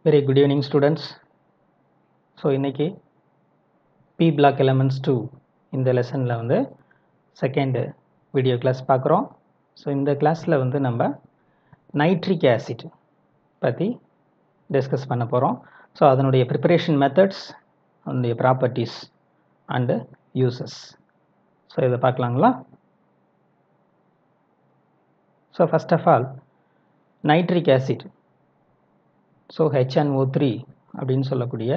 Very good evening students. So இன்னைக்கு P block elements 2 இந்த லெசனில் வந்து செகண்ட் வீடியோ கிளாஸ் பார்க்குறோம். ஸோ இந்த கிளாஸில் வந்து நம்ம நைட்ரிக் ஆசிட் பற்றி டிஸ்கஸ் பண்ண போகிறோம். ஸோ அதனுடைய ப்ரிப்பரேஷன் மெத்தட்ஸ், அதனுடைய ப்ராப்பர்ட்டிஸ் அண்டு யூசஸ். ஸோ இதை பார்க்கலாங்களா? So first of all nitric acid, so HNO3 அப்படின்னு சொல்லக்கூடிய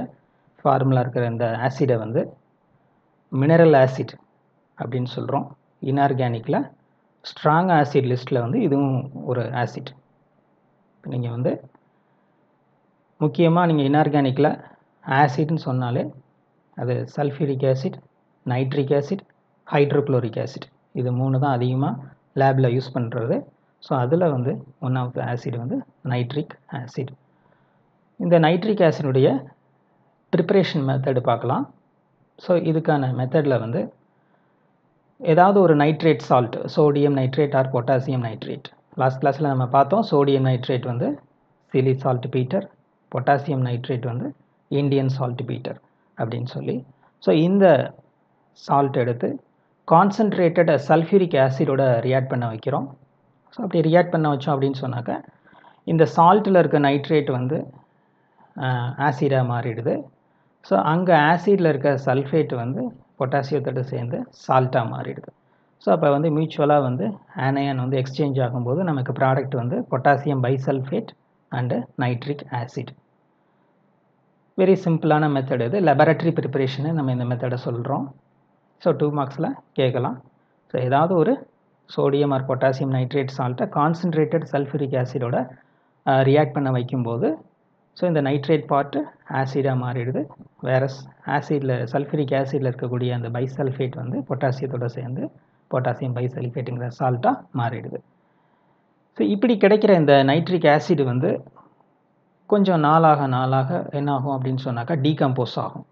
ஃபார்முலா இருக்கிற இந்த ஆசிடை வந்து மினரல் ஆசிட் அப்படின்னு சொல்கிறோம். இன்ஆர்கானிக்கில் ஸ்ட்ராங் ஆசிட் லிஸ்ட்டில் வந்து இதுவும் ஒரு ஆசிட். நீங்கள் வந்து முக்கியமாக நீங்கள் இன்ஆர்கானிக்கில் ஆசிட்னு சொன்னாலே அது sulphuric acid, nitric acid, hydrochloric acid, இது மூணு தான் அதிகமாக லேபில் யூஸ் பண்ணுறது. ஸோ அதில் வந்து ஒன் ஆஃப் த ஆசிட் வந்து நைட்ரிக் ஆசிட். இந்த நைட்ரிக் ஆசிடுடைய ப்ரிப்பரேஷன் மெத்தடு பார்க்கலாம். ஸோ இதுக்கான மெத்தடில் வந்து ஏதாவது ஒரு nitrate salt, sodium nitrate R potassium nitrate, last கிளாஸில் நம்ம பார்த்தோம். சோடியம் நைட்ரேட் வந்து Chile salt Peter, potassium nitrate வந்து இண்டியன் சால்ட் பீட்டர் அப்படின்னு சொல்லி. ஸோ இந்த சால்ட் எடுத்து கான்சன்ட்ரேட்டட் சல்ஃபியூரிக் ஆசிடோட ரியாக்ட் பண்ண வைக்கிறோம். ஸோ அப்படி ரியாக்ட் பண்ண வச்சோம் அப்படின்னு சொன்னாக்க இந்த சால்ட்டில் இருக்க நைட்ரேட் வந்து ஆசிடாக மாறிடுது. ஸோ அங்கே ஆசிடில் இருக்க சல்ஃபேட் வந்து பொட்டாசியத்தோடு சேர்ந்து சால்ட்டாக மாறிடுது. ஸோ அப்போ வந்து மியூச்சுவலாக வந்து ஆனயன் வந்து எக்ஸ்சேஞ்ச் ஆகும்போது நமக்கு ப்ராடக்ட் வந்து potassium bisulphate and nitric acid. Very சிம்பிளான மெத்தட் இது. லெபரட்டரி ப்ரிப்பரேஷனு நம்ம இந்த மெத்தடை சொல்கிறோம். ஸோ 2 மார்க்ஸில் கேட்கலாம். ஸோ ஏதாவது ஒரு சோடியம் ஆர் பொட்டாசியம் நைட்ரேட் சால்ட்டை கான்சன்ட்ரேட்டட் சல்ஃபூரிக் ஆசிடோட ரியாக்ட் பண்ண வைக்கும்போது ஸோ இந்த நைட்ரேட் பார்ட்டு ஆசிடாக மாறிடுது. வேற ஆசிடில் சல்ஃபூரிக் ஆசிடில் இருக்கக்கூடிய அந்த பைசல்ஃபேட் வந்து பொட்டாசியத்தோடு சேர்ந்து பொட்டாசியம் பைசல்ஃபேட்டுங்கிற சால்ட்டாக மாறிடுது. ஸோ இப்படி கிடைக்கிற இந்த நைட்ரிக் ஆசிட் வந்து கொஞ்சம் நாளாக என்ன ஆகும் அப்படின்னு சொன்னாக்கா டீகம்போஸ் ஆகும்.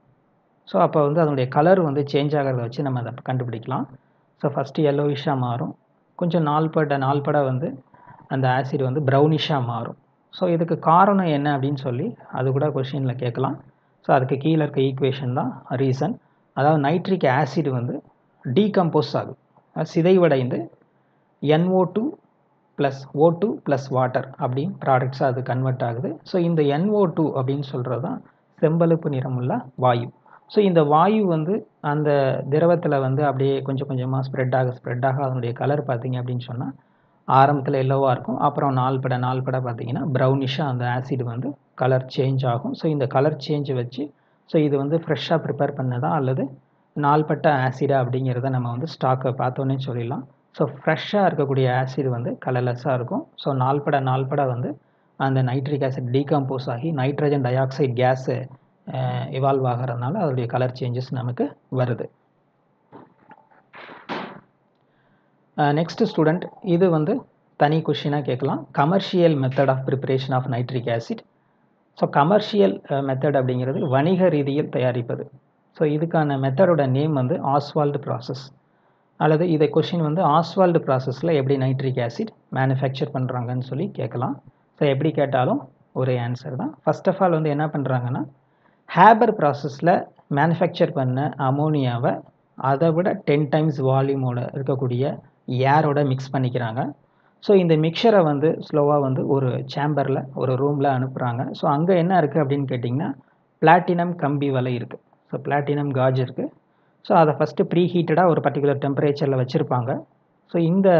ஸோ அப்போ வந்து அதனுடைய கலர் வந்து சேஞ்ச் ஆகிறத வச்சு நம்ம அதை கண்டுபிடிக்கலாம். ஸோ ஃபஸ்ட்டு எல்லோயிஷாக மாறும். கொஞ்சம் நாள்பட வந்து அந்த ஆசிட் வந்து ப்ரௌனிஷாக மாறும். ஸோ இதுக்கு காரணம் என்ன அப்படின்னு சொல்லி அது கூட கொஷினில் கேட்கலாம். ஸோ அதுக்கு கீழே இருக்க ஈக்குவேஷன் தான் ரீசன். அதாவது நைட்ரிக் ஆசிட் வந்து டீகம்போஸ் ஆகுது, சிதைவடைந்து NO2 plus O2 plus water அப்படின்னு ப்ராடக்ட்ஸாக அது கன்வெர்ட் ஆகுது. ஸோ இந்த NO2 அப்படின்னு சொல்கிறது தான் செம்பழுப்பு நிறமுள்ள வாயு. ஸோ இந்த வாயு வந்து அந்த திரவத்தில் வந்து அப்படியே கொஞ்சம் கொஞ்சமாக ஸ்ப்ரெட் ஆக அதனுடைய கலர் பார்த்திங்க அப்படின்னு சொன்னால் ஆரம்பத்தில் எல்லோவாக இருக்கும். அப்புறம் நாள்பட பார்த்திங்கன்னா ப்ரௌனிஷாக அந்த ஆசிட் வந்து கலர் சேஞ்ச் ஆகும். ஸோ இந்த கலர் சேஞ்சை வச்சு ஸோ இது வந்து ஃப்ரெஷ்ஷாக ப்ரிப்பேர் பண்ணதா அல்லது நாள்பட்ட ஆசிடா அப்படிங்கிறத நம்ம வந்து ஸ்டாக்கை பார்த்தோன்னே சொல்லிடலாம். ஸோ ஃப்ரெஷ்ஷாக இருக்கக்கூடிய ஆசிட் வந்து கலர்லெஸ்ஸாக இருக்கும். ஸோ நாள்பட வந்து அந்த நைட்ரிக் ஆசிட் டீகம்போஸ் ஆகி nitrogen dioxide gas evolve ஆகிறதுனால அதோடைய கலர் சேஞ்சஸ் நமக்கு வருது. நெக்ஸ்ட் ஸ்டூடெண்ட், இது வந்து தனி கொஷினாக கேட்கலாம். Commercial method of preparation of nitric acid. So commercial method அப்படிங்கிறது வணிக ரீதியில் தயாரிப்பது. ஸோ இதுக்கான மெத்தடோட நேம் வந்து ஆஸ்வால்டு ப்ராசஸ், அல்லது இதை கொஷின் வந்து ஆஸ்வால்டு ப்ராசஸில் எப்படி நைட்ரிக் ஆசிட் மேனுஃபேக்சர் பண்ணுறாங்கன்னு சொல்லி கேட்கலாம். ஸோ எப்படி கேட்டாலும் ஒரே ஆன்சர் தான். ஃபர்ஸ்ட் ஆஃப் ஆல் வந்து என்ன பண்ணுறாங்கன்னா ஹேபர் ப்ராசஸில் மேனுஃபேக்சர் பண்ண அமோனியாவை அதை விட 10 டைம்ஸ் வால்யூமோட இருக்கக்கூடிய ஏரோட மிக்ஸ் பண்ணிக்கிறாங்க. ஸோ இந்த மிக்சரை வந்து ஸ்லோவாக வந்து ஒரு சேம்பரில் ஒரு ரூமில் அனுப்புகிறாங்க. ஸோ அங்கே என்ன இருக்குது அப்படின்னு கேட்டிங்கன்னா பிளாட்டினம் கம்பி வலை இருக்குது. ஸோ பிளாட்டினம் காஜ் இருக்குது. ஸோ அதை ஃபஸ்ட்டு ப்ரீ ஹீட்டடாக ஒரு பர்டிகுலர் டெம்பரேச்சரில் வச்சுருப்பாங்க. ஸோ இந்த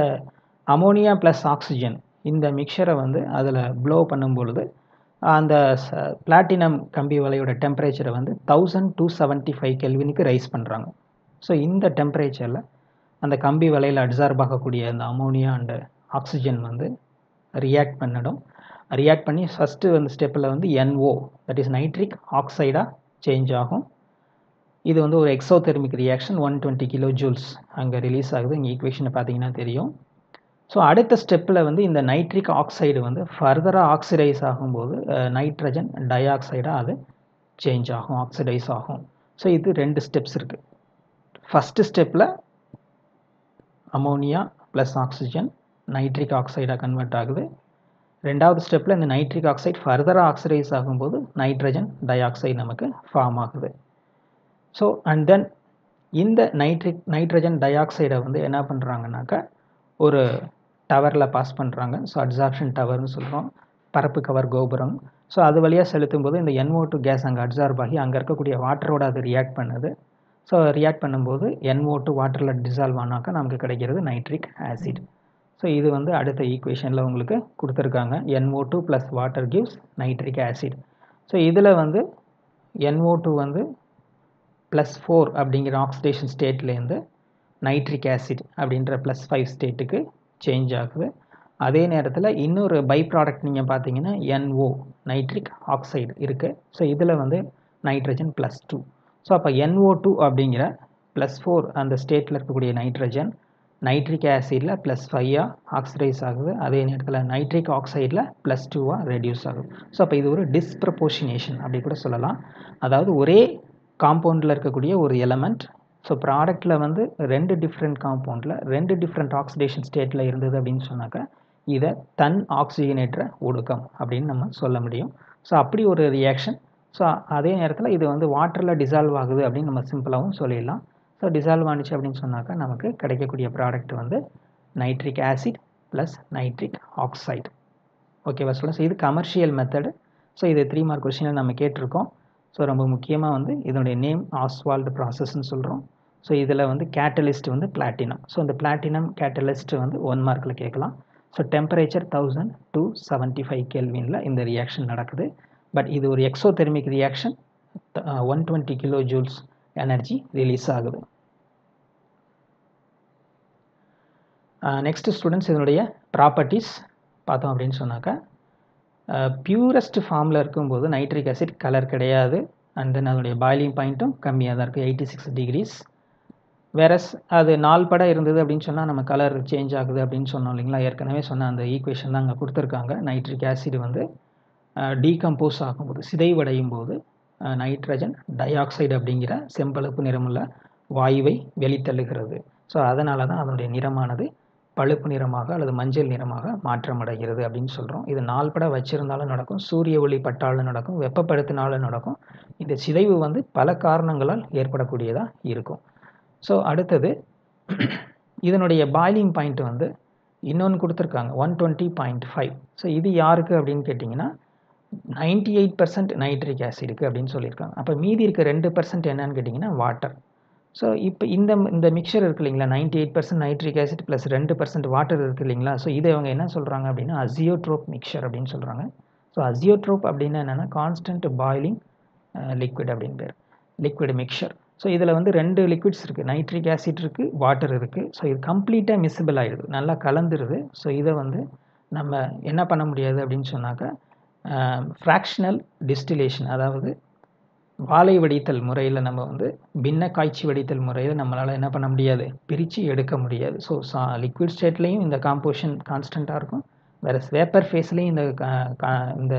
அமோனியா ப்ளஸ் ஆக்சிஜன் இந்த மிக்சரை வந்து அதில் ப்ளோ பண்ணும்பொழுது அந்த பிளாட்டினம் கம்பி வலையோட டெம்பரேச்சரை வந்து 1275 கெல்வினுக்கு ரைஸ் பண்ணுறாங்க. ஸோ இந்த டெம்பரேச்சரில் அந்த கம்பி வலையில் அப்சார்ப் ஆகக்கூடிய அந்த அமோனியா அண்டு ஆக்சிஜன் வந்து ரியாக்ட் பண்ணி ஃபஸ்ட்டு வந்து ஸ்டெப்பில் வந்து NO, தட் இஸ் நைட்ரிக் ஆக்சைடாக சேஞ்ச் ஆகும். இது வந்து ஒரு எக்ஸோதெர்மிக் ரியாக்ஷன், 120 கிலோ ஜூல்ஸ் அங்கே ரிலீஸ் ஆகுது. இங்கே ஈக்குவேஷனை பார்த்தீங்கன்னா தெரியும். ஸோ அடுத்த ஸ்டெப்பில் வந்து இந்த நைட்ரிக் ஆக்சைடு வந்து ஃபர்தராக ஆக்சிடைஸ் ஆகும்போது நைட்ரஜன் டை ஆக்சைடாக அது சேஞ்ச் ஆகும், ஆக்சிடைஸ் ஆகும். ஸோ இது 2 ஸ்டெப்ஸ் இருக்குது. ஃபஸ்ட்டு ஸ்டெப்பில் அமோனியா ப்ளஸ் ஆக்சிஜன் நைட்ரிக் ஆக்சைடாக கன்வெர்ட் ஆகுது. ரெண்டாவது ஸ்டெப்பில் இந்த நைட்ரிக் ஆக்சைடு ஃபர்தராக ஆக்சிடைஸ் ஆகும்போது நைட்ரஜன் டை ஆக்சைடு நமக்கு ஃபார்ம் ஆகுது. ஸோ அண்ட் தென் இந்த நைட்ரஜன் டை ஆக்சைடை வந்து என்ன பண்ணுறாங்கனாக்கா ஒரு டவரில் பாஸ் பண்ணுறாங்க. ஸோ அட்சார்ப்ஷன் டவர்னு சொல்கிறோம், பரப்பு கவர் கோபுரம். ஸோ அது வழியாக செலுத்தும் போது இந்த NO2 கேஸ் அங்கே அட்சார்ப் ஆகி அங்கே இருக்கக்கூடிய வாட்டரோட அது ரியாக்ட் பண்ணுது. ஸோ ரியாக்ட் பண்ணும்போது NO2 வாட்டரில் டிசால்வ் ஆனாக்கா நமக்கு கிடைக்கிறது நைட்ரிக் ஆசிட். ஸோ இது வந்து அடுத்த ஈக்குவேஷனில் உங்களுக்கு கொடுத்துருக்காங்க. NO2 + water gives nitric acid. So இதில் வந்து NO2 வந்து +4 அப்படிங்கிற ஆக்சிடேஷன் ஸ்டேட்லேருந்து நைட்ரிக் ஆசிட் அப்படின்ற +5 ஸ்டேட்டுக்கு சேஞ்ச் ஆகுது. அதே நேரத்தில் இன்னொரு பை ப்ராடக்ட் நீங்கள் பார்த்தீங்கன்னா NO நைட்ரிக் ஆக்சைடு இருக்குது. ஸோ இதில் வந்து நைட்ரஜன் +2. ஸோ அப்போ NO2 அப்படிங்கிற +4 அந்த ஸ்டேட்டில் இருக்கக்கூடிய நைட்ரஜன் நைட்ரிக் ஆசிடில் +5 ஆக்சிடைஸ் ஆகுது. அதே நேரத்தில் நைட்ரிக் ஆக்சைடில் +2 ரெடியூஸ் ஆகுது. ஸோ அப்போ இது ஒரு டிஸ்ப்ரப்போர்ஷனேஷன் அப்படி கூட சொல்லலாம். அதாவது ஒரே காம்பவுண்டில் இருக்கக்கூடிய ஒரு எலமெண்ட், ஸோ ப்ராடக்டில் வந்து 2 டிஃப்ரெண்ட் காம்பவுண்டில் 2 டிஃப்ரெண்ட் ஆக்சிடேஷன் ஸ்டேட்டில் இருந்தது அப்படின்னு சொன்னாக்கா இதை தன் ஆக்சிஜனேற்ற ஒடுக்கம் அப்படின்னு நம்ம சொல்ல முடியும். ஸோ அப்படி ஒரு ரியாக்ஷன். ஸோ அதே நேரத்தில் இது வந்து வாட்டரில் டிசால்வ் ஆகுது அப்படின்னு நம்ம சிம்பிளாகவும் சொல்லிடலாம். ஸோ டிசால்வ் ஆனிச்சு அப்படின்னு சொன்னாக்கா நமக்கு கிடைக்கக்கூடிய ப்ராடக்ட் வந்து nitric acid plus nitric oxide. ஓகேவா ஸ்டூடெண்ட்ஸ்? இது கமர்ஷியல் மெத்தடு. ஸோ இது 3 மார்க் கொஸ்டினில் நம்ம கேட்டிருக்கோம். ஸோ ரொம்ப முக்கியமாக வந்து இதனுடைய நேம் ஆஸ்வால்டு ப்ராசஸ்ன்னு சொல்கிறோம். ஸோ இதில் வந்து கேட்டலிஸ்ட் வந்து பிளாட்டினம். ஸோ இந்த பிளாட்டினம் கேட்டலிஸ்ட் வந்து 1 மார்க்கில் கேட்கலாம். ஸோ டெம்பரேச்சர் 1000 to 75 கெல்வினில் இந்த ரியாக்ஷன் நடக்குது. பட் இது ஒரு exothermic reaction, 120 kilo joules energy release ஆகுது. நெக்ஸ்ட் ஸ்டூடெண்ட்ஸ் இதனுடைய ப்ராப்பர்ட்டிஸ் பார்த்தோம் அப்படின்னு சொன்னாக்கா பியூரஸ்ட் ஃபார்மில் இருக்கும்போது நைட்ரிக் ஆசிட் கலர் கிடையாது. அண்ட் தென் அதனுடைய பாயிலிங் பாயிண்ட்டும் கம்மியாக தான் இருக்குது, 86 degrees. வேறஸ் அது நாள்பட இருந்தது அப்படின்னு சொன்னால் நம்ம கலர் சேஞ்ச் ஆகுது அப்படின்னு சொன்னோம் இல்லைங்களா? ஏற்கனவே சொன்ன அந்த ஈக்குவேஷன் தான் அங்கே கொடுத்துருக்காங்க. நைட்ரிக் ஆசிட் வந்து டீகம்போஸ் ஆகும்போது சிதைவடையும் போது நைட்ரஜன் டை ஆக்சைடு அப்படிங்கிற செம்பழுப்பு நிறமுள்ள வாயுவை வெளித்தள்ளுகிறது. ஸோ அதனால தான் அதனுடைய நிறமானது பழுப்பு நிறமாக அல்லது மஞ்சள் நிறமாக மாற்றமடைகிறது அப்படின்னு சொல்கிறோம். இது நாள்பட வச்சிருந்தாலும் நடக்கும், சூரிய ஒளி பட்டாலும் நடக்கும், வெப்பப்படுத்தினாலும் நடக்கும். இந்த சிதைவு வந்து பல காரணங்களால் ஏற்படக்கூடியதாக இருக்கும். ஸோ அடுத்தது இதனுடைய பாயிலிங் பாயிண்ட் வந்து இன்னொன்று கொடுத்துருக்காங்க 120.5. ஸோ இது யாருக்கு அப்படின்னு கேட்டிங்கன்னா 98% நைட்ரிக் ஆசிடுக்கு அப்படின்னு சொல்லியிருக்காங்க. அப்போ மீதி இருக்க 2% என்னன்னு கேட்டிங்கன்னா வாட்டர். ஸோ இப்போ இந்த மிக்சர் இருக்குது இல்லைங்களா, 98% நைட்ரிக் ஆசிட் ப்ளஸ் 2% வாட்டர் இருக்குது இல்லைங்களா? ஸோ இதை அவங்க என்ன சொல்கிறாங்க அப்படின்னா அசியோட்ரோப் மிக்சர் அப்படின்னு சொல்கிறாங்க. ஸோ அசியோட்ரோப் அப்படின்னா என்னென்னா கான்ஸ்டன்ட் பாயிலிங் லிக்விட் அப்படின்னு பேர், லிக்விட் மிக்சர். ஸோ இதில் வந்து 2 லிக்விட்ஸ் இருக்குது, நைட்ரிக் ஆசிட் இருக்குது, வாட்டர் இருக்குது. ஸோ இது கம்ப்ளீட்டாக மிஸ்ஸிபிள் ஆகிடுது, நல்லா கலந்துருது. ஸோ இதை வந்து நம்ம என்ன பண்ண முடியாது அப்படின்னு சொன்னாக்கா ஃப்ராக்ஷனல் டிஸ்டிலேஷன், அதாவது வாழை வடித்தல் முறையில் நம்ம வந்து பின்ன காய்ச்சி வடித்தல் முறையில் நம்மளால் என்ன பண்ண முடியாது, பிரித்து எடுக்க முடியாது. ஸோ லிக்விட் ஸ்டேட்லேயும் இந்த காம்போசிஷன் கான்ஸ்டண்ட்டாக இருக்கும், வேறு வேப்பர் ஃபேஸ்லேயும் இந்த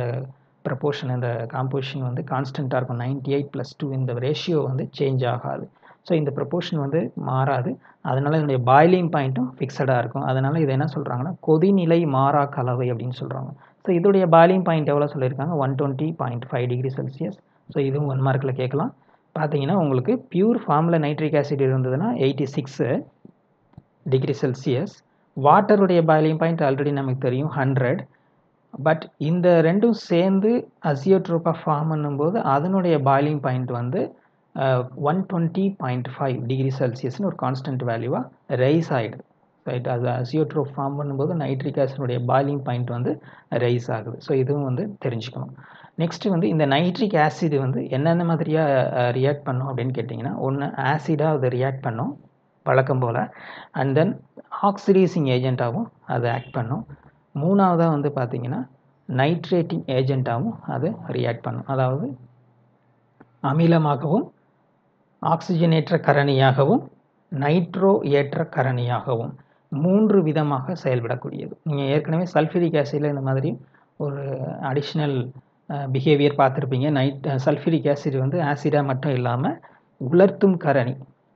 ப்ரப்போர்ஷன் இந்த காம்போசிஷன் வந்து கான்ஸ்டண்ட்டாக இருக்கும். 98+2 இந்த ரேஷியோ வந்து சேஞ்ச் ஆகாது. ஸோ இந்த ப்ரப்போர்ஷன் வந்து மாறாது. அதனால் இதனுடைய பாயிலிங் பாயிண்ட்டும் ஃபிக்ஸடாக இருக்கும். அதனால் இதை என்ன சொல்கிறாங்கன்னா கொதிநிலை மாறா கலவை அப்படின்னு சொல்கிறாங்க. ஸோ இதோடைய பாயிலிங் பாயிண்ட் எவ்வளோ சொல்லியிருக்காங்க, 120.5 டிகிரி செல்சியஸ். ஸோ இதுவும் 1 மார்க்கில் கேட்கலாம். பார்த்தீங்கன்னா உங்களுக்கு பியூர் ஃபார்மில் நைட்ரிக் ஆசிட் இருந்ததுன்னா 86 டிகிரி செல்சியஸ். வாட்டருடைய பாயிலிங் பாயிண்ட் ஆல்ரெடி நமக்கு தெரியும் 100. பட் இந்த ரெண்டும் சேர்ந்து அசியோட்ரோப்பாக ஃபார்ம் பண்ணும்போது அதனுடைய பாயிலிங் பாயிண்ட் வந்து 120.5 டிகிரி செல்சியஸ்னு ஒரு கான்ஸ்டன்ட் வேல்யூவாக ரைஸ் ஆகிடுது. ரைட், அது அசியோட்ரோப் ஃபார்ம் பண்ணும்போது நைட்ரிக் ஆசினுடைய பாயிலிங் பாயிண்ட் வந்து ரைஸ் ஆகுது. ஸோ இதுவும் வந்து தெரிஞ்சுக்கணும். நெக்ஸ்ட்டு வந்து இந்த நைட்ரிக் ஆசிட் வந்து என்னென்ன மாதிரியாக ரியாக்ட் பண்ணும் அப்படின்னு கேட்டிங்கன்னா, ஒன்று ஆசிடாக அது ரியாக்ட் பண்ணும் வழக்கம் போல், அண்ட் தென் ஆக்சிடைசிங் ஏஜெண்ட்டாகவும் அது ஆக்ட் பண்ணும். மூணாவதாக வந்து பார்த்திங்கன்னா நைட்ரேட்டிங் ஏஜெண்ட்டாகவும் அது ரியாக்ட் பண்ணும். அதாவது அமிலமாகவும் ஆக்சிஜனேற்ற கரணியாகவும் நைட்ரோ ஏற்ற கரணியாகவும் 3 விதமாக செயல்படக்கூடியது. நீங்கள் ஏற்கனவே சல்ஃபூரிக் ஆசிடில் இந்த மாதிரி ஒரு அடிஷ்னல் பிஹேவியர் பார்த்துருப்பீங்க. சல்ஃபூரிக் ஆசிட் வந்து ஆசிடாக மட்டும் இல்லாமல் உலர்த்தும் கரணி,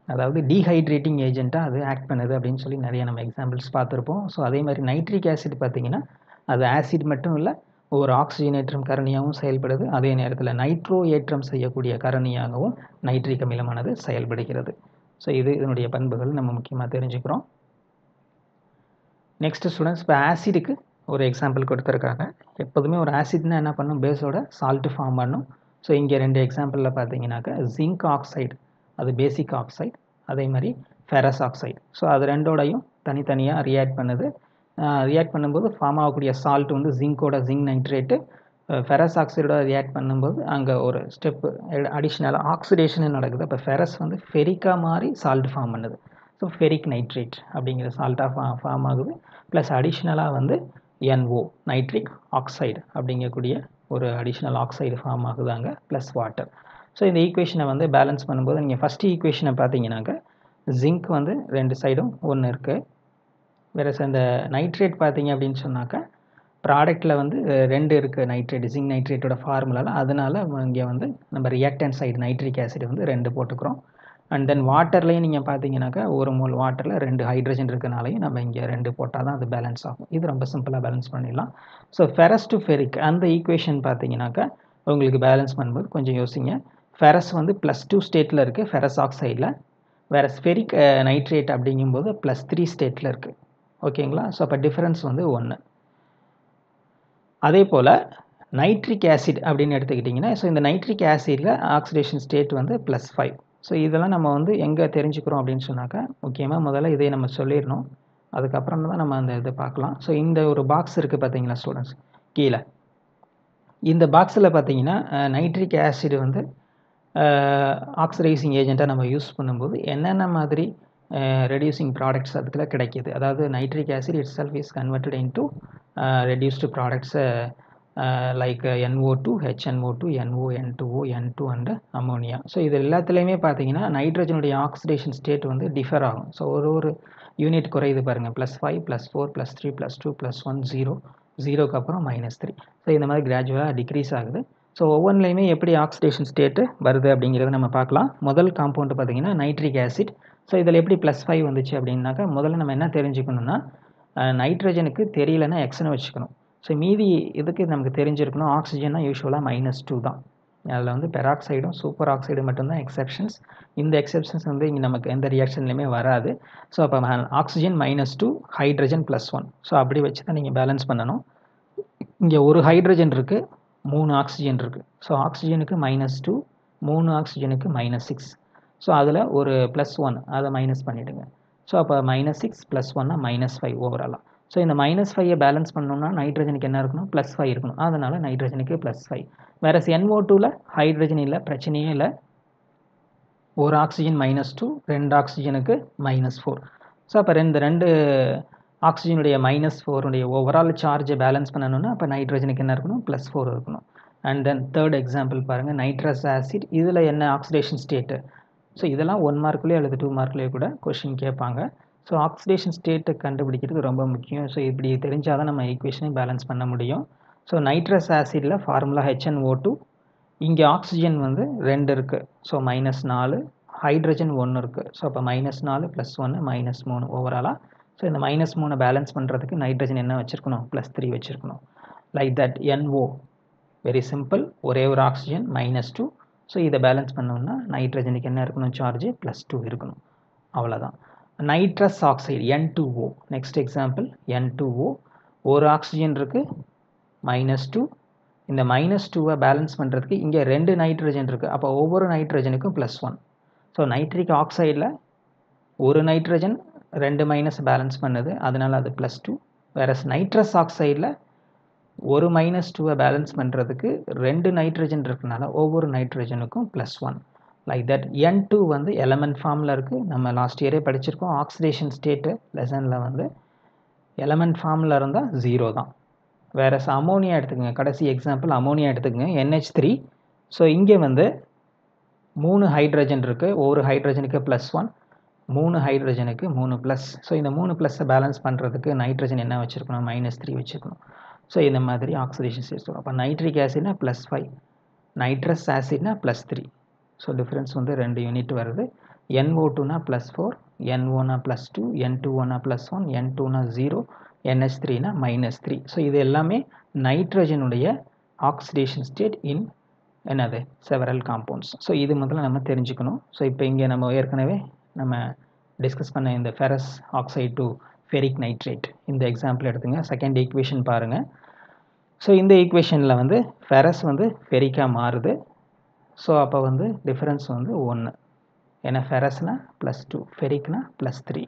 அதாவது டீஹைட்ரேட்டிங் ஏஜெண்ட்டாக அது ஆக்ட் பண்ணுது அப்படின்னு சொல்லி நிறைய நம்ம எக்ஸாம்பிள்ஸ் பார்த்துருப்போம். ஸோ அதே மாதிரி நைட்ரிக் ஆசிட் பார்த்திங்கன்னா அது ஆசிட் மட்டும் இல்லை, ஒரு ஆக்சிஜனேற்றம் காரணியாகவும் செயல்படுது. அதே நேரத்தில் நைட்ரோ ஏற்றம் செய்யக்கூடிய காரணியாகவும் நைட்ரிக் அமிலமானது செயல்படுகிறது. ஸோ இதனுடைய பண்புகள் நம்ம முக்கியமாக தெரிஞ்சுக்கிறோம். நெக்ஸ்ட் ஸ்டூடெண்ட்ஸ், இப்போ ஆசிடுக்கு ஒரு எக்ஸாம்பிள் கொடுத்துருக்காங்க. எப்போதுமே ஒரு ஆசிட்னா என்ன பண்ணும், பேஸோட சால்ட்டு ஃபார்ம் பண்ணும். ஸோ இங்கே 2 எக்ஸாம்பிளில் பார்த்தீங்கன்னாக்கா ஜிங்க் ஆக்சைடு, அது பேசிக் ஆக்சைடு, அதே மாதிரி ஃபெரஸ் ஆக்சைடு. ஸோ அது ரெண்டோடையும் தனித்தனியாக ரியாக்ட் பண்ணுது. ரியாக்ட் பண்ணும்போது ஃபார்ம் ஆகக்கூடிய சால்ட் வந்து ஜிங்கோட ஜிங்க் நைட்ரேட்டு, ஃபெரஸ் ஆக்சைடோட ரியாக்ட் பண்ணும்போது அங்கே ஒரு ஸ்டெப்பு அடிஷ்னலாக ஆக்சிடேஷன் நடக்குது. இப்போ ஃபெரஸ் வந்து ஃபெரிக்காக மாறி சால்ட் ஃபார்ம் பண்ணுது. ஸோ ஃபெரிக் நைட்ரேட் அப்படிங்கிற சால்ட்டாக ஃபார்ம் ஆகுது. ப்ளஸ் அடிஷ்னலாக வந்து NO நைட்ரிக் ஆக்சைடு அப்படிங்கக்கூடிய ஒரு அடிஷ்னல் ஆக்சைடு ஃபார்ம் ஆகுது அங்கே, ப்ளஸ் வாட்டர். ஸோ இந்த ஈக்குவேஷனை வந்து பேலன்ஸ் பண்ணும்போது நீங்கள் ஃபஸ்ட்டு ஈக்குவேஷனை பார்த்தீங்கன்னாக்கா ஜிங்க் வந்து 2 சைடும் 1 இருக்குது. வேறு இந்த நைட்ரேட் பார்த்தீங்க அப்படின்னு சொன்னாக்கா ப்ராடக்டில் வந்து 2 இருக்குது நைட்ரேட், ஜிங்க் நைட்ரேட்டோட ஃபார்முலாவில். அதனால் இங்கே வந்து நம்ம ரியாக்டன்ட் சைடு நைட்ரிக் ஆசிட் வந்து 2 போட்டுக்கிறோம். அண்ட் தென் வாட்டர்லையும் நீங்கள் பார்த்தீங்கன்னாக்கா 1 மோல் வாட்டரில் 2 ஹைட்ரஜன் இருக்கனாலையும் நம்ம இங்கே 2 போட்டால் தான் அது பேலன்ஸ் ஆகும். இது ரொம்ப சிம்பிளாக பேலன்ஸ் பண்ணிடலாம். ஸோ ஃபெரஸ் டு ஃபெரிக் அந்த ஈக்குவேஷன் பார்த்தீங்கன்னாக்கா உங்களுக்கு பேலன்ஸ் பண்ணும்போது கொஞ்சம் யோசிங்க. ஃபெரஸ் வந்து +2 ஸ்டேட்டில் இருக்குது ஃபெரஸ் ஆக்சைடில், வேறு ஃபெரிக் நைட்ரேட் அப்படிங்கும்போது +3 ஸ்டேட்டில் இருக்குது. ஓகேங்களா? ஸோ அப்போ டிஃப்ரென்ஸ் வந்து 1. அதே போல் நைட்ரிக் ஆசிட் அப்படின்னு எடுத்துக்கிட்டிங்கன்னா, ஸோ இந்த நைட்ரிக் ஆசிடில் ஆக்சிடேஷன் ஸ்டேட் வந்து +5. ஸோ இதெல்லாம் நம்ம வந்து எங்கே தெரிஞ்சுக்கிறோம் அப்படின்னு சொன்னாக்கா, முக்கியமாக முதல்ல இதை நம்ம சொல்லிடணும். அதுக்கப்புறம் தான் நம்ம அந்த இதை பார்க்கலாம். ஸோ இந்த ஒரு பாக்ஸ் இருக்குது பார்த்தீங்களா ஸ்டூடெண்ட்ஸ், கீழே இந்த பாக்ஸில் பார்த்தீங்கன்னா நைட்ரிக் ஆசிட் வந்து ஆக்சிடைசிங் ஏஜெண்ட்டாக நம்ம யூஸ் பண்ணும்போது என்னென்ன மாதிரி ரெடியூசிங் ப்ராடக்ட்ஸ் அதுக்குள்ள கிடைக்கிது. அதாவது nitric acid it self is converted into reduced products like NO2, HNO2, NO, N2O, N2 and ammonia. So இது எல்லாத்துலேயுமே பார்த்தீங்கன்னா நைட்ரஜனுடைய ஆக்சிடேஷன் ஸ்டேட் வந்து டிஃபர் ஆகும். ஸோ ஒரு யூனிட் குறையுது பாருங்கள், +5, +4, +3, +2, +1, 0, 0க்கு அப்புறம் -3. ஸோ இந்த மாதிரி கிராஜுவலாக டிக்ரீஸ் ஆகுது. ஸோ ஒவ்வொன்றிலையுமே எப்படி ஆக்சிடேஷன் ஸ்டேட்டு வருது அப்படிங்கிறத நம்ம பார்க்கலாம். முதல் காம்பவுண்டு பார்த்தீங்கன்னா நைட்ரிக் ஆசிட். ஸோ இதில் எப்படி +5 வந்துச்சு அப்படின்னாக்கா, முதல்ல நம்ம என்ன தெரிஞ்சுக்கணும்னா, நைட்ரஜனுக்கு தெரியலன்னா எக்ஸ்னு வச்சுக்கணும். ஸோ மீதி இதுக்கு நமக்கு தெரிஞ்சிருக்கணும். ஆக்சிஜன்னா யூஸ்வலாக -2 தான். அதில் வந்து பெராக்சைடும் சூப்பர் ஆக்சைடு மட்டும்தான் எக்ஸெப்ஷன்ஸ். இந்த எக்ஸெப்ஷன்ஸ் வந்து இங்கே நமக்கு எந்த ரியாக்ஷன்லையுமே வராது. ஸோ அப்போ ஆக்சிஜன் -2, ஹைட்ரஜன் +1. ஸோ அப்படி வச்சு தான் நீங்கள் பேலன்ஸ் பண்ணணும். இங்கே ஒரு ஹைட்ரஜன் இருக்குது, 3 ஆக்சிஜன் இருக்குது. ஸோ ஆக்சிஜனுக்கு -2, 3 ஆக்சிஜனுக்கு -6. ஸோ அதில் ஒரு +1 அதை மைனஸ் பண்ணிவிடுங்க. ஸோ அப்போ -6 +1னா -5 ஓவராலாக. ஸோ இந்த -5ஐ பேலன்ஸ் பண்ணோம்னா நைட்ரஜனுக்கு என்ன இருக்கணும், +5 இருக்கணும். அதனால் நைட்ரஜனுக்கு +5. வேறு NO2ல் ஹைட்ரஜன் இல்லை, பிரச்சனையே இல்லை. ஒரு ஆக்சிஜன் -2, 2 ஆக்சிஜனுக்கு -4. ஸோ அப்போ ரெண்டு ஆக்சிஜனுடைய -4உடைய ஓவரால் சார்ஜை பேலன்ஸ் பண்ணணும்னா அப்போ நைட்ரஜனுக்கு என்ன இருக்கணும், +4 இருக்கணும். அண்ட் தென் தேர்ட் எக்ஸாம்பிள் பாருங்கள், நைட்ரஸ் ஆசிட். இதில் என்ன ஆக்சிடேஷன் ஸ்டேட்டு. ஸோ இதெல்லாம் 1 மார்க்லேயோ அல்லது 2 மார்க்லேயோ கூட கொஷின் கேட்பாங்க. ஸோ ஆக்சிடேஷன் ஸ்டேட்டை கண்டுபிடிக்கிறது ரொம்ப முக்கியம். ஸோ இப்படி தெரிஞ்சால் தான் நம்ம ஈக்குவேஷனை பேலன்ஸ் பண்ண முடியும். ஸோ நைட்ரஸ் ஆசிடில் ஃபார்முலா HNO2. இங்கே ஆக்சிஜன் வந்து 2 இருக்குது. ஸோ -4, ஹைட்ரஜன் 1 இருக்குது. ஸோ அப்போ -4 +1 -3 ஓவராலாக. ஸோ இந்த -3 பேலன்ஸ் பண்ணுறதுக்கு நைட்ரஜன் என்ன வச்சுருக்கணும், +3 வச்சுருக்கணும். Like that NO very simple, ஒரே ஒரு ஆக்சிஜன் -2. ஸோ இதை பேலன்ஸ் பண்ணோம்னா நைட்ரஜனுக்கு என்ன இருக்கணும், சார்ஜ் +2 இருக்கணும். அவ்வளோதான். Nitrous oxide N2O. Next example N2O. ஒரு ஆக்சிஜன் இருக்குது, -2. இந்த -2வை பேலன்ஸ் பண்ணுறதுக்கு இங்கே 2 நைட்ரஜன் இருக்குது. அப்போ ஒவ்வொரு நைட்ரஜனுக்கும் +1. ஸோ நைட்ரிக் ஆக்சைடில் ஒரு நைட்ரஜன் 2 மைனஸ் பேலன்ஸ் பண்ணுது, அதனால் அது +2. வேறு நைட்ரஸ் ஆக்சைடில் ஒரு -2வை பேலன்ஸ் பண்ணுறதுக்கு 2 நைட்ரஜன் இருக்கனால ஒவ்வொரு நைட்ரஜனுக்கும் +1. லைக் தட் N2 வந்து எலமெண்ட் ஃபார்மில் இருக்குது. நம்ம லாஸ்ட் இயரே படிச்சிருக்கோம். ஆக்சிடேஷன் ஸ்டேட்டு லெசனில் வந்து எலமெண்ட் ஃபார்மில் இருந்தால் 0 தான். வேறு அமோனியா எடுத்துக்கோங்க, கடைசி எக்ஸாம்பிள் அமோனியா எடுத்துக்கோங்க, NH3. ஸோ இங்கே வந்து 3 ஹைட்ரஜன் இருக்குது, ஒவ்வொரு ஹைட்ரஜனுக்கு +1, 3 ஹைட்ரஜனுக்கு 3+. ஸோ இந்த 3+ஐ பேலன்ஸ் பண்ணுறதுக்கு நைட்ரஜன் என்ன வச்சுருக்கணும், -3 வச்சுருக்கணும். ஸோ இந்த மாதிரி ஆக்சிடேஷன் ஸ்டேட்ஸ் வரும். அப்போ நைட்ரிக் ஆசிட்னா +5, நைட்ரஸ் ஆசிட்னா +3. ஸோ டிஃப்ரென்ஸ் வந்து 2 யூனிட் வருது. NO2னா +4, NOனா +2, N2Oனா +1, N2னா 0, NH3னா -3. ஸோ இது எல்லாமே நைட்ரஜனுடைய ஆக்சிடேஷன் ஸ்டேட் இன் என்னது செவரல் காம்பவுண்ட்ஸ். ஸோ இது முதல்ல நம்ம தெரிஞ்சுக்கணும். ஸோ இப்போ இங்கே நம்ம ஏற்கனவே நம்ம டிஸ்கஸ் பண்ண இந்த ferrous oxide to ferric nitrate இந்த எக்ஸாம்பிள் எடுத்துங்க. செகண்ட் ஈக்குவேஷன் பாருங்கள். ஸோ இந்த ஈக்குவேஷனில் வந்து ஃபெரஸ் வந்து ஃபெரிக்காக மாறுது. ஸோ அப்போ வந்து டிஃப்ரென்ஸ் வந்து 1. ஏன்னா ஃபெரஸ்னால் +2, ஃபெரிக்னா +3.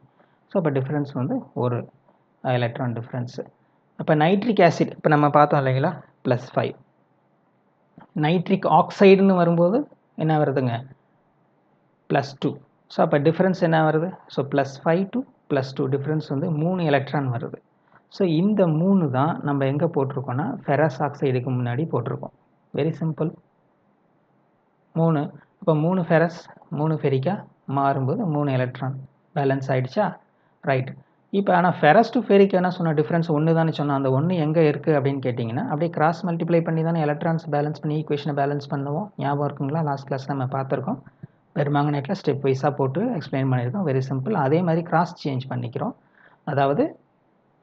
ஸோ அப்போ டிஃப்ரென்ஸ் வந்து ஒரு எலக்ட்ரான் டிஃப்ரென்ஸு. அப்போ நைட்ரிக் ஆசிட் இப்போ நம்ம பார்த்தோம் இல்லைங்களா, +5. நைட்ரிக் ஆக்சைடுன்னு வரும்போது என்ன வருதுங்க, +2. ஸோ அப்போ டிஃப்ரென்ஸ் என்ன வருது, ஸோ +5 to +2 டிஃப்ரென்ஸ் வந்து 3 எலக்ட்ரான் வருது. ஸோ இந்த 3 தான் நம்ம எங்கே போட்டிருக்கோன்னா ஃபெரஸ் ஆக்சைடுக்கு முன்னாடி போட்டிருக்கோம். Very simple. 3 இப்போ 3 ஃபெரஸ் 3 ஃபெரிக்கா மாறும்போது 3 எலக்ட்ரான் பேலன்ஸ் ஆகிடுச்சா, ரைட். இப்போ ஆனால் ஃபெரஸ் டு ஃபெரிக் என்ன சொன்ன டிஃப்ரென்ஸ் 1 தானே சொன்னால், அந்த 1 எங்கே இருக்குது அப்படின்னு கேட்டிங்கன்னா, அப்படியே கிராஸ் மல்டிப்ளை பண்ணி தானே எலக்ட்ரான்ஸ் பேலன்ஸ் பண்ணி ஈக்குவேஷனை பேலன்ஸ் பண்ணுவோம். ஞாபகம் இருக்குங்களா, லாஸ்ட் கிளாஸ் நம்ம பார்த்துருக்கோம். பெர்மாங்கனேட்டில் ஸ்டெப் வைஸாக போட்டு எக்ஸ்பிளைன் பண்ணியிருக்கோம். Very simple. அதே மாதிரி கிராஸ் சேஞ்ச் பண்ணிக்கிறோம். அதாவது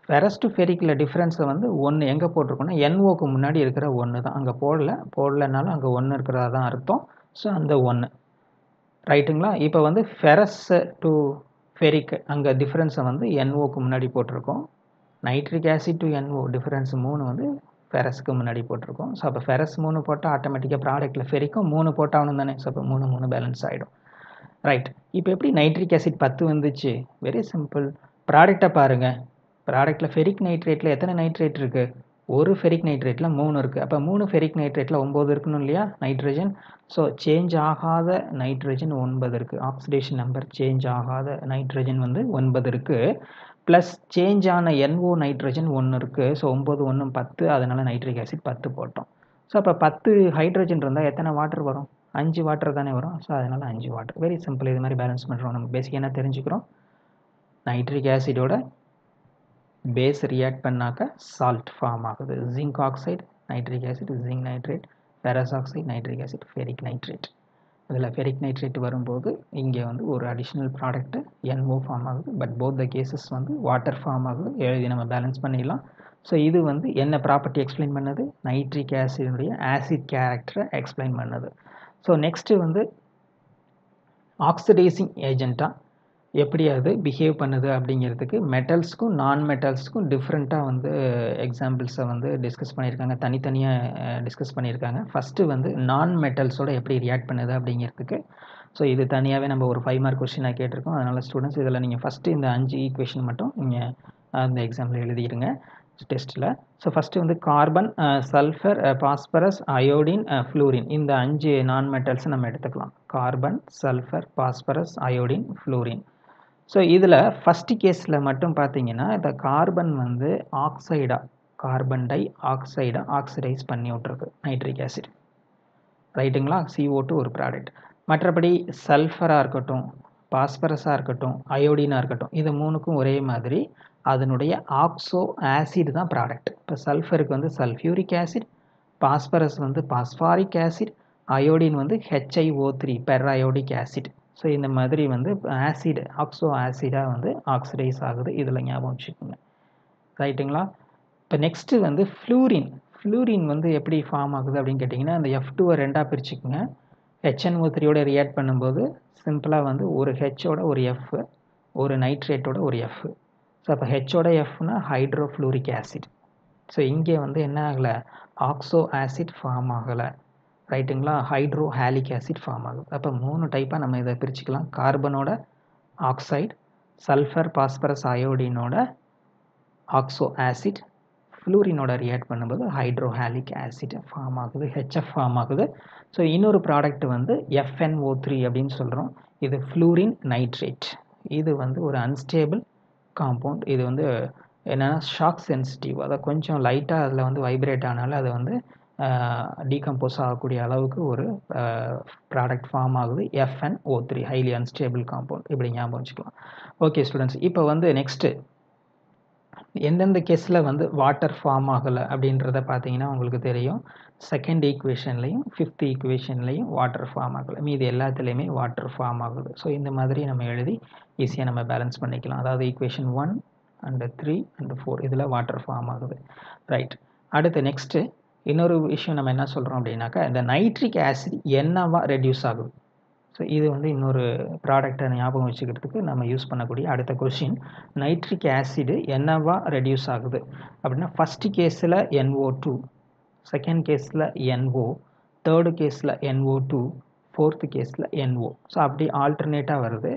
ஃபெரஸ் டு ஃபெரிக்கில் டிஃப்ரென்ஸை வந்து 1 எங்கே போட்டிருக்கோன்னா NOக்கு முன்னாடி இருக்கிற 1 தான். அங்கே போடலைனாலும் அங்கே 1 இருக்கிறதா தான் அர்த்தம். ஸோ அந்த 1 ரைட்டுங்களா. இப்போ வந்து ஃபெரஸ் டு ஃபெரிக் அங்கே டிஃப்ரென்ஸை வந்து NOக்கு முன்னாடி போட்டிருக்கோம். Nitric acid to NO difference 3 வந்து ஃபெரஸ்க்கு முன்னாடி போட்டிருக்கோம். ஸோ அப்போ ஃபெரஸ் 3 போட்டால் ஆட்டோமேட்டிக்காக ப்ராடக்ட்டில் ஃபெரிக்கும் 3 போட்டாகணும் தானே. ஸோ அப்போ 3 பேலன்ஸ் ஆகிடும். ரைட். இப்போ எப்படி நைட்ரிக் ஆசிட் 10 வந்துச்சு, வெரி சிம்பிள். ப்ராடக்டை பாருங்கள். ப்ராடக்ட்டில் ஃபெரிக் நைட்ரேட்டில் எத்தனை நைட்ரேட் இருக்குது, ஒரு ஃபெரிக் நைட்ரேட்டில் 3 இருக்குது. அப்போ 3 ஃபெரிக் நைட்ரேட்டில் 9 இருக்கணும் இல்லையா நைட்ரஜன். ஸோ சேஞ்ச் ஆகாத நைட்ரஜன் 9 இருக்குது. ஆக்சிடேஷன் நம்பர் சேஞ்ச் ஆகாத நைட்ரஜன் வந்து 9 இருக்குது. ப்ளஸ் சேஞ்ச் ஆன NO நைட்ரஜன் 1 இருக்குது. ஸோ 9 1 10, அதனால் நைட்ரிக் ஆசிட் 10 போட்டோம். ஸோ அப்போ 10 ஹைட்ரஜன் இருந்தால் எத்தனை வாட்டர் வரும், 5 வாட்டர் தானே வரும். ஸோ அதனால் 5 வாட்டர். Very simple. இது மாதிரி பேலன்ஸ் பண்ணுறோம். நம்ம பேசிக்காக என்ன தெரிஞ்சுக்கிறோம், நைட்ரிக் ஆசிடோட பேஸ் ரியாக்ட் பண்ணாக்க சால்ட் ஃபார்ம் ஆகுது. Zinc oxide nitric acid, zinc nitrate, ferrous oxide nitric acid, ferric nitrate. இதில் ஃபெரிக் நைட்ரேட் வரும்போது இங்கே வந்து ஒரு அடிஷ்னல் ப்ராடக்ட்டு NO ஃபார்ம் ஆகுது. பட் போத் த கேசஸ் வந்து வாட்டர் ஃபார்ம் ஆகுது. எழுதி நம்ம பேலன்ஸ் பண்ணிடலாம். ஸோ இது வந்து என்ன ப்ராப்பர்ட்டி எக்ஸ்பிளைன் பண்ணுது, நைட்ரிக் ஆசிடுடைய ஆசிட் கேரக்டரை எக்ஸ்பிளைன் பண்ணுது. ஸோ நெக்ஸ்ட்டு வந்து ஆக்சிடைசிங் ஏஜெண்ட்டாக எப்படி அது பிஹேவ் பண்ணுது அப்படிங்கிறதுக்கு மெட்டல்ஸ்க்கும் நான் மெட்டல்ஸ்க்கும் டிஃப்ரெண்ட்டாக வந்து எக்ஸாம்பிள்ஸை வந்து டிஸ்கஸ் பண்ணியிருக்காங்க, தனித்தனியாக டிஸ்கஸ் பண்ணியிருக்காங்க. ஃபஸ்ட்டு வந்து நான் மெட்டல்ஸோட எப்படி ரியாக்ட் பண்ணுது அப்படிங்கிறதுக்கு. ஸோ இது தனியாகவே நம்ம ஒரு 5 மார்க் கொஸ்டினாக கேட்டிருக்கோம். அதனால் ஸ்டூடெண்ட்ஸ் இதில் நீங்கள் ஃபஸ்ட்டு இந்த 5 ஈக்குவேஷன் மட்டும் நீங்கள் அந்த எக்ஸாம்பிள் எழுதிடுங்க டெஸ்ட்டில். ஸோ ஃபஸ்ட்டு வந்து carbon, sulphur, phosphorus, iodine, fluorine இந்த 5 நான் மெட்டல்ஸை நம்ம எடுத்துக்கலாம். Carbon, sulphur, phosphorus, iodine, fluorine. So இதில் ஃபஸ்ட்டு கேஸில் மட்டும் பார்த்தீங்கன்னா இந்த கார்பன் வந்து ஆக்சைடாக, கார்பன் டை ஆக்சைடாக ஆக்சிடைஸ் பண்ணி விட்ருக்கு நைட்ரிக் ஆசிட், ரைட்டுங்களா. CO2 ஒரு ப்ராடக்ட். மற்றபடி சல்ஃபராக இருக்கட்டும், பாஸ்பரஸாக இருக்கட்டும், அயோடினாக இருக்கட்டும், இது மூணுக்கும் ஒரே மாதிரி அதனுடைய ஆக்சோ ஆசிட் தான் ப்ராடக்ட். இப்போ சல்ஃபருக்கு வந்து சல்ஃபியூரிக் ஆசிட், பாஸ்பரஸ் வந்து பாஸ்பாரிக் ஆசிட், அயோடின் வந்து HiO3 per aortic acid. So இந்த மாதிரி வந்து ஆசிட் ஆக்சோ ஆசிடாக வந்து ஆக்சிடைஸ் ஆகுது. இதில் ஞாபகம் வச்சுக்கோங்க, ரைட்டுங்களா. இப்போ நெக்ஸ்ட்டு வந்து ஃப்ளூரின். ஃப்ளூரின் வந்து எப்படி ஃபார்ம் ஆகுது அப்படின்னு கேட்டிங்கன்னா, அந்த F2-ஐ 2ஆக பிரிச்சுக்குங்க. HNO3யோட ரியாக்ட் பண்ணும்போது சிம்பிளாக வந்து ஒரு ஹெச்சோட ஒரு F, ஒரு நைட்ரேட்டோட ஒரு F. ஸோ அப்போ ஹெச்சோட Fனா ஹைட்ரோஃப்ளூரிக் ஆசிட். ஸோ இங்கே வந்து என்ன ஆகலை, ஆக்சோ ஆசிட் ஃபார்ம் ஆகலை, ரைட்டுங்களா. ஹைட்ரோ ஹாலிக் ஆசிட் ஃபார்ம் ஆகுது. அப்போ 3 டைப்பாக நம்ம இதை பிரிச்சுக்கலாம். கார்பனோட ஆக்சைடு, சல்ஃபர் பாஸ்பரஸ் அயோடினோட ஆக்சோ ஆசிட், ஃப்ளூரினோட ரியாக்ட் பண்ணும்போது ஹைட்ரோஹாலிக் ஆசிட் ஃபார்ம் ஆகுது, HF ஃபார்ம் ஆகுது. ஸோ இன்னொரு ப்ராடக்ட் வந்து FNO3 அப்படின்னு சொல்கிறோம். இது ஃப்ளூரின் நைட்ரேட். இது வந்து ஒரு அன்ஸ்டேபிள் காம்பவுண்ட். இது வந்து என்னென்னா ஷாக் சென்சிட்டிவ், அதை கொஞ்சம் லைட்டாக அதில் வந்து வைப்ரேட் ஆனாலும் அதை வந்து டீகம்போஸ் ஆகக்கூடிய அளவுக்கு ஒரு ப்ராடக்ட் ஃபார்ம் ஆகுது. FNO3 highly unstable compound. இப்படி ஞாபகம் வச்சுக்கலாம். ஓகே ஸ்டூடெண்ட்ஸ், இப்போ வந்து நெக்ஸ்ட்டு எந்தெந்த கேஸில் வந்து வாட்டர் ஃபார்ம் ஆகலை அப்படின்றத பார்த்தீங்கன்னா உங்களுக்கு தெரியும். செகண்ட் ஈக்குவேஷன்லையும் 5th ஈக்குவேஷன்லையும் வாட்டர் ஃபார்ம் ஆகலை, மீது எல்லாத்துலேயுமே வாட்டர் ஃபார்ம் ஆகுது. ஸோ இந்த மாதிரி நம்ம எழுதி ஈஸியாக நம்ம பேலன்ஸ் பண்ணிக்கலாம். அதாவது ஈக்குவேஷன் 1 அண்ட் 3 அண்ட் 4 இதில் வாட்டர் ஃபார்ம் ஆகுது. ரைட். அடுத்து நெக்ஸ்ட்டு இன்னொரு விஷயம் நம்ம என்ன சொல்கிறோம் அப்படின்னாக்கா, இந்த நைட்ரிக் ஆசிட் என்னவா ரெடியூஸ் ஆகுது. ஸோ இது வந்து இன்னொரு ப்ராடக்டை ஞாபகம் வச்சுக்கிறதுக்கு நம்ம யூஸ் பண்ணக்கூடிய அடுத்த கொஷின். நைட்ரிக் ஆசிடு என்னவா ரெடியூஸ் ஆகுது அப்படின்னா, ஃபஸ்ட்டு கேஸில் NO2, செகண்ட் கேஸில் NO, தேர்டு கேஸில் NO2, ஃபோர்த்து கேஸில் NO. ஸோ அப்படி ஆல்டர்னேட்டாக வருது.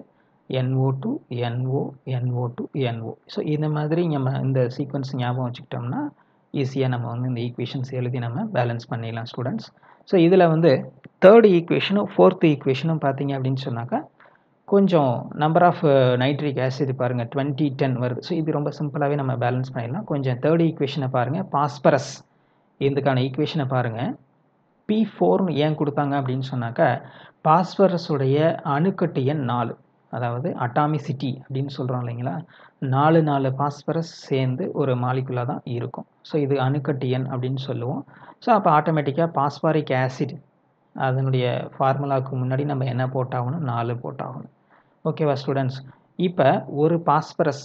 NO2, NO, NO2, NO. So இந்த மாதிரி நம்ம இந்த சீக்வன்ஸ் ஞாபகம் வச்சுக்கிட்டோம்னா ஈஸியாக நம்ம வந்து இந்த ஈக்குவேஷன்ஸ் எழுதி நம்ம பேலன்ஸ் பண்ணிடலாம் ஸ்டூடெண்ட்ஸ். ஸோ இதில் வந்து தேர்டு ஈக்குவேஷனும் ஃபோர்த்து ஈக்குவேஷனும் பார்த்தீங்க அப்படின்னு சொன்னாக்கா கொஞ்சம் நம்பர் ஆஃப் நைட்ரிக் ஆசிட் பாருங்கள் 20, 10 வருது. ஸோ இது ரொம்ப சிம்பிளாகவே நம்ம பேலன்ஸ் பண்ணிடலாம். கொஞ்சம் தேர்டு ஈக்குவேஷனை பாருங்கள், பாஸ்பரஸ் இதுக்கான ஈக்குவேஷனை பாருங்கள். P4னு ஏன் கொடுத்தாங்க அப்படின்னு சொன்னாக்கா, பாஸ்பரஸுடைய அணுக்கட்டு எண் 4, அதாவது அட்டாமிசிட்டி அப்படின்னு சொல்கிறோம் இல்லைங்களா, 4 பாஸ்பரஸ் சேர்ந்து ஒரு மாலிகுலாக தான் இருக்கும். ஸோ இது அணுக்கட்டு எண் அப்படின்னு சொல்லுவோம். ஸோ அப்போ ஆட்டோமேட்டிக்காக பாஸ்பாரிக் ஆசிட் அதனுடைய ஃபார்முலாவுக்கு முன்னாடி நம்ம என்ன போட்டாகணும், 4 போட்டாகணும். ஓகேவா ஸ்டூடெண்ட்ஸ். இப்போ ஒரு பாஸ்பரஸ்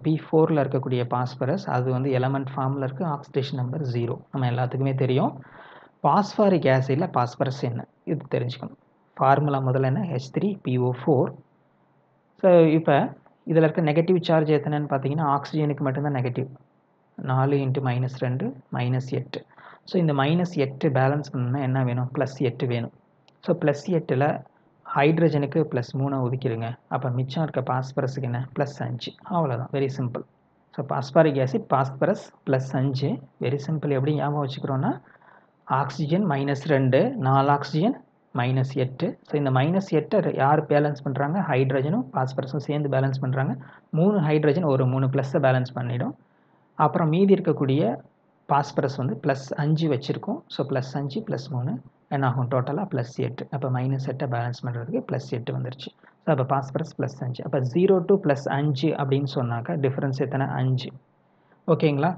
P4ல் இருக்கக்கூடிய பாஸ்பரஸ் அது வந்து எலமெண்ட் ஃபார்மில் இருக்குது, ஆக்சிடேஷன் நம்பர் 0 நம்ம எல்லாத்துக்குமே தெரியும். பாஸ்பாரிக் ஆசிடில் பாஸ்பரஸ் என்ன இது தெரிஞ்சுக்கணும். ஃபார்முலா முதல்ல என்ன, H3PO4. ஸோ இப்போ இதில் இருக்க நெகட்டிவ் சார்ஜ் எத்தனைன்னு பார்த்தீங்கன்னா, ஆக்சிஜனுக்கு மட்டும்தான் நெகட்டிவ், 4 × -2 -8. ஸோ இந்த -8 பேலன்ஸ் பண்ணணும்னா என்ன வேணும், +8 வேணும். ஸோ +8ல் ஹைட்ரஜனுக்கு +3 ஒதுக்கிடுங்க. அப்போ மிச்சம் இருக்க பாஸ்பரஸுக்கு என்ன, +5. அவ்வளோதான், very simple. So phosphoric acid phosphorus +5, very simple. எப்படி ஞாபகம் வச்சுக்கிறோன்னா, ஆக்சிஜன் -2, 4 ஆக்சிஜன் -8. ஸோ இந்த -8 யார் பேலன்ஸ் பண்ணுறாங்க, ஹைட்ரஜனும் பாஸ்பரஸும் சேர்ந்து பேலன்ஸ் பண்ணுறாங்க. 3 ஹைட்ரஜன் ஒரு 3 ப்ளஸ்ஸை பேலன்ஸ் பண்ணிடும். அப்புறம் மீதி இருக்கக்கூடிய பாஸ்பரஸ் வந்து +5 வச்சுருக்கோம். ஸோ +5 +3 என்ன ஆகும், டோட்டலாக +8. அப்போ -8 பேலன்ஸ் பண்ணுறதுக்கு +8 வந்துருச்சு. ஸோ அப்போ பாஸ்பரஸ் +5. அப்போ 0 to +5 அப்படின்னு சொன்னாக்கா டிஃப்ரென்ஸ் எத்தனை, 5. ஓகேங்களா.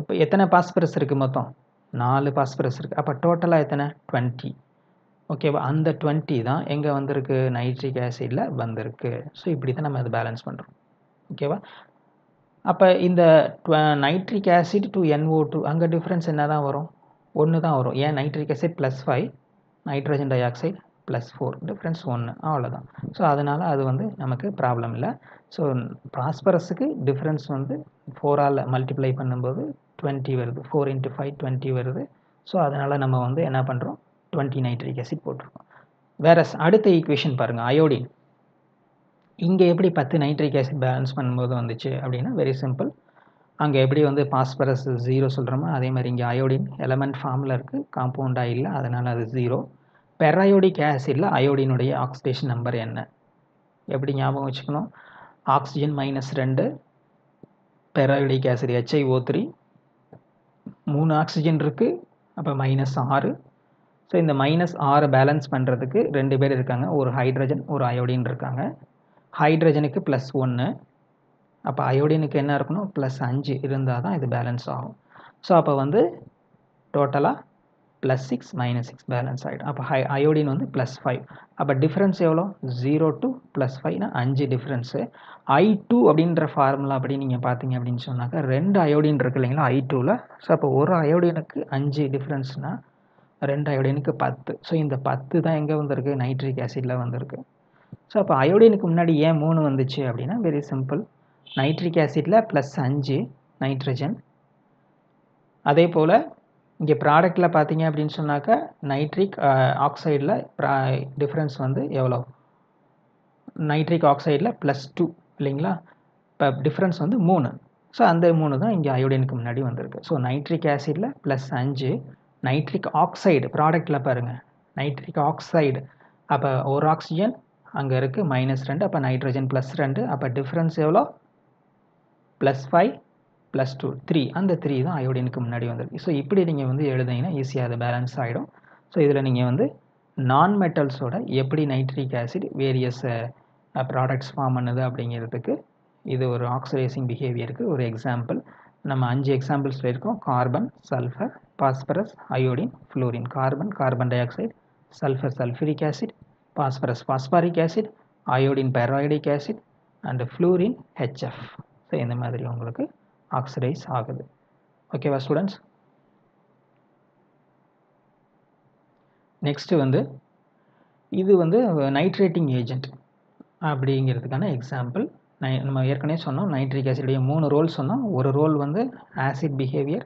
இப்போ எத்தனை பாஸ்பரஸ் இருக்குது, மொத்தம் 4 பாஸ்பரஸ் இருக்குது. அப்போ டோட்டலாக எத்தனை, 20. ஓகேவா. அந்த 20 தான் எங்கே வந்திருக்கு, நைட்ரிக் ஆசிடில் வந்திருக்கு. ஸோ இப்படி தான் நம்ம அதை பேலன்ஸ் பண்ணுறோம். ஓகேவா. அப்போ இந்த நைட்ரிக் ஆசிட் டு NO2 அங்கே டிஃப்ரென்ஸ் என்ன தான் வரும், 1 தான் வரும். ஏன், nitric acid +5, nitrogen di oxide +4, difference 1, அவ்வளோதான். ஸோ அதனால் அது வந்து நமக்கு ப்ராப்ளம் இல்லை. ஸோ பாஸ்பரஸுக்கு டிஃப்ரென்ஸ் வந்து 4ஆல் மல்டிப்ளை பண்ணும்போது 20 வருது, 4 × 5 20 வருது. ஸோ அதனால் நம்ம வந்து என்ன பண்ணுறோம், 20 நைட்ரிக் ஆசிட் போட்டிருக்கோம். வேற அடுத்த ஈக்குவேஷன் பாருங்கள், அயோடின். இங்கே எப்படி 10 நைட்ரிக் ஆசிட் பேலன்ஸ் பண்ணும்போது வந்துச்சு அப்படின்னா, வெரி சிம்பிள். அங்கே எப்படி வந்து பாஸ்பரஸ் 0 சொல்கிறோமோ அதே மாதிரி இங்கே அயோடின் எலமெண்ட் ஃபார்மில் இருக்குது, காம்பவுண்டாக இல்லை, அதனால் அது 0. பெராயோடிக் ஆசிடில் அயோடினுடைய ஆக்சிடேஷன் நம்பர் என்ன, எப்படி ஞாபகம் வச்சுக்கணும், ஆக்சிஜன் -2, பெராயோடிக் ஆசிட் HiO3, 3 ஆக்சிஜன் இருக்குது, அப்போ -6. ஸோ இந்த -6 பேலன்ஸ் பண்ணுறதுக்கு 2 பேர் இருக்காங்க, ஒரு ஹைட்ரஜன் ஒரு அயோடின் இருக்காங்க. ஹைட்ரஜனுக்கு +1, அப்போ அயோடினுக்கு என்ன இருக்கணும், +5 இருந்தால் தான் இது பேலன்ஸ் ஆகும். ஸோ அப்போ வந்து டோட்டலாக +6 -6 பேலன்ஸ் ஆகிடும். அப்போ அயோடின் வந்து +5. அப்போ டிஃப்ரென்ஸ் எவ்வளோ, 0 to +5னா 5 டிஃப்ரென்ஸு. I2 அப்படின்ற ஃபார்முலா அப்படி நீங்கள் பார்த்தீங்க அப்படின்னு சொன்னாக்கா 2 அயோடின் இருக்குது இல்லைங்களா I2ல். ஸோ அப்போ ஒரு அயோடினுக்கு 5 டிஃப்ரென்ஸ்னால் 2 அயோடினுக்கு 10. ஸோ இந்த 10 தான் எங்கே வந்திருக்கு, நைட்ரிக் ஆசிடில் வந்திருக்கு. ஸோ அப்போ அயோடினுக்கு முன்னாடி ஏன் 3 வந்துச்சு அப்படின்னா, வெரி சிம்பிள். நைட்ரிக் ஆசிடில் +5 நைட்ரஜன். அதே போல் இங்கே ப்ராடக்டில் பார்த்தீங்க அப்படின்னு சொன்னாக்கா நைட்ரிக் ஆக்சைடில் டிஃப்ரென்ஸ் வந்து எவ்வளோ, நைட்ரிக் ஆக்சைடில் +2 இல்லைங்களா. இப்போ டிஃப்ரென்ஸ் வந்து 3. ஸோ அந்த 3 தான் இங்கே அயோடினுக்கு முன்னாடி வந்திருக்கு. ஸோ நைட்ரிக் ஆசிடில் +5, நைட்ரிக் ஆக்சைடு ப்ராடக்டில் பாருங்கள், நைட்ரிக் ஆக்சைடு அப்போ ஒரு ஆக்சிஜன் அங்கே இருக்குது -2, அப்போ நைட்ரஜன் +2, அப்போ டிஃப்ரென்ஸ் எவ்வளோ, +5 +2 3. அந்த 3 தான் அயோடினுக்கு முன்னாடி வந்திருக்கு. ஸோ இப்படி நீங்கள் வந்து எழுதிங்கன்னா ஈஸியாக அது பேலன்ஸ் ஆகிடும். ஸோ இதில் நீங்கள் வந்து நான் மெட்டல்ஸோட எப்படி nitric acid various products form பண்ணுது அப்படிங்கிறதுக்கு இது ஒரு ஆக்சிடைசிங் பிஹேவியருக்கு ஒரு எக்ஸாம்பிள். நம்ம 5 எக்ஸாம்பிள்ஸ் இருக்கோம், carbon, sulphur, phosphorus, iodine, fluorine. Carbon carbon dioxide, sulphur sulphuric acid, phosphorus phosphoric acid, iodine periodic acid and fluorine HF. So இந்த மாதிரி உங்களுக்கு ஆக்சிடைஸ் ஆகுது. ஓகேவா ஸ்டூடெண்ட்ஸ்? நெக்ஸ்ட்டு வந்து இது வந்து நைட்ரேட்டிங் ஏஜென்ட் அப்படிங்கிறதுக்கான எக்ஸாம்பிள். நம்ம ஏற்கனவே சொன்னோம் நைட்ரிக் ஆசிடுடைய 3 ரோல் சொன்னோம். ஒரு ரோல் வந்து ஆசிட் பிஹேவியர்,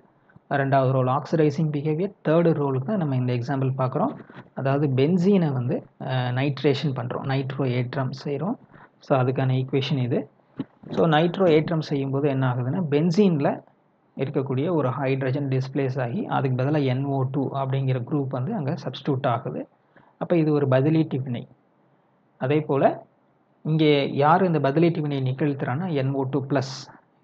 ரெண்டாவது ரோல் ஆக்சிடைசிங் பிஹேவியர், தேர்டு ரோலுக்கு தான் நம்ம இந்த எக்ஸாம்பிள் பார்க்குறோம். அதாவது பென்சீனை வந்து நைட்ரேஷன் பண்ணுறோம், நைட்ரோ ஏற்றம் செய்கிறோம். ஸோ அதுக்கான ஈக்குவேஷன் இது. ஸோ நைட்ரோ ஏற்றம் செய்யும்போது என்ன ஆகுதுன்னா பென்சீனில் இருக்கக்கூடிய ஒரு ஹைட்ரஜன் டிஸ்பிளேஸ் ஆகி அதுக்கு பதிலாக NO2 அப்படிங்கிற குரூப் வந்து அங்கே சப்ஸ்டியூட் ஆகுது. அப்போ இது ஒரு பதிலீட்டு வினை. அதே போல் இங்கே யார் இந்த பதிலீட்டு வினையை நிகழ்த்துறான்னா NO2+.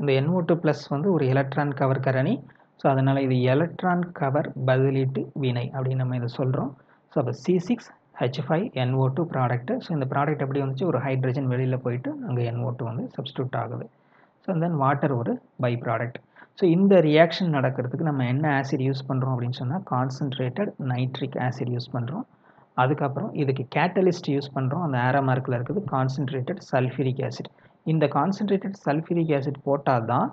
இந்த NO2+ வந்து ஒரு எலக்ட்ரான் கவர் கரணி. ஸோ அதனால் இது எலக்ட்ரான் கவர் பதிலீட்டு வினை அப்படின்னு நம்ம இதை சொல்கிறோம். ஸோ அப்போ C6H5NO2 ப்ராடக்ட்டு. ஸோ இந்த ப்ராடக்ட் எப்படி வந்துச்சு, ஒரு ஹைட்ரஜன் வெளியில் போயிட்டு அங்கே NO2 வந்து சப்ஸ்டியூட் ஆகுது. ஸோ தென் வாட்டர் ஒரு பை ப்ராடக்ட். ஸோ இந்த ரியாக்ஷன் நடக்கிறதுக்கு நம்ம என்ன ஆசிட் யூஸ் பண்ணுறோம் அப்படின்னு சொன்னால் கான்சன்ட்ரேட்டட் நைட்ரிக் ஆசிட் யூஸ் பண்ணுறோம். அதுக்கப்புறம் இதுக்கு கேட்டலிஸ்ட் யூஸ் பண்ணுறோம். அந்த ஆரோ மார்க்கில் இருக்குது கான்சன்ட்ரேட்டட் சல்ஃபியூரிக் ஆசிட். இந்த கான்சன்ட்ரேட்டட் சல்ஃபியூரிக் ஆசிட் போட்டால் தான்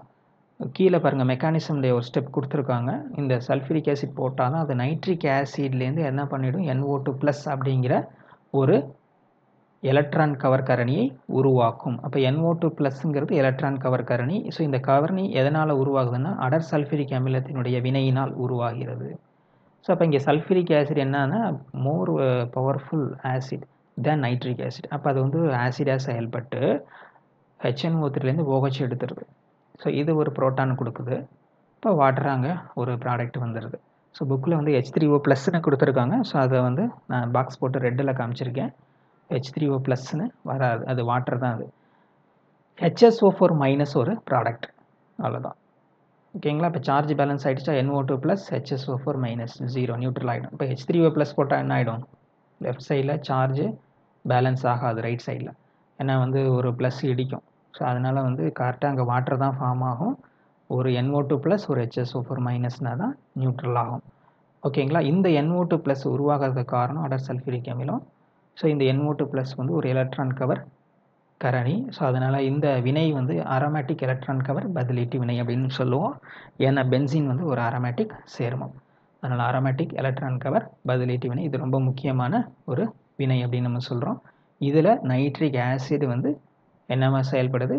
கீழே பாருங்கள் மெக்கானிசம்லேயே ஒரு ஸ்டெப் கொடுத்துருக்காங்க. இந்த சல்ஃபியூரிக் ஆசிட் போட்டால் தான் அது நைட்ரிக் ஆசிட்லேருந்து என்ன பண்ணிவிடும், NO2+ அப்படிங்கிற ஒரு எலக்ட்ரான் கவர் கரணியை உருவாக்கும். அப்போ NO2+ங்கிறது எலக்ட்ரான் கவர் கரணி. ஸோ இந்த கவரணி எதனால் உருவாகுதுன்னா அடர் சல்ஃபியூரிக் அமிலத்தினுடைய வினையினால் உருவாகிறது. ஸோ அப்போ இங்கே சல்ஃபியூரிக் ஆசிட் என்னன்னா மோர் பவர்ஃபுல் ஆசிட் தேன் நைட்ரிக் ஆசிட். அப்போ அது வந்து ஆசிடாக செயல்பட்டு HNO3லேருந்து OH எடுத்துருது. ஸோ இது ஒரு புரோட்டான் கொடுக்குது. இப்போ வாட்டர் அங்கே ஒரு ப்ராடக்ட் வந்துடுது. ஸோ புக்கில் வந்து H3O+ன்னு கொடுத்துருக்காங்க. ஸோ அதை வந்து நான் பாக்ஸ் போட்டு ரெட்டில் காமிச்சிருக்கேன். H3O+ன்னு வராது, அது வாட்டர் தான். அது HSO4- ஒரு ப்ராடக்ட், அவ்வளோதான். ஓகேங்களா? இப்போ சார்ஜ் பேலன்ஸ் ஆகிடுச்சா, NO2+ HSO4- 0 நியூட்ரல் ஆகிடும். இப்போ H3O+ போட்டால் என்ன ஆகிடும், லெஃப்ட் சைடில் சார்ஜ் பேலன்ஸ் ஆகாது, ரைட் சைடில். ஏன்னா வந்து ஒரு ப்ளஸ் இடிக்கும். ஸோ அதனால் வந்து கரெக்டாக அங்கே வாட்டர் தான் ஃபார்ம் ஆகும். ஒரு NO2+ ஒரு HSO4- தான் நியூட்ரல் ஆகும். ஓகேங்களா? இந்த NO2+ உருவாகிறதுக்கு காரணம் அடர் சல்ஃபியூரிக் அமிலம். ஸோ இந்த NO2+ வந்து ஒரு எலக்ட்ரான் கவர் கரணி. ஸோ அதனால் இந்த வினை வந்து அரோமேட்டிக் எலக்ட்ரான் கவர் பதிலீட்டு வினை அப்படின்னு சொல்லுவோம். ஏன்னா பென்சீன் வந்து ஒரு அரோமேட்டிக் சேர்மம். அதனால் அரோமேட்டிக் எலக்ட்ரான் கவர் பதிலீட்டு வினை இது ரொம்ப முக்கியமான ஒரு வினை அப்படின்னு நம்ம சொல்கிறோம். இதில் நைட்ரிக் ஆசிட் வந்து என்னவா செயல்படுது,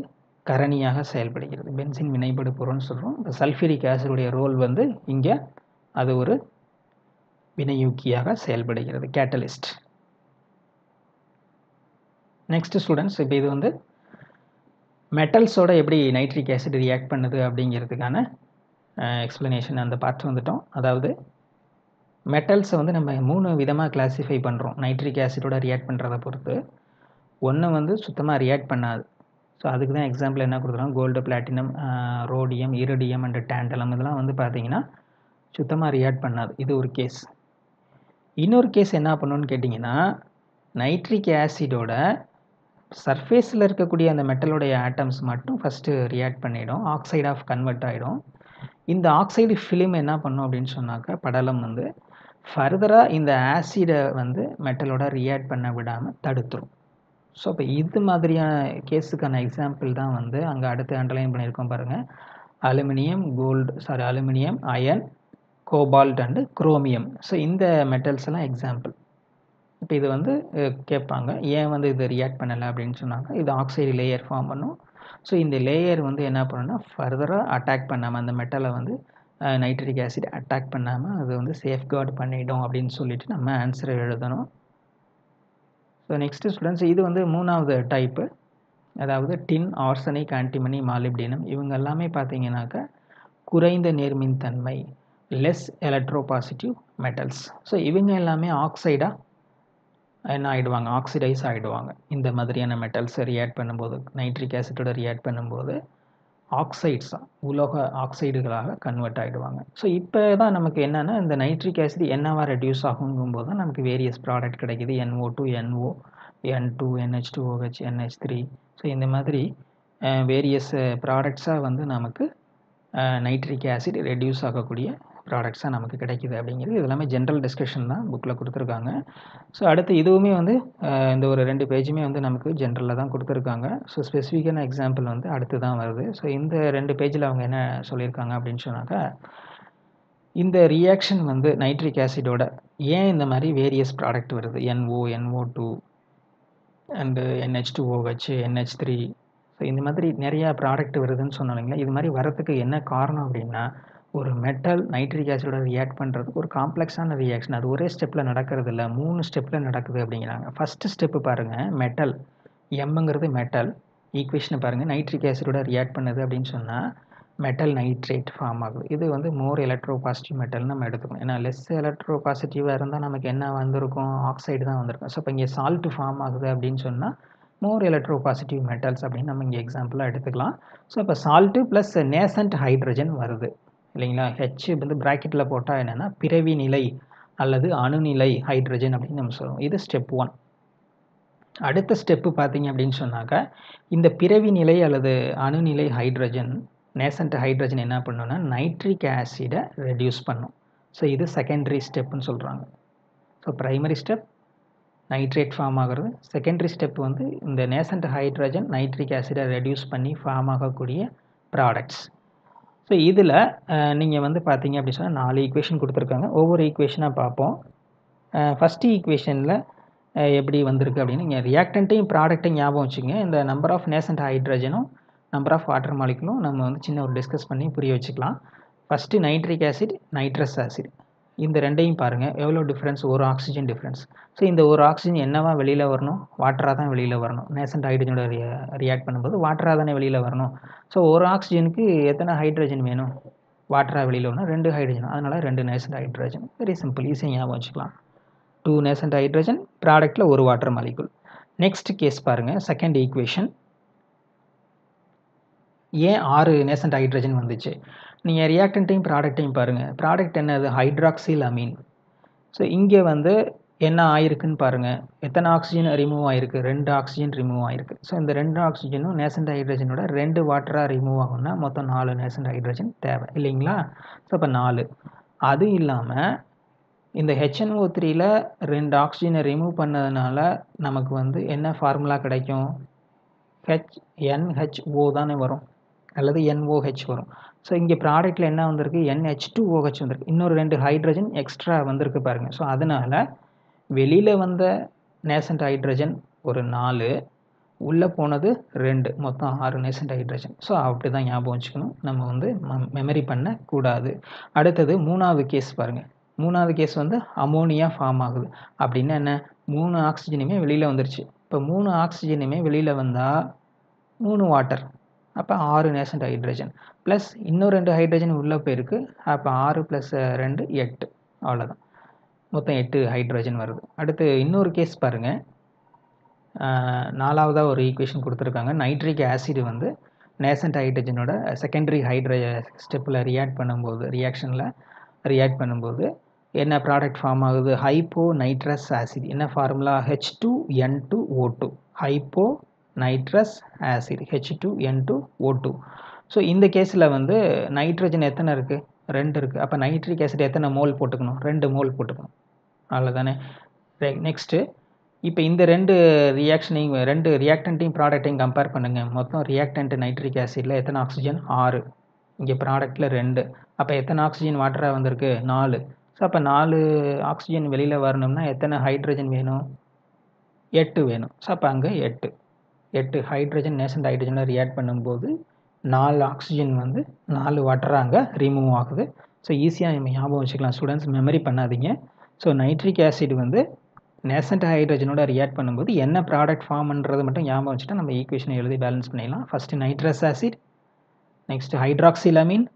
கரணியாக செயல்படுகிறது. பென்சீன் வினைப்படு பொருள்னு சொல்கிறோம். இந்த சல்ஃபியூரிக் ஆசிடுடைய ரோல் வந்து இங்கே அது ஒரு வினையூக்கியாக செயல்படுகிறது, கேட்டலிஸ்ட். நெக்ஸ்ட் ஸ்டூடெண்ட்ஸ், இப்போ இது வந்து மெட்டல்ஸோட எப்படி நைட்ரிக் ஆசிட் ரியாக்ட் பண்ணுது அப்படிங்கிறதுக்கான எக்ஸ்ப்ளனேஷன் அந்த பார்ட் வந்துட்டோம். அதாவது மெட்டல்ஸை வந்து நம்ம 3 விதமாக கிளாஸிஃபை பண்ணுறோம் நைட்ரிக் ஆசிடோட ரியாக்ட் பண்ணுறதை பொறுத்து. ஒன்று வந்து சுத்தமாக ரியாக்ட் பண்ணாது. ஸோ அதுக்கு தான் எக்ஸாம்பிள் என்ன கொடுக்குறோம், gold, platinum, rhodium, iridium and tantalum இதெல்லாம் வந்து பார்த்தீங்கன்னா சுத்தமாக ரியாக்ட் பண்ணாது. இது ஒரு கேஸ். இன்னொரு கேஸ் என்ன பண்ணணும்னு கேட்டிங்கன்னா, நைட்ரிக் ஆசிடோட சர்ஃபேஸில் இருக்கக்கூடிய அந்த மெட்டலோடைய ஆட்டம்ஸ் மட்டும் ஃபஸ்ட்டு ரியாக்ட் பண்ணிவிடும், ஆக்சைடு ஆஃப் கன்வெர்ட் ஆகிடும். இந்த ஆக்சைடு ஃபிலிம் என்ன பண்ணும் அப்படின்னு சொன்னாக்கா, படலம் வந்து ஃபர்தராக இந்த ஆசிடை வந்து மெட்டலோட ரியாக்ட் பண்ண விடாமல் தடுத்துரும். ஸோ இப்போ இது மாதிரியான கேஸுக்கான எக்ஸாம்பிள் தான் வந்து அங்கே அடுத்து அண்டர்லைன் பண்ணியிருக்கோம் பாருங்கள். Aluminium, iron, cobalt and chromium. So இந்த மெட்டல்ஸ் எல்லாம் எக்ஸாம்பிள். இப்போ இது வந்து கேட்பாங்க, ஏன் வந்து இது ரியாக்ட் பண்ணலை அப்படின்னு சொன்னாங்க. இது ஆக்சைடு லேயர் ஃபார்ம் பண்ணும். ஸோ இந்த லேயர் வந்து என்ன பண்ணுன்னா ஃபர்தராக அட்டாக் பண்ணாமல், அந்த மெட்டலை வந்து நைட்ரிக் ஆசிட் அட்டாக் பண்ணாமல் அது வந்து சேஃப்கார்டு பண்ணிடும் அப்படின்னு சொல்லிட்டு நம்ம ஆன்சரை எழுதணும். ஸோ நெக்ஸ்ட்டு ஸ்டூடெண்ட்ஸ், இது வந்து 3வது டைப்பு. அதாவது டின், ஆர்சனிக், ஆன்டிமனி, மாலிப்டினம் இவங்க எல்லாமே பார்த்தீங்கன்னாக்கா குறைந்த நேர்மின் தன்மை, லெஸ் எலக்ட்ரோபாசிட்டிவ் மெட்டல்ஸ். ஸோ இவங்க எல்லாமே ஆக்சைடாக என்ன ஆகிடுவாங்க, ஆக்சிடைஸ் ஆகிடுவாங்க. இந்த மாதிரியான மெட்டல்ஸை ரியாக்ட் பண்ணும்போது, நைட்ரிக் ஆசிட்டோட ரியாக்ட் பண்ணும்போது ஆக்சைட்ஸாக, உலோக ஆக்சைடுகளாக கன்வெர்ட் ஆகிடுவாங்க. ஸோ இப்போ தான் நமக்கு என்னென்னா, இந்த நைட்ரிக் ஆசிட் என்னவா ரெடியூஸ் ஆகுங்கும்போது தான் நமக்கு வேரியஸ் ப்ராடக்ட் கிடைக்கிது. NO2, NO, N2, NH2OH, NH3. So இந்த மாதிரி வேரியஸ் ப்ராடக்ட்ஸாக வந்து நமக்கு நைட்ரிக் ஆசிட் ரெடியூஸ் ஆகக்கூடிய ப்ராடக்ட்ஸாக நமக்கு கிடைக்குது அப்படிங்கிறது இது எல்லாமே ஜென்ரல் டிஸ்கஷன் தான் புக்கில் கொடுத்துருக்காங்க. ஸோ அடுத்து இதுவுமே வந்து இந்த ஒரு 2 பேஜுமே வந்து நமக்கு ஜென்ரலில் தான் கொடுத்துருக்காங்க. ஸோ ஸ்பெசிஃபிக்கான எக்ஸாம்பிள் வந்து அடுத்து தான் வருது. ஸோ இந்த 2 பேஜில் அவங்க என்ன சொல்லியிருக்காங்க அப்படின்னு சொன்னாக்கா, இந்த ரியாக்ஷன் வந்து நைட்ரிக் ஆசிடோட ஏன் இந்த மாதிரி வேரியஸ் ப்ராடக்ட் வருது, NO, NO2 and NH2OH, NH3, so இந்த மாதிரி நிறையா ப்ராடக்ட் வருதுன்னு சொன்னாங்களா. இது மாதிரி வரத்துக்கு என்ன காரணம் அப்படின்னா, ஒரு மெட்டல் நைட்ரிக் ஆசிடோட ரியாக்ட் பண்ணுறதுக்கு ஒரு காம்ப்ளெக்ஸான ரியாக்ஷன். அது ஒரே ஸ்டெப்பில் நடக்கிறது இல்லை, 3 ஸ்டெப்பில் நடக்குது அப்படிங்கிறாங்க. ஃபஸ்ட்டு ஸ்டெப்பு பாருங்கள், மெட்டல் எம்ங்கிறது மெட்டல் ஈக்குவேஷனை பாருங்கள். நைட்ரிக் ஆசிடோட ரியாக்ட் பண்ணுது அப்படின்னு சொன்னால் மெட்டல் நைட்ரேட் ஃபார்ம் ஆகுது. இது வந்து மோர் எலக்ட்ரோ பாசிட்டிவ் மெட்டல்னு நம்ம எடுத்துக்கணும். ஏன்னா லெஸ் எலக்ட்ரோ பாசிட்டிவாக இருந்தால் நமக்கு என்ன வந்திருக்கும், ஆக்சைடு தான் வந்திருக்கும். ஸோ இப்போ இங்கே சால்ட்டு ஃபார்ம் ஆகுது அப்படின்னு சொன்னால் மோர் எலக்ட்ரோ பாசிட்டிவ் மெட்டல்ஸ் அப்படின்னு நம்ம இங்கே எக்ஸாம்பிளாக எடுத்துக்கலாம். ஸோ இப்போ சால்ட்டு ப்ளஸ் நேசன்ட் ஹைட்ரஜன் வருது இல்லைங்களா. ஹெச் வந்து ப்ராக்கெட்டில் போட்டால் என்னென்னா பிறவி நிலை அல்லது அணுநிலை ஹைட்ரஜன் அப்படின்னு நம்ம சொல்லுவோம். இது ஸ்டெப் 1. அடுத்த ஸ்டெப்பு பார்த்தீங்க அப்படின்னு சொன்னாக்கா, இந்த பிறவி நிலை அல்லது அணுநிலை ஹைட்ரஜன் நேசன்ட் ஹைட்ரஜன் என்ன பண்ணுன்னா நைட்ரிக் ஆசிடை ரெடியூஸ் பண்ணும். ஸோ இது செகண்டரி ஸ்டெப்புன்னு சொல்கிறாங்க. So primary step nitrate form ஆகிறது. செகண்டரி ஸ்டெப் வந்து இந்த நேசன்ட் ஹைட்ரஜன் நைட்ரிக் ஆசிடை ரெடியூஸ் பண்ணி ஃபார்ம் ஆகக்கூடிய ப்ராடக்ட்ஸ். ஸோ இதில் நீங்கள் வந்து பார்த்தீங்க அப்படி சொன்னால் 4 ஈக்குவேஷன் கொடுத்துருக்காங்க. ஒவ்வொரு ஈக்குவேஷனாக பார்ப்போம். ஃபஸ்ட்டு ஈக்குவேஷனில் எப்படி வந்திருக்கு அப்படின்னு நீங்கள் ரியாக்டண்ட்டையும் ப்ராடக்ட்டையும் ஞாபகம் வச்சுங்க. இந்த நம்பர் ஆஃப் நேசன்ட் ஹைட்ரஜனும் நம்பர் ஆஃப் வாட்டர் மாலிகுலும் நம்ம வந்து சின்ன ஒரு டிஸ்கஸ் பண்ணி புரிய வச்சுக்கலாம். First nitric acid, nitrous acid, இந்த ரெண்டையும் பாருங்கள் எவ்வளோ டிஃப்ரென்ஸ், ஒரு ஆக்சிஜன் டிஃப்ரென்ஸ். ஸோ இந்த ஒரு ஆக்சிஜன் என்னவா வெளியில் வரணும், வாட்டராக தான் வெளியில் வரணும். நேசன்ட் ஹைட்ரஜனோட ரியாக்ட் பண்ணும்போது வாட்டராக தானே வெளியில் வரணும். ஸோ ஒரு ஆக்சிஜனுக்கு எத்தனை ஹைட்ரஜன் வேணும், வாட்டராக வெளியில் வரணும் 2 ஹைட்ரஜன். அதனால் 2 நேசன்ட் ஹைட்ரஜன். வெரி சிம்பிள், ஈஸியாக ஞாபகம் வச்சுக்கலாம். 2 நேசன்ட் ஹைட்ரஜன், ப்ராடக்ட்டில் ஒரு வாட்டர் மாலிகுல். நெக்ஸ்ட் கேஸ் பாருங்கள், செகண்ட் ஈக்குவேஷன். ஏன் 6 நேசன்ட் ஹைட்ரஜன் வந்துச்சு? நீங்கள் ரியாக்டண்ட்டையும் ப்ராடக்ட்டையும் பாருங்கள். ப்ராடக்ட் என்னது, ஹைட்ராக்சில் அமீன். ஸோ இங்கே வந்து என்ன ஆயிருக்குன்னு பாருங்கள். எத்தனை ஆக்சிஜன் ரிமூவ் ஆகிருக்கு, 2 ஆக்சிஜன் ரிமூவ் ஆகிருக்கு. ஸோ இந்த 2 ஆக்சிஜனும் நேசன்ட் ஹைட்ரஜனோட 2 வாட்டராக ரிமூவ் ஆகும்னா மொத்தம் 4 நேசன்ட் ஹைட்ரஜன் தேவை இல்லைங்களா. ஸோ இப்போ 4. அது இல்லாமல் இந்த HNO3ல் 2 ஆக்சிஜனை ரிமூவ் பண்ணதுனால நமக்கு வந்து என்ன ஃபார்முலா கிடைக்கும், NHO தானே வரும் அல்லது NOH வரும். ஸோ இங்கே ப்ராடக்ட்டில் என்ன வந்திருக்கு, NH2OH வந்திருக்கு. இன்னொரு 2 ஹைட்ரஜன் எக்ஸ்ட்ரா வந்திருக்கு பாருங்கள். ஸோ அதனால் வெளியில் வந்த நேசன்ட் ஹைட்ரஜன் ஒரு 4, உள்ளே போனது 2, மொத்தம் 6 நேசன்ட் ஹைட்ரஜன். ஸோ அப்படி தான் ஞாபகம் வச்சுக்கணும், நம்ம வந்து மெமரி பண்ணக்கூடாது. அடுத்தது 3வது கேஸ் பாருங்கள். 3வது கேஸ் வந்து அமோனியா ஃபார்ம் ஆகுது. அப்படின்னா என்ன, 3 ஆக்சிஜனுமே வெளியில் வந்துருச்சு. இப்போ 3 ஆக்சிஜனுமே வெளியில் வந்தால் 3 வாட்டர், அப்போ 6 நேசன்ட் ஹைட்ரஜன் ப்ளஸ் இன்னும் 2 ஹைட்ரஜன் உள்ளே போயிருக்கு. அப்போ 6 + 2 8, அவ்வளோதான். மொத்தம் 8 ஹைட்ரஜன் வருது. அடுத்து இன்னொரு கேஸ் பாருங்கள். 4வதாக ஒரு ஈக்குவேஷன் கொடுத்துருக்காங்க. நைட்ரிக் ஆசிட் வந்து நேசன்ட் ஹைட்ரஜனோட செகண்டரி ஸ்டெப்பில் ரியாக்ஷனில் ரியாக்ட் பண்ணும்போது என்ன ப்ராடக்ட் ஃபார்ம் ஆகுது, ஹைப்போ நைட்ரஸ் ஆசிட். என்ன formula, H2N2O2. Hypo nitrous acid, H2N2O2. So இந்த கேஸில் வந்து நைட்ரஜன் எத்தனை இருக்குது, 2 இருக்குது. அப்போ நைட்ரிக் ஆசிட் எத்தனை மோல் போட்டுக்கணும், 2 மோல் போட்டுக்கணும், அவ்வளோதானே. நெக்ஸ்ட்டு இப்போ இந்த 2 ரியாக்ஷனையும் 2 ரியாக்டண்ட்டையும் ப்ராடக்ட்டையும் கம்பேர் பண்ணுங்கள். மொத்தம் ரியாக்டண்ட் நைட்ரிக் ஆசிடில் எத்தனை ஆக்சிஜன், 6. இங்கே ப்ராடக்ட்டில் 2. அப்போ எத்தனை ஆக்சிஜன் வாட்டராக வந்திருக்கு, 4. ஸோ அப்போ 4 ஆக்சிஜன் வெளியில் வரணும்னா எத்தனை ஹைட்ரஜன் வேணும், 8 வேணும். ஸோ அப்போ அங்கே 8 ஹைட்ரஜன் நேசன்ட் ஹைட்ரஜனில் ரியாக்ட் பண்ணும்போது 4 ஆக்சிஜன் வந்து 4 வாட்டராக அங்கே ரிமூவ் ஆகுது. ஸோ ஈஸியாக நம்ம ஞாபகம் வச்சுக்கலாம், ஸ்டூடெண்ட்ஸ் மெமரி பண்ணாதீங்க. ஸோ நைட்ரிக் ஆசிட் வந்து நேசன்ட் ஹைட்ரஜனோட ரியாக்ட் பண்ணும்போது என்ன ப்ராடக்ட் ஃபார்ம் பண்ணுறது மட்டும் ஞாபகம் வச்சுட்டா நம்ம ஈக்குவேஷனை எழுதி பேலன்ஸ் பண்ணிடலாம். First nitrous acid, next hydroxylamine,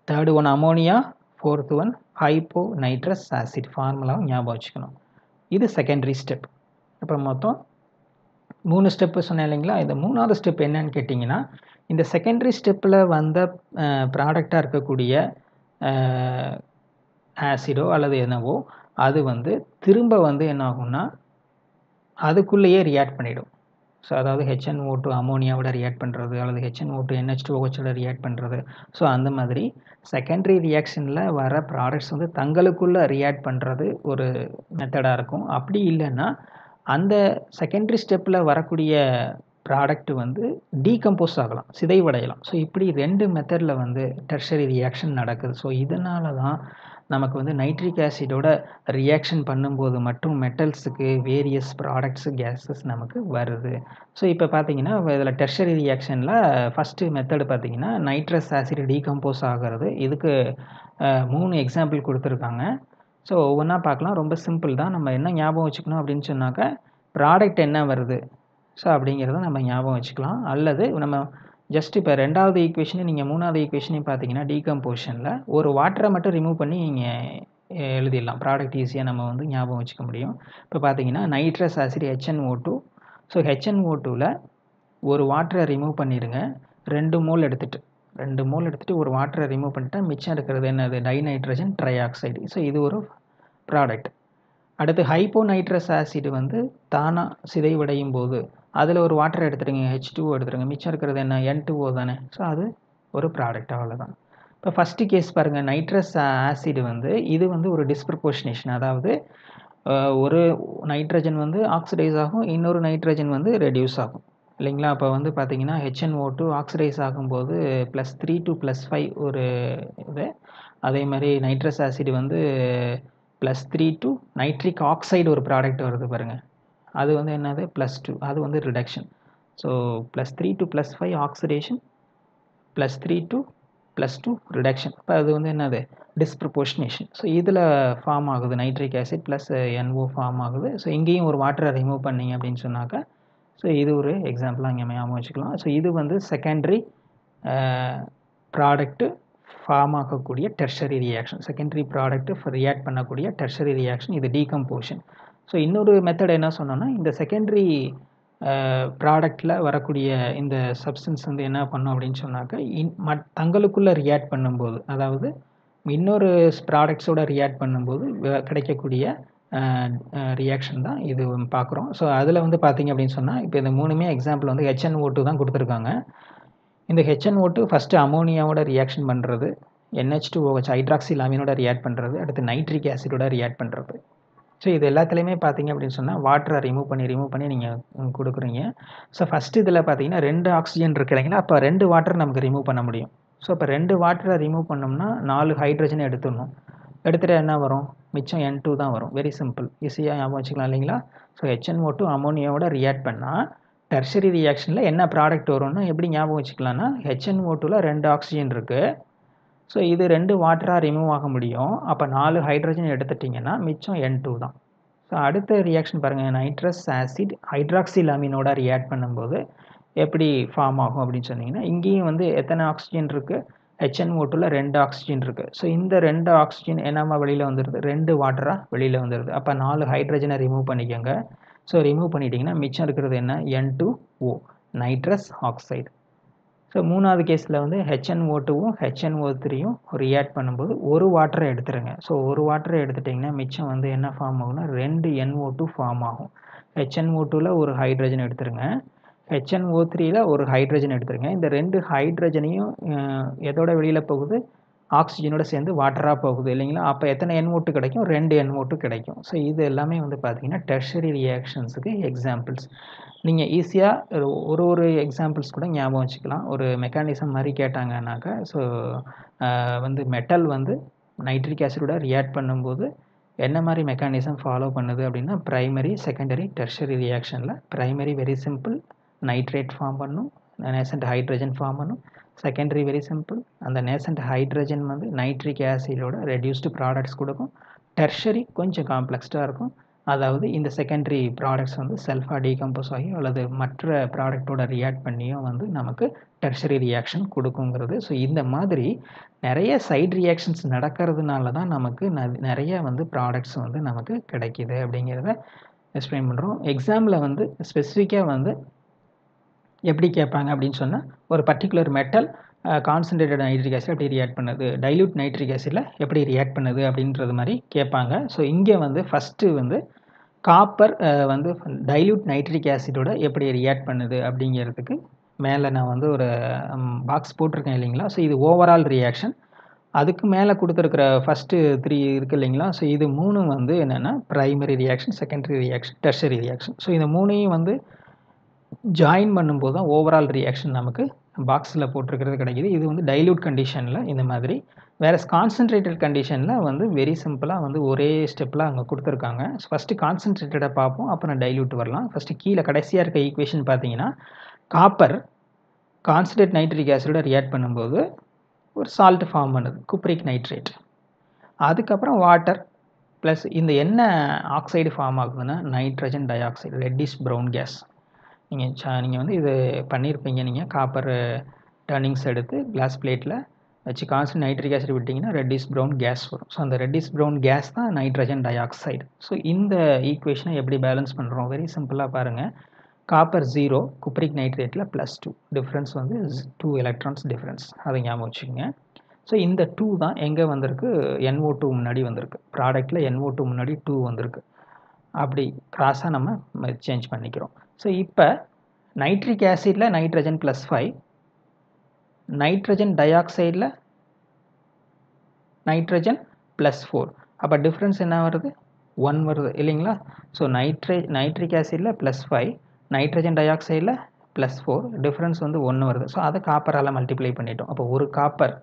third one ammonia, fourth one hyponitrous acid. ஃபார்முலாவும் ஞாபகம் வச்சுக்கணும். இது செகண்டரி ஸ்டெப். அப்புறம் மொத்தம் 3 ஸ்டெப்பு சொன்னேன் இல்லைங்களா. இந்த 3வது ஸ்டெப் என்னன்னு கேட்டிங்கன்னா, இந்த செகண்டரி ஸ்டெப்பில் வந்த ப்ராடக்டாக இருக்கக்கூடிய ஆசிடோ அல்லது என்னவோ அது வந்து திரும்ப வந்து என்ன ஆகும்னா அதுக்குள்ளேயே ரியாக்ட் பண்ணிடும். ஸோ அதாவது HNO2 அமோனியாவோட ரியாக்ட் பண்ணுறது அல்லது HNO2 NH2OHோட ரியாக்ட் பண்ணுறது. ஸோ அந்த மாதிரி செகண்டரி ரியாக்ஷனில் வர ப்ராடக்ட்ஸ் வந்து தங்களுக்குள்ளே ரியாக்ட் பண்ணுறது ஒரு மெத்தடாக இருக்கும். அப்படி இல்லைன்னா அந்த செகண்டரி ஸ்டெப்பில் வரக்கூடிய ப்ராடக்ட் வந்து டீகம்போஸ் ஆகலாம், சிதைவடையலாம். ஸோ இப்படி 2 மெத்தடில் வந்து டெர்ஷரி ரியாக்ஷன் நடக்குது. ஸோ இதனால தான் நமக்கு வந்து நைட்ரிக் ஆசிடோட ரியாக்ஷன் பண்ணும்போது மட்டும் மெட்டல்ஸுக்கு வேரியஸ் ப்ராடக்ட்ஸு கேஸஸ் நமக்கு வருது. ஸோ இப்போ பார்த்தீங்கன்னா இதில் டெர்ஷரி ரியாக்ஷனில் ஃபஸ்ட்டு மெத்தடு பார்த்தீங்கன்னா நைட்ரஸ் ஆசிட் டீகம்போஸ் ஆகிறது. இதுக்கு 3 எக்ஸாம்பிள் கொடுத்துருக்காங்க. ஸோ ஒவ்வொன்றா பார்க்கலாம். ரொம்ப சிம்பிள் தான். நம்ம என்ன ஞாபகம் வச்சுக்கணும் அப்படின்னு சொன்னாக்கா ப்ராடக்ட் என்ன வருது ஸோ அப்படிங்கிறத நம்ம ஞாபகம் வச்சுக்கலாம். அல்லது நம்ம ஜஸ்ட் இப்போ 2வது ஈக்குவேஷனையும் நீங்கள் 3வது ஈக்குவேஷனையும் பார்த்தீங்கன்னா டீகம்போஷனில் ஒரு வாட்டரை மட்டும் ரிமூவ் பண்ணி நீங்கள் எழுதிடலாம். ப்ராடக்ட் ஈஸியாக நம்ம வந்து ஞாபகம் வச்சுக்க முடியும். இப்போ பார்த்தீங்கன்னா நைட்ரஸ் ஆசிட் HNO2. ஸோ HNO2வில் ஒரு வாட்டரை ரிமூவ் பண்ணிடுங்க. 2 மோல் எடுத்துகிட்டு ஒரு வாட்டரை ரிமூவ் பண்ணிட்டா மிச்சம் இருக்கிறது என்னது? Dinitrogen trioxide. ஸோ இது ஒரு ப்ராடக்ட். அடுத்து ஹைப்போநைட்ரஸ் ஆசிட் வந்து தானாக சிதைவடையும் போது அதில் ஒரு வாட்டர் எடுத்துடுங்க, H2O எடுத்துடுங்க. மிச்சம் இருக்கிறது என்ன? N2O தானே. ஸோ அது ஒரு ப்ராடக்ட், அவ்வளோதான். இப்போ ஃபஸ்ட்டு கேஸ் பாருங்கள். நைட்ரஸ் ஆசிட் வந்து இது வந்து ஒரு டிஸ்ப்ரப்போர்ஷனேஷன். அதாவது ஒரு நைட்ரஜன் வந்து ஆக்சிடைஸ் ஆகும், இன்னொரு நைட்ரஜன் வந்து ரெடியூஸ் ஆகும் இல்லைங்களா? அப்போ வந்து பார்த்தீங்கன்னா HNO2 ஆக்சிடைஸ் ஆகும்போது +3 to +5 ஒரு இது. அதே மாதிரி நைட்ரஸ் ஆசிட் வந்து +3 to நைட்ரிக் ஆக்சைடு ஒரு ப்ராடக்ட் வருது பாருங்கள். அது வந்து என்னது? +2. அது வந்து reduction. So +3 to +5 oxidation, +3 to +2 reduction. இப்போ அது வந்து என்னது? டிஸ்ப்ரப்போர்ஷனேஷன். ஸோ இதில் ஃபார்ம் ஆகுது nitric acid plus NO form ஆகுது. ஸோ இங்கேயும் ஒரு வாட்டரை ரிமூவ் பண்ணிங்க அப்படின்னு சொன்னாக்கா ஸோ இது ஒரு எக்ஸாம்பிளாக இங்கே ஞாபகம் வச்சுக்கலாம். ஸோ இது வந்து செகண்டரி ப்ராடக்ட்டு ஃபார்ம் ஆகக்கூடிய tertiary reaction. Secondary product react பண்ணக்கூடிய டெர்ஷரி ரியாக்ஷன். இது டீகம்போஷன். ஸோ இன்னொரு மெத்தட் என்ன சொன்னோன்னா, இந்த செகண்டரி ப்ராடக்டில் வரக்கூடிய இந்த சப்ஸ்டன்ஸ் வந்து என்ன பண்ணும் அப்படின்னு சொன்னாக்கா தங்களுக்குள்ளே ரியாக்ட் பண்ணும்போது, அதாவது இன்னொரு ப்ராடக்ட்ஸோட ரியாக்ட் பண்ணும்போது கிடைக்கக்கூடிய ரியாக்ஷன் தான் இது பார்க்குறோம். ஸோ அதில் வந்து பார்த்தீங்க அப்படின்னு சொன்னால் இப்போ இந்த 3மே எக்ஸாம்பிள் வந்து HNO2 தான் கொடுத்துருக்காங்க. இந்த HNO2 ஃபஸ்ட்டு அமோனியாவோட ரியாக்ஷன் பண்ணுறது, NH2OH ஹைட்ராக்சில் அமீனோட ரியாக்ட் பண்ணுறது, அடுத்து நைட்ரிக் ஆசிடோட ரியாக்ட் பண்ணுறது. ஸோ இது எல்லாத்துலேயுமே பார்த்தீங்க அப்படின்னு சொன்னால் வாட்டரை ரிமூவ் பண்ணி நீங்கள் கொடுக்குறீங்க. ஸோ ஃபஸ்ட்டு இதில் பார்த்தீங்கன்னா 2 ஆக்சிஜன் இருக்குது இல்லைங்களா? அப்போ 2 வாட்டர் நமக்கு ரிமூவ் பண்ண முடியும். ஸோ இப்போ 2 வாட்டரை ரிமூவ் பண்ணோம்னா 4 ஹைட்ரஜனை எடுத்துடணும். எடுத்துகிட்டு என்ன வரும்? மிச்சம் N2 தான் வரும். வெரி சிம்பிள், ஈஸியாக ஞாபகம் வச்சுக்கலாம் இல்லைங்களா? ஸோ HNO2 அமோனியாவோட ரியாக்ட் பண்ணால் டெர்ஷரி ரியாக்ஷனில் என்ன ப்ராடக்ட் வரும்னா எப்படி ஞாபகம் வச்சுக்கலாம்னா, HNO2வில் 2 ஆக்சிஜன் இருக்குது. ஸோ இது 2 வாட்டராக ரிமூவ் ஆக முடியும். அப்போ 4 ஹைட்ரஜன் எடுத்துட்டிங்கன்னா மிச்சம் N2 தான். ஸோ அடுத்த ரியாக்ஷன் பாருங்கள். நைட்ரஸ் ஆசிட் ஹைட்ராக்சில் அமீனோட ரியாக்ட் பண்ணும்போது எப்படி ஃபார்ம் ஆகும் அப்படின்னு சொன்னீங்கன்னா, இங்கேயும் வந்து எத்தனை ஆக்சிஜன் இருக்குது? HNO2வில் 2 ஆக்சிஜன் இருக்குது. ஸோ இந்த 2 ஆக்சிஜன் என்னமா வெளியில் வந்துடுது? 2 வாட்டராக வெளியில் வந்துடுது. அப்போ 4 ஹைட்ரஜனை ரிமூவ் பண்ணிக்கோங்க. ஸோ ரிமூவ் பண்ணிட்டீங்கன்னா மிச்சம் இருக்கிறது என்ன? N2O nitrous oxide. ஸோ 3வது கேஸில் வந்து HNO2வும் HNO3யும் ரியாக்ட் பண்ணும்போது ஒரு வாட்டரை எடுத்துருங்க. ஸோ ஒரு வாட்டரை எடுத்துட்டிங்கன்னா மிச்சம் வந்து என்ன ஃபார்ம் ஆகும்னா 2 NO2 ஃபார்ம் ஆகும். HNO2வில் ஒரு ஹைட்ரஜன் எடுத்துருங்க, HNO3யில் ஒரு ஹைட்ரஜன் எடுத்துருங்க. இந்த 2 ஹைட்ரஜனையும் எதோட வெளியில் போகுது? ஆக்சிஜனோட சேர்ந்து வாட்டராக போகுது இல்லைங்களா? அப்போ எத்தனை NO2 கிடைக்கும்? 2 NO2 கிடைக்கும். ஸோ இது எல்லாமே வந்து பார்த்தீங்கன்னா டெர்ஷரி ரியாக்ஷன்ஸுக்கு எக்ஸாம்பிள்ஸ். நீங்கள் ஈஸியாக ஒரு எக்ஸாம்பிள்ஸ் கூட ஞாபகம் வச்சுக்கலாம். ஒரு மெக்கானிசம் மாதிரி கேட்டாங்கன்னாக்கா, ஸோ வந்து மெட்டல் வந்து நைட்ரிக் ஆசிடோட ரியாக்ட் பண்ணும்போது என்ன மாதிரி மெக்கானிசம் ஃபாலோ பண்ணுது அப்படின்னா, ப்ரைமரி, செகண்டரி, டெர்ஷரி ரியாக்ஷனில் primary very simple, nitrate form பண்ணும், நேசன்ட் ஹைட்ரஜன் ஃபார்ம் பண்ணும். செகண்டரி வெரி சிம்பிள், அந்த நேசன்ட் ஹைட்ரஜன் வந்து நைட்ரிக் ஆசிடோட ரெடியூஸ்டு ப்ராடக்ட்ஸ் கொடுக்கும். டெர்ஷரி கொஞ்சம் காம்ப்ளெக்ஸ்டாக இருக்கும். அதாவது இந்த செகண்டரி ப்ராடக்ட்ஸ் வந்து செல்ஃபாக டீகம்போஸ் ஆகி அல்லது மற்ற ப்ராடக்டோட ரியாக்ட் பண்ணியும் வந்து நமக்கு டெர்ஷரி ரியாக்ஷன் கொடுக்குங்கிறது. ஸோ இந்த மாதிரி நிறைய சைட் ரியாக்ஷன்ஸ் நடக்கிறதுனால தான் நமக்கு நிறைய வந்து ப்ராடக்ட்ஸ் வந்து நமக்கு கிடைக்கிது அப்படிங்கிறத எக்ஸ்பிளைன் பண்ணுறோம். எக்ஸாமில் வந்து ஸ்பெசிஃபிக்காக வந்து எப்படி கேட்பாங்க அப்படின்னு சொன்னால், ஒரு particular metal concentrated nitric acid எப்படி ரியாக்ட் பண்ணுது, டைல்யூட் நைட்ரிக் ஆசிடில் எப்படி ரியாக்ட் பண்ணுது அப்படின்றது மாதிரி கேட்பாங்க. ஸோ இங்கே வந்து ஃபஸ்ட்டு வந்து காப்பர் வந்து டைல்யூட் நைட்ரிக் ஆசிடோட எப்படி ரியாக்ட் பண்ணுது அப்படிங்கிறதுக்கு மேலே நான் வந்து ஒரு பாக்ஸ் போட்டிருக்கேன் இல்லைங்களா. ஸோ இது ஓவரால் ரியாக்ஷன். அதுக்கு மேலே கொடுத்துருக்கிற ஃபஸ்ட்டு 3 இருக்குது இல்லைங்களா. ஸோ இது 3 வந்து என்னென்னா primary reaction, secondary reaction, tertiary reaction. So இந்த 3ஐயும் வந்து ஜாயின் பண்ணும்போது தான் ஓவரால் ரியாக்ஷன் நமக்கு பாக்ஸில் போட்டிருக்கிறது கிடைக்கிது. இது வந்து டைல்யூட் கண்டிஷனில் இந்த மாதிரி. வேறு கான்சன்ட்ரேட்டட் கண்டிஷனில் வந்து வெரி சிம்பிளாக வந்து ஒரே ஸ்டெப்பில் அங்கே கொடுத்துருக்காங்க. ஃபஸ்ட்டு கான்சன்ட்ரேட்டடை பார்ப்போம், அப்புறம் டைல்யூட் வரலாம். ஃபஸ்ட்டு கீழே கடைசியாக இருக்க ஈக்குவேஷன் பார்த்தீங்கன்னா, காப்பர் கான்சன்ட்ரேட் நைட்ரிக் ஆசிடோட ரியாக்ட் பண்ணும்போது ஒரு சால்ட் ஃபார்ம் பண்ணுது, குப்ரிக் நைட்ரேட். அதுக்கப்புறம் வாட்டர் ப்ளஸ் இந்த என்ன ஆக்சைடு ஃபார்ம் ஆகுதுன்னா nitrogen dioxide, reddish brown gas. நீங்கள் வந்து இது பண்ணியிருப்பீங்க. நீங்கள் காப்பர் டர்னிங்ஸ் எடுத்து கிளாஸ் பிளேட்டில் வச்சு கான்ஸ்டன்ட் நைட்ரிக் ஆசிட் விட்டிங்கன்னா ரெட்டிஷ் ப்ரௌன் கேஸ் வரும். ஸோ அந்த ரெட்டிஷ் ப்ரௌன் கேஸ் தான் நைட்ரஜன் டை ஆக்சைடு. ஸோ இந்த ஈக்குவேஷனை எப்படி பேலன்ஸ் பண்ணுறோம்? வெரி சிம்பிளாக பாருங்கள். காப்பர் 0, குப்ரிக் நைட்ரேட்டில் +2, டிஃப்ரென்ஸ் வந்து 2 எலக்ட்ரான்ஸ் டிஃப்ரென்ஸ், அதை ஞாபகம் வச்சுக்கோங்க. ஸோ இந்த 2 தான் எங்கே வந்திருக்கு? NO2 முன்னாடி வந்திருக்கு. ப்ராடக்டில் NO2 முன்னாடி 2 வந்திருக்கு. அப்படி கிராஸாக நம்ம சேஞ்ச் பண்ணிக்கிறோம். ஸோ இப்போ நைட்ரிக் ஆசிடில் நைட்ரஜன் +5, நைட்ரஜன் டை ஆக்சைடில் நைட்ரஜன் +4. அப்போ டிஃப்ரென்ஸ் என்ன வருது? 1 வருது இல்லைங்களா. ஸோ நைட்ரிக் ஆசிடில் +5, நைட்ரஜன் டை ஆக்சைடில் +4, டிஃப்ரென்ஸ் வந்து 1 வருது. ஸோ அதை காப்பரால் மல்டிப்ளை பண்ணிட்டோம். அப்போ ஒரு காப்பர்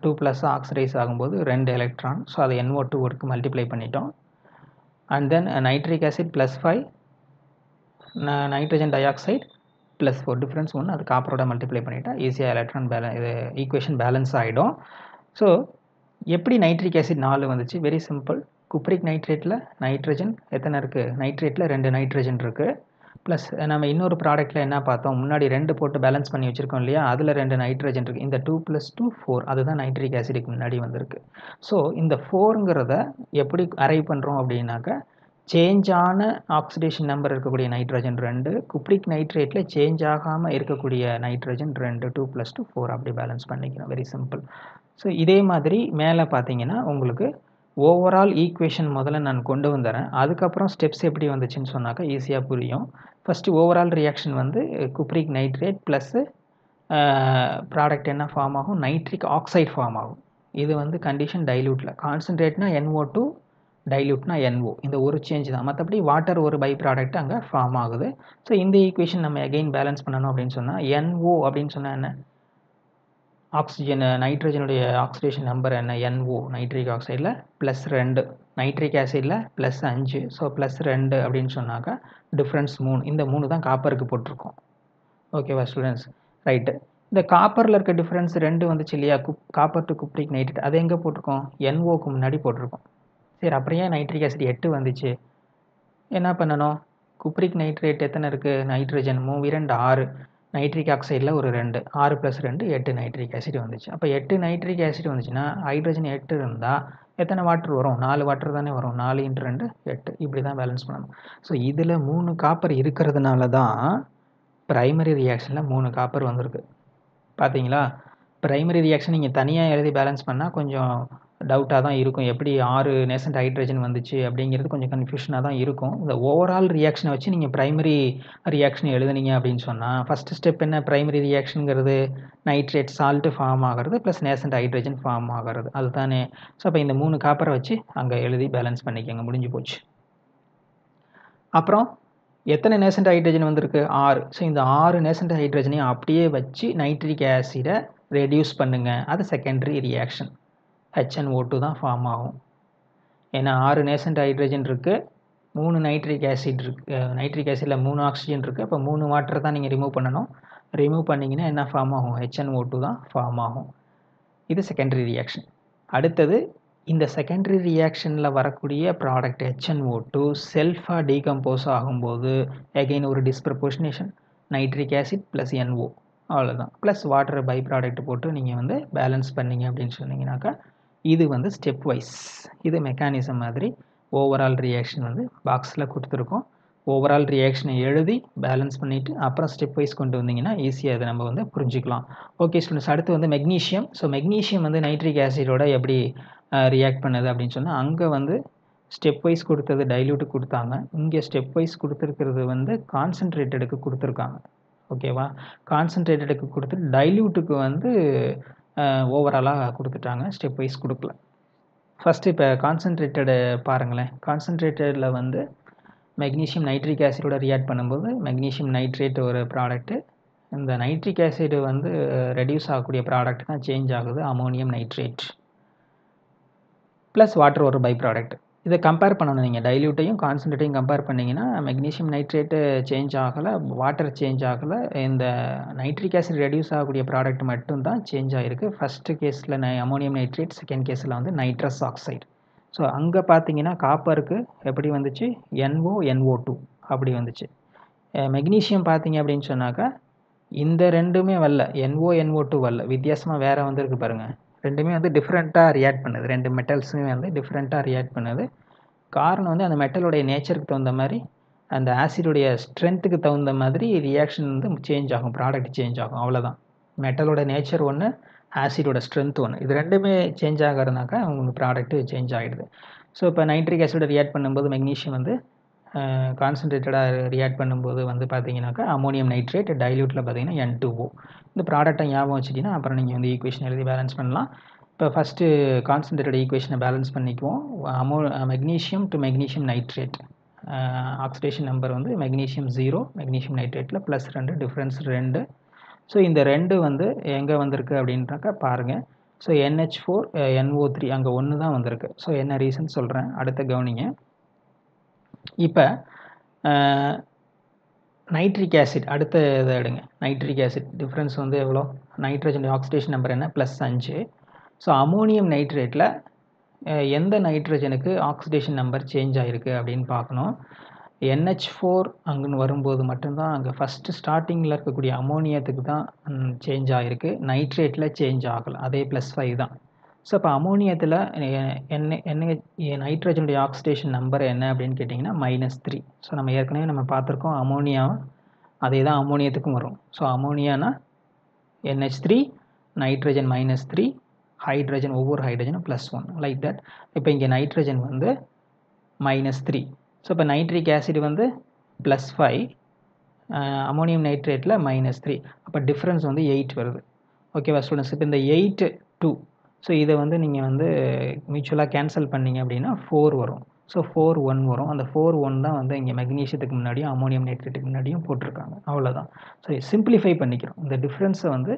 2+ ஆக்சிடைஸ் ஆகும்போது 2 எலக்ட்ரான். ஸோ அதை NO2 ஒருக்கு மல்டிப்ளை பண்ணிட்டோம். And then nitric acid +5, nitrogen di oxide +4, difference 1, அது காப்பரோட மல்டிப்ளை பண்ணிட்டா ஈஸியாக எலக்ட்ரான் இது ஈக்குவேஷன் பேலன்ஸ் ஆகிடும். ஸோ எப்படி நைட்ரிக் ஆசிட் 4 வந்துச்சு? Very simple. குப்ரிக் நைட்ரேட்டில் நைட்ரஜன் எத்தனை இருக்குது? நைட்ரேட்டில் 2 நைட்ரஜன் இருக்குது. ப்ளஸ் நம்ம இன்னொரு ப்ராடக்ட்டில் என்ன பார்த்தோம்? முன்னாடி 2 போட்டு பேலன்ஸ் பண்ணி வச்சுருக்கோம் இல்லையா, அதில் 2 நைட்ரஜன் இருக்குது. இந்த 2 + 2 4, அதுதான் நைட்ரிக் ஆசிடுக்கு முன்னாடி வந்திருக்கு. ஸோ இந்த 4ங்கிறத எப்படி அரைவ் பண்ணுறோம் அப்படின்னாக்கா, சேஞ்சான ஆக்சிடேஷன் நம்பர் இருக்கக்கூடிய நைட்ரஜன் 2, குப்ரிக் நைட்ரேட்டில் சேஞ்ச் ஆகாமல் இருக்கக்கூடிய நைட்ரஜன் 2, 2 + 2 4, அப்படி பேலன்ஸ் பண்ணிக்கிறோம். Very simple. ஸோ இதே மாதிரி மேலே பார்த்தீங்கன்னா உங்களுக்கு ஓவரால் ஈக்குவேஷன் முதல்ல நான் கொண்டு வந்துடுறேன். அதுக்கப்புறம் ஸ்டெப்ஸ் எப்படி வந்துச்சுன்னு சொன்னாக்கா ஈஸியாக புரியும். ஃபஸ்ட்டு ஓவரால் ரியாக்ஷன் வந்து குப்ரிக் நைட்ரேட் ப்ளஸ்ஸு ப்ராடக்ட் என்ன ஃபார்ம் ஆகும்? நைட்ரிக் ஆக்சைடு ஃபார்ம் ஆகும். இது வந்து கண்டிஷன் டைல்யூட்டில். கான்சன்ட்ரேட்னா NO2, டைல்யூட்னா NO. இந்த ஒரு சேஞ்ச் தான். மற்றபடி வாட்டர் ஒரு பை ப்ராடக்ட் அங்கே ஃபார்ம் ஆகுது. ஸோ இந்த ஈக்குவேஷன் நம்ம எகெயின் பேலன்ஸ் பண்ணணும் அப்படின்னு சொன்னால், NO அப்படின்னு சொன்னால் என்ன? ஆக்சிஜன் நைட்ரஜனுடைய ஆக்சிடேஷன் நம்பர் என்ன? NO, நைட்ரிக் ஆக்சைடில் +2, நைட்ரிக் ஆசிடில் +5. ஸோ +2 அப்படின்னு சொன்னாக்கா டிஃப்ரென்ஸ் 3. இந்த 3 தான் காப்பருக்கு போட்டிருக்கோம். ஓகேவா ஸ்டூடெண்ட்ஸ்? ரைட்டு. இந்த காப்பரில் இருக்க டிஃப்ரென்ஸ் 2 வந்துச்சு இல்லையா, காப்பர் டு குப்ரிக் நைட்ரேட், அதை எங்கே போட்டிருக்கோம்? NOக்கு முன்னாடி போட்டிருக்கோம். சரி, அப்புறம் ஏன் நைட்ரிக் ஆசிட் 8 வந்துச்சு? என்ன பண்ணணும்? குப்ரிக் நைட்ரேட் எத்தனை இருக்குது? நைட்ரஜன் 3 2 6, நைட்ரிக் ஆக்சைடில் ஒரு 2, 6 + 2 8 நைட்ரிக் ஆசிட் வந்துச்சு. அப்போ 8 நைட்ரிக் ஆசிட் வந்துச்சுன்னா ஹைட்ரஜன் 8 இருந்தால் எத்தனை வாட்டர் வரும்? 4 வாட்டர் தானே வரும். 4 × 2 8, இப்படி தான் பேலன்ஸ் பண்ணணும். ஸோ இதில் 3 காப்பர் இருக்கிறதுனால தான் ப்ரைமரி ரியாக்ஷனில் 3 காப்பர் வந்திருக்கு. பார்த்தீங்களா? ப்ரைமரி ரியாக்ஷன் நீங்கள் தனியாக எழுதி பேலன்ஸ் பண்ணால் கொஞ்சம் டவுட்டாக தான் இருக்கும். எப்படி 6 நேசன்ட் ஹைட்ரஜன் வந்துச்சு அப்படிங்கிறது கொஞ்சம் கன்ஃபியூஷனாக தான் இருக்கும். இந்த ஓவரால் ரியாக்ஷனை வச்சு நீங்கள் ப்ரைமரி ரியாக்ஷன் எழுதுனீங்க அப்படின்னு சொன்னால், ஃபஸ்ட்டு ஸ்டெப் என்ன? ப்ரைமரி ரியாக்ஷனுங்கிறது நைட்ரேட் சால்ட்டு ஃபார்ம் ஆகிறது ப்ளஸ் நேசன்ட் ஹைட்ரஜன் ஃபார்ம் ஆகிறது, அதுதானே? ஸோ அப்போ இந்த 3 காப்பரை வச்சு அங்கே எழுதி பேலன்ஸ் பண்ணிக்கோங்க, முடிஞ்சு போச்சு. அப்புறம் எத்தனை நேசன்ட் ஹைட்ரஜன் வந்திருக்கு? 6. ஸோ இந்த 6 நேசன்ட் ஹைட்ரஜனையும் அப்படியே வச்சு நைட்ரிக் ஆசிடை ரெடியூஸ் பண்ணுங்கள். அது செகண்டரி ரியாக்ஷன். HNO2 தான் ஃபார்ம் ஆகும். ஏன்னா 6 நேசன்ட் ஹைட்ரஜன் இருக்குது, 3 நைட்ரிக் ஆசிட் இருக்குது. நைட்ரிக் ஆசிடில் 3 ஆக்சிஜன் இருக்குது. அப்போ 3 வாட்டர் தான் நீங்கள் ரிமூவ் பண்ணணும். ரிமூவ் பண்ணிங்கன்னா என்ன ஃபார்ம் ஆகும்? HNO2 தான் ஃபார்ம் ஆகும். இது செகண்டரி ரியாக்ஷன். அடுத்தது இந்த செகண்டரி ரியாக்ஷனில் வரக்கூடிய ப்ராடக்ட் HNO2 செல்ஃபாக டீகம்போஸ் ஆகும்போது எகெயின் ஒரு டிஸ்ப்ரப்போர்ஷனேஷன், நைட்ரிக் ஆசிட் ப்ளஸ் NO, அவ்வளோதான். ப்ளஸ் வாட்டர் பை ப்ராடக்ட் போட்டு நீங்கள் வந்து பேலன்ஸ் பண்ணிங்க அப்படின்னு சொன்னீங்கன்னாக்கா இது வந்து ஸ்டெப் வைஸ். இது மெக்கானிசம் மாதிரி ஓவரால் ரியாக்ஷன் வந்து பாக்ஸில் கொடுத்துருக்கோம். ஓவரால் ரியாக்ஷனை எழுதி பேலன்ஸ் பண்ணிவிட்டு அப்புறம் ஸ்டெப் வைஸ் கொண்டு வந்தீங்கன்னா ஈஸியாக அதை நம்ம வந்து புரிஞ்சுக்கலாம். ஓகே ஸ்டூடெண்ட்ஸ், அடுத்து வந்து மெக்னீஷியம். ஸோ மெக்னீஷியம் வந்து நைட்ரிக் ஆசிடோட எப்படி ரியாக்ட் பண்ணுது அப்படின்னு சொன்னால், அங்கே வந்து ஸ்டெப் வைஸ் கொடுத்தது டைல்யூட்டுக்கு கொடுத்தாங்க. இங்கே ஸ்டெப் வைஸ் கொடுத்துருக்கிறது வந்து கான்சன்ட்ரேட்டடுக்கு கொடுத்துருக்காங்க. ஓகேவா? கான்சன்ட்ரேட்டடுக்கு கொடுத்துட்டு டைல்யூட்டுக்கு வந்து ஓவராலாக கொடுத்துட்டாங்க. ஸ்டெப் வைஸ் கொடுக்கல. ஃபஸ்ட்டு இப்போ கான்சன்ட்ரேட்டடு பாருங்களேன். கான்சன்ட்ரேட்டடில் வந்து மெக்னீஷியம் நைட்ரிக் ஆசிடோட ரியாக்ட் பண்ணும்போது மெக்னீஷியம் நைட்ரேட் ஒரு ப்ராடக்ட்டு. இந்த நைட்ரிக் ஆசிடு வந்து ரெடியூஸ் ஆகக்கூடிய ப்ராடக்ட் தான் சேஞ்ச் ஆகுது அமோனியம் நைட்ரேட் ப்ளஸ் வாட்டர் ஒரு பை ப்ராடக்ட். இதை கம்பேர் பண்ணணும். நீங்கள் டைல்யூட்டையும் கான்சன்ட்ரேட்டையும் கம்பேர் பண்ணிங்கன்னா மெக்னீஷியம் நைட்ரேட்டு சேஞ்ச் ஆகலை, வாட்டர் சேஞ்ச் ஆகலை. இந்த நைட்ரிக் ஆசிட் ரெடியூஸ் ஆகக்கூடிய ப்ராடக்ட் மட்டும்தான் சேஞ்ச் ஆகிருக்கு. ஃபஸ்ட்டு கேஸில் அமோனியம் நைட்ரேட், செகண்ட் கேஸில் வந்து நைட்ரஸ் ஆக்சைடு. ஸோ அங்கே பார்த்தீங்கன்னா காப்பருக்கு எப்படி வந்துச்சு, NO2 அப்படி வந்துச்சு. மெக்னீஷியம் பார்த்தீங்க அப்படின்னு சொன்னாக்கா இந்த ரெண்டுமே வரல, NO2 வரல, வித்தியாசமாக வேறு வந்துருக்கு பாருங்கள். ரெண்டுமே வந்து டிஃப்ரெண்ட்டாக ரியாக்ட் பண்ணுது. ரெண்டு மெட்டல்ஸுமே வந்து டிஃப்ரெண்ட்டாக ரியாக்ட் பண்ணுது. காரணம் வந்து அந்த மெட்டலுடைய நேச்சருக்கு தகுந்த மாதிரி, அந்த ஆசிடுடைய ஸ்ட்ரென்த்துக்கு தகுந்த மாதிரி ரியாக்ஷன் வந்து சேஞ்ச் ஆகும், ப்ராடக்ட் சேஞ்ச் ஆகும், அவ்வளோதான். மெட்டலோட நேச்சர் ஒன்று, ஆசிடோட ஸ்ட்ரென்த் ஒன்று. இது ரெண்டுமே சேஞ்ச் ஆகிறதுனாக்கா உங்களுக்கு ப்ராடக்ட்டு சேஞ்ச் ஆகிடுது. ஸோ இப்போ நைட்ரிக் ஆசிடோட ரியாக்ட் பண்ணும்போது மெக்னீஷியம் வந்து கான்சன்ட்ரேட்டடாக ரியாக்ட் பண்ணும்போது வந்து பார்த்தீங்கன்னாக்கா அமோனியம் நைட்ரேட், டைல்யூட்டில் பார்த்தீங்கன்னா N2O. இந்த ப்ராடக்ட்டை ஞாபகம் வச்சுட்டிங்கன்னா அப்புறம் நீங்கள் வந்து ஈக்குவேஷன் எழுதி பேலன்ஸ் பண்ணலாம். இப்போ ஃபஸ்ட்டு கான்சன்ட்ரேட்டட் ஈக்குவேஷனை பேலன்ஸ் பண்ணிக்குவோம். Magnesium to magnesium nitrate oxidation number வந்து மெக்னீஷியம் 0, மெக்னீஷியம் நைட்ரேட்டில் +2, டிஃப்ரென்ஸ் 2. ஸோ இந்த 2 வந்து எங்கே வந்திருக்கு அப்படின்றாக்கா பாருங்கள். ஸோ NH4 NO3 அங்கே 1 தான் வந்திருக்கு. ஸோ என்ன ரீசன் சொல்கிறேன், அடுத்த கவனிங்க. இப்போ நைட்ரிக் ஆசிட் அடுத்த இதை எடுங்க. நைட்ரிக் ஆசிட் டிஃப்ரென்ஸ் வந்து எவ்வளோ, நைட்ரஜன் ஆக்சிடேஷன் நம்பர் என்ன, +5. ஸோ அமோனியம் நைட்ரேட்டில் எந்த நைட்ரஜனுக்கு ஆக்சிடேஷன் நம்பர் சேஞ்ச் ஆகிருக்கு அப்படின்னு பார்க்கணும். NH4 அங்கன்னு வரும்போது மட்டும்தான் அங்கே ஃபஸ்ட்டு ஸ்டார்டிங்கில் இருக்கக்கூடிய அமோனியத்துக்கு தான் சேஞ்ச் ஆகிருக்கு, நைட்ரேட்டில் சேஞ்ச் ஆகலை, அதே +5 தான். ஸோ இப்போ அமோனியத்தில் நைட்ரஜனுடைய ஆக்சிடேஷன் நம்பர் என்ன அப்படின்னு கேட்டிங்கன்னா -3. ஸோ நம்ம ஏற்கனவே நம்ம பார்த்துருக்கோம் அமோனியா, அதே தான் அமோனியத்துக்கும் வரும். ஸோ அமோனியானா NH3, நைட்ரஜன் -3, ஹைட்ரஜன் ஒவ்வொரு ஹைட்ரஜனும் +1 லைக் தட். இப்போ இங்கே நைட்ரஜன் வந்து -3. ஸோ இப்போ நைட்ரிக் ஆசிட் வந்து +5, அமோனியம் நைட்ரேட்டில் -3. அப்போ டிஃப்ரென்ஸ் வந்து 8 வருது. ஓகேவா ஸ்டூடெண்ட்ஸ்? இப்போ இந்த 8, 2, ஸோ இதை வந்து நீங்கள் வந்து மியூச்சுவலாக கேன்சல் பண்ணிங்க அப்படின்னா 4 வரும். ஸோ 4, 1 வரும். அந்த 4, 1 தான் வந்து இங்கே மெக்னீஷியத்துக்கு முன்னாடியும் அமோனியம் நைட்ரேட்டுக்கு முன்னாடியும் போட்டிருக்காங்க, அவ்வளோதான். ஸோ சிம்பிளிஃபை பண்ணிக்கிறோம். இந்த டிஃப்ரென்ஸை வந்து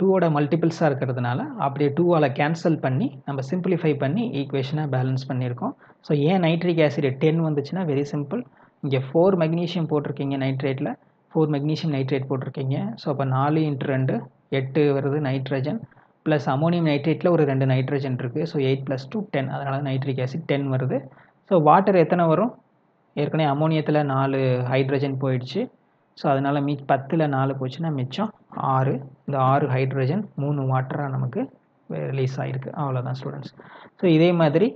2ஓட மல்டிபிள்ஸாக இருக்கிறதுனால அப்படியே 2ஆல் கேன்சல் பண்ணி நம்ம சிம்பிளிஃபை பண்ணி ஈக்குவேஷனை பேலன்ஸ் பண்ணியிருக்கோம். ஸோ ஏன் நைட்ரிக் ஆசிட் 10 வந்துச்சுன்னா வெரி சிம்பிள். இங்கே 4 மெக்னீஷியம் போட்டிருக்கீங்க நைட்ரேட்டில், 4 மெக்னீஷியம் நைட்ரேட் போட்டிருக்கீங்க. ஸோ அப்போ 4 × 2 8 வருது நைட்ரஜன், ப்ளஸ் அமோனியம் நைட்ரேட்டில் ஒரு 2 நைட்ரஜன் இருக்குது. ஸோ 8 + 2 10, அதனால் நைட்ரிக் ஆசிட் 10 வருது. ஸோ வாட்டர் எத்தனை வரும், ஏற்கனவே அமோனியத்தில் 4 ஹைட்ரஜன் போயிடுச்சு. ஸோ அதனால் 10ல் 4 போச்சுன்னா மிச்சம் 6. இந்த 6 ஹைட்ரஜன் 3 வாட்டராக நமக்கு ரிலீஸ் ஆகிருக்கு, அவ்வளோதான் ஸ்டூடெண்ட்ஸ். ஸோ இதே மாதிரி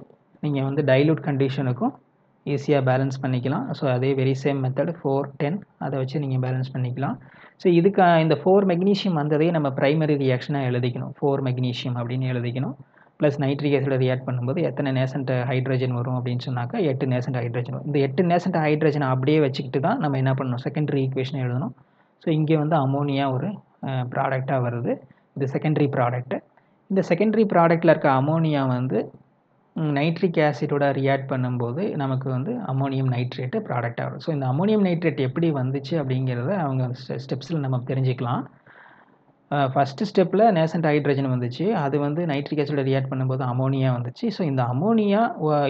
நீங்கள் வந்து டைல்யூட் கண்டிஷனுக்கும் ஈஸியாக பேலன்ஸ் பண்ணிக்கலாம். ஸோ அதே வெரி சேம் மெத்தட் 4, 10 அதை வச்சு நீங்கள் பேலன்ஸ் பண்ணிக்கலாம். ஸோ இதுக்கு இந்த 4 மெக்னீஷியம் வந்ததையே நம்ம ப்ரைமரி ரியாக்ஷனாக எழுதிக்கணும், 4 மெக்னீஷியம் அப்படின்னு எழுதிக்கணும். ப்ளஸ் நைட்ரிக் ஆசிட் ரியாக்ட் பண்ணும்போது எத்தனை நேசன்ட் ஹைட்ரஜன் வரும் அப்படின்னு சொன்னாக்கா 8 நேசன்ட் ஹைட்ரஜன் வரும். இந்த 8 நேசன்ட் ஹைட்ரஜனை அப்படியே வச்சுக்கிட்டு தான் நம்ம என்ன பண்ணணும், செகண்டரி ஈக்குவேஷன் எழுதணும். ஸோ இங்கே வந்து அமோனியா ஒரு ப்ராடக்டாக வருது, இது செகண்டரி ப்ராடக்ட்டு. இந்த செகண்டரி ப்ராடக்டில் இருக்க அமோனியா வந்து நைட்ரிக் ஆசிடோட ரியாக்ட் பண்ணும்போது நமக்கு வந்து அமோனியம் நைட்ரேட்டு ப்ராடக்டாக வரும். ஸோ இந்த அமோனியம் நைட்ரேட் எப்படி வந்துச்சு அப்படிங்கிறத அவங்க ஸ்டெப்ஸில் நம்ம தெரிஞ்சுக்கலாம். ஃபஸ்ட்டு ஸ்டெப்பில் நேசன்ட் ஹைட்ரஜன் வந்துச்சு, அது வந்து நைட்ரிக் ஆசிடோட ரியாக்ட் பண்ணும்போது அமோனியா வந்துச்சு. ஸோ இந்த அமோனியா